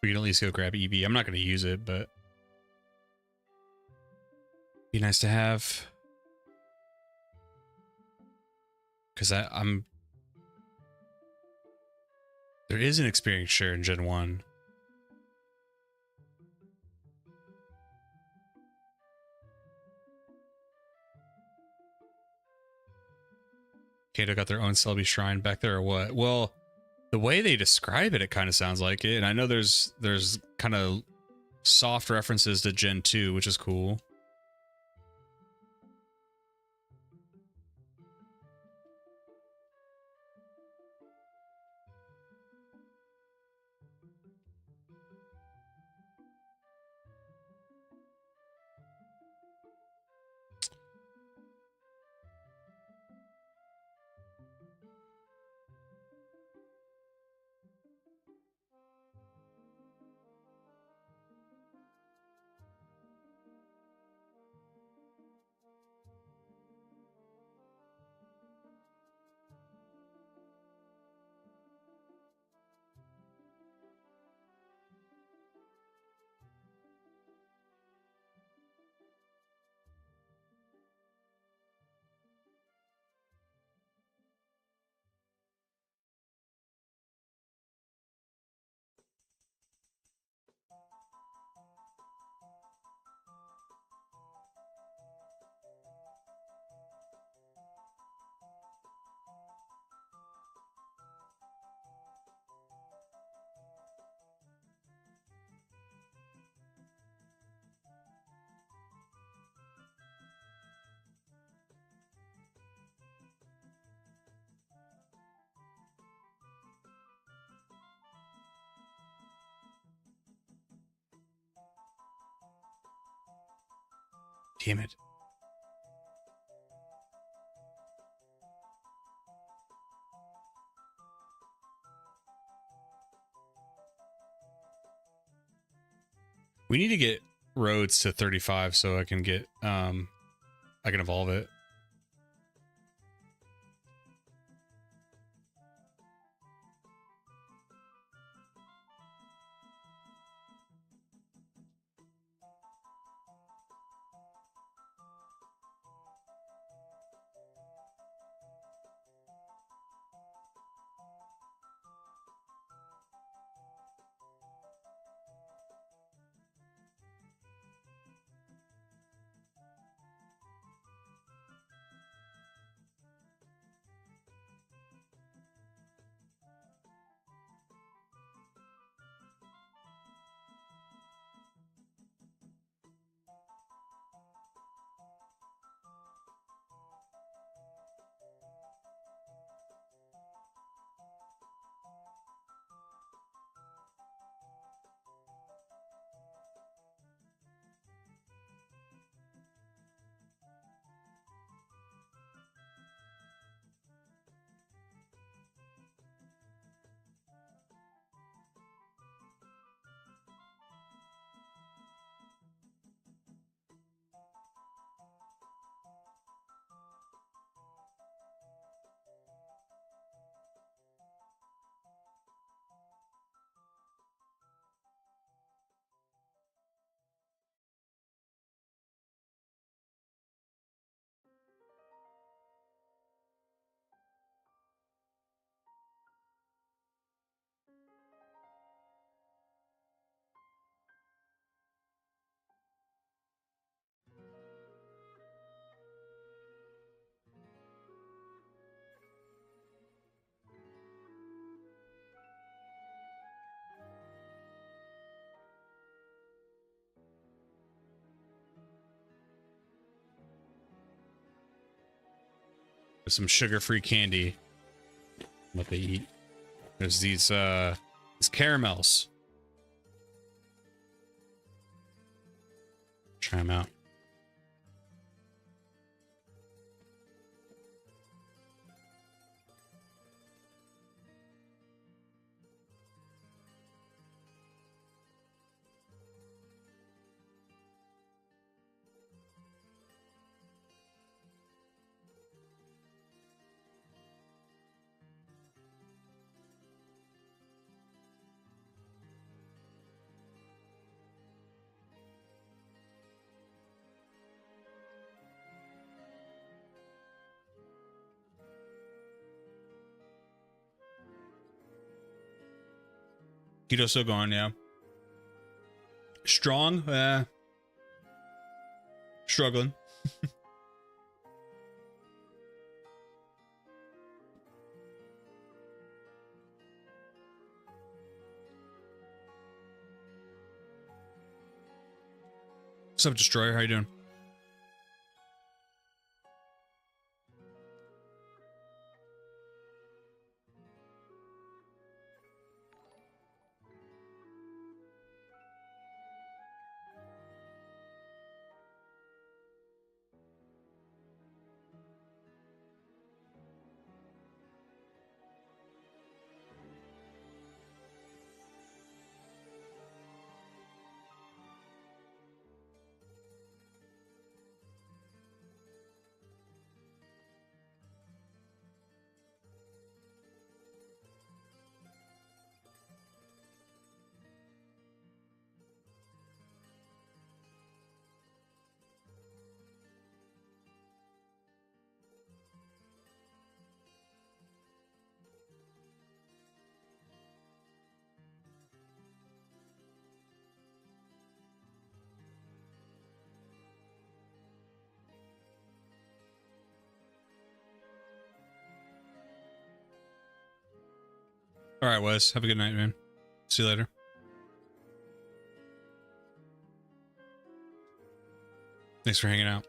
We can at least go grab EV. I'm not going to use it, but be nice to have. Because I'm... There is an experience share in Gen 1. Kato got their own Selby Shrine back there or what? Well, the way they describe it, it kind of sounds like it. And I know there's kind of soft references to Gen 2, which is cool. Damn it. We need to get roads to 35 so I can get I can evolve it. Some sugar-free candy. What they eat. There's these caramels. Try them out. Keto still going, yeah. Strong, struggling. What's up, Destroyer? How you doing? All right, Wes. Have a good night, man. See you later. Thanks for hanging out.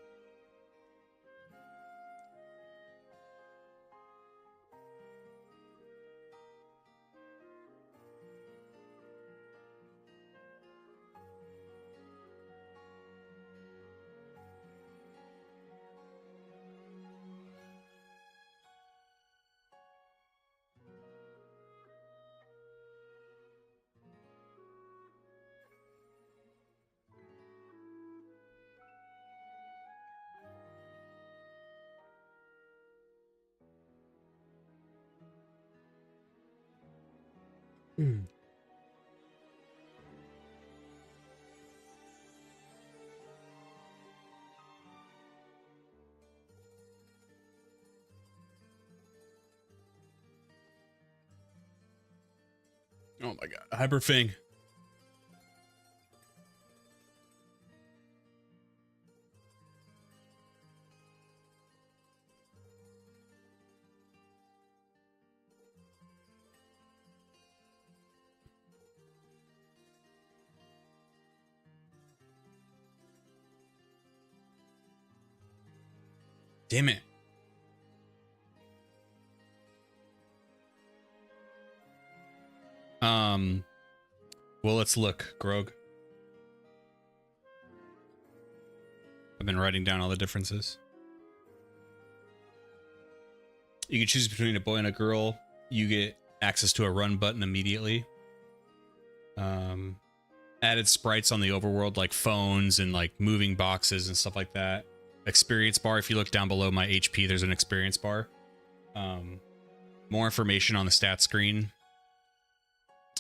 Oh my god. Hyperfing. Damn it. Well, let's look, Grog. I've been writing down all the differences. You can choose between a boy and a girl. You get access to a run button immediately. Added sprites on the overworld, like phones and like moving boxes and stuff like that. Experience bar. If you look down below my HP, there's an experience bar. More information on the stat screen.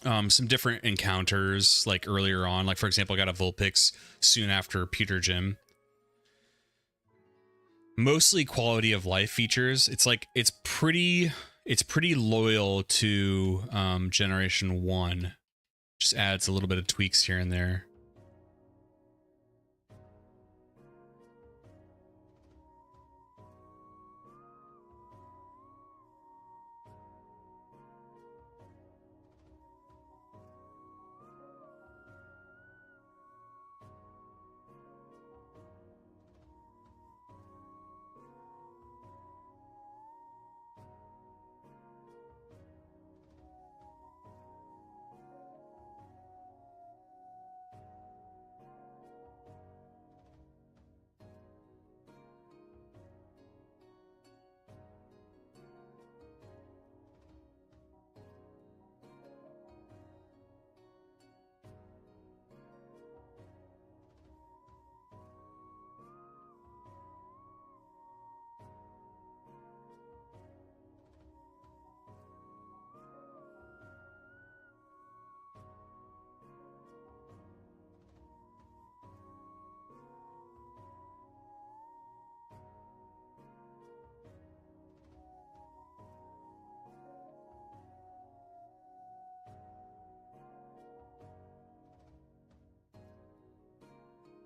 Some different encounters, like earlier on. Like, for example, I got a Vulpix soon after Pewter Gym. Mostly quality of life features. It's like, it's pretty loyal to Generation 1. Just adds a little bit of tweaks here and there.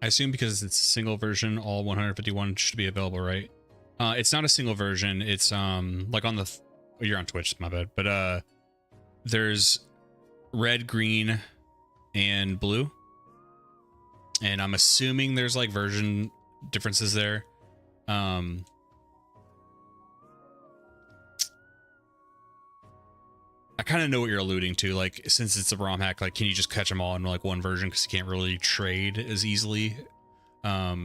I assume because it's a single version, all 151 should be available, right? It's not a single version. It's like on the you're on Twitch, my bad. But there's red, green, and blue. And I'm assuming there's like version differences there. I kind of know what you're alluding to. Like, since it's a Romhack, like, can you just catch them all in like one version because you can't really trade as easily? I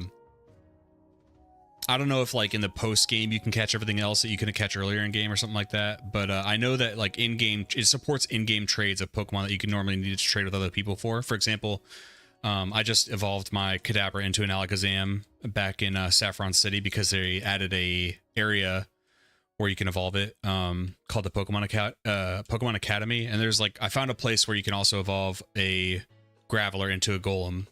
don't know if like in the post game you can catch everything else that you couldn't catch earlier in game or something like that. But I know that like in game, it supports in-game trades of Pokemon that you can normally need to trade with other people for. For example, I just evolved my Kadabra into an Alakazam back in Saffron City because they added a area where you can evolve it called the Pokemon Academy. And there's like, I found a place where you can also evolve a Graveler into a Golem.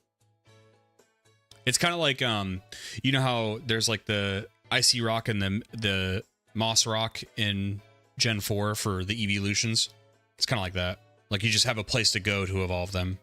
It's kind of like, you know how there's like the Icy Rock and the Moss Rock in Gen 4 for the evolutions? It's kind of like that. Like you just have a place to go to evolve them.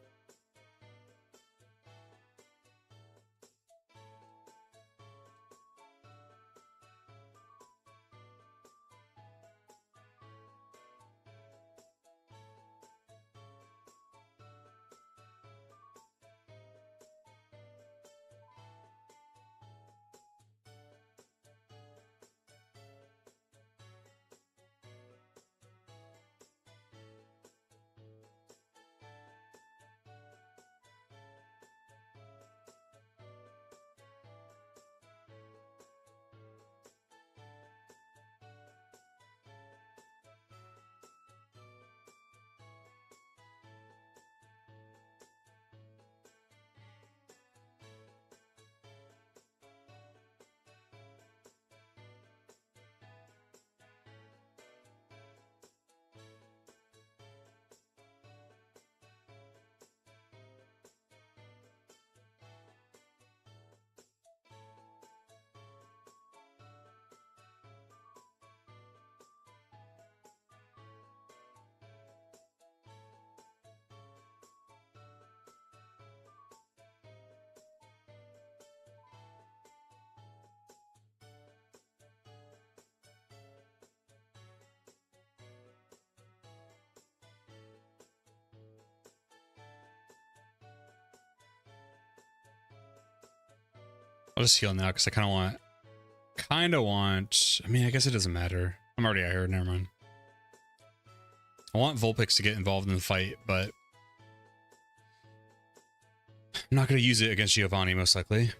I'll just heal now because I kind of want. I mean, I guess it doesn't matter. I'm already out here. Never mind. I want Vulpix to get involved in the fight, but I'm not going to use it against Giovanni, most likely.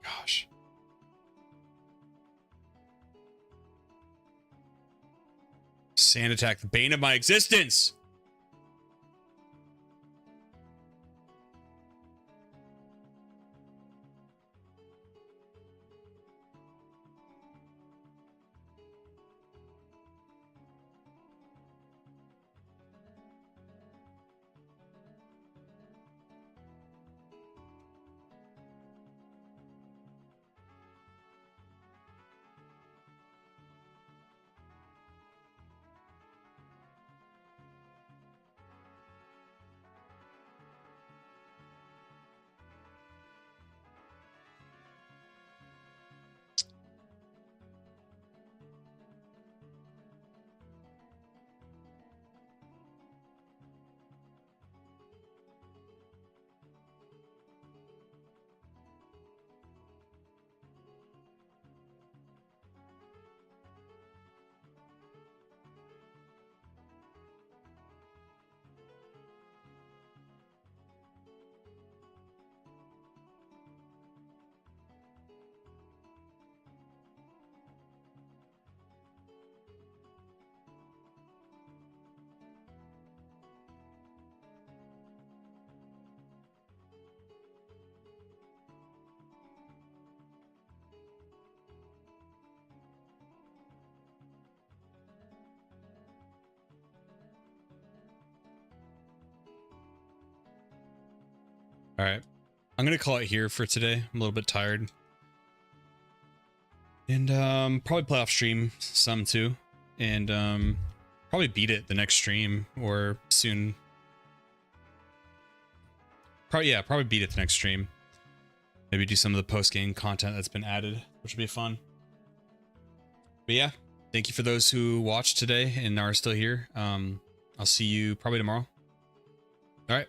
Gosh. Sand attack, the bane of my existence. All right. I'm going to call it here for today. I'm a little bit tired. And probably play off stream some too. And probably beat it the next stream or soon. Probably beat it the next stream. Maybe do some of the post-game content that's been added, which would be fun. But yeah, thank you for those who watched today and are still here. I'll see you probably tomorrow. All right.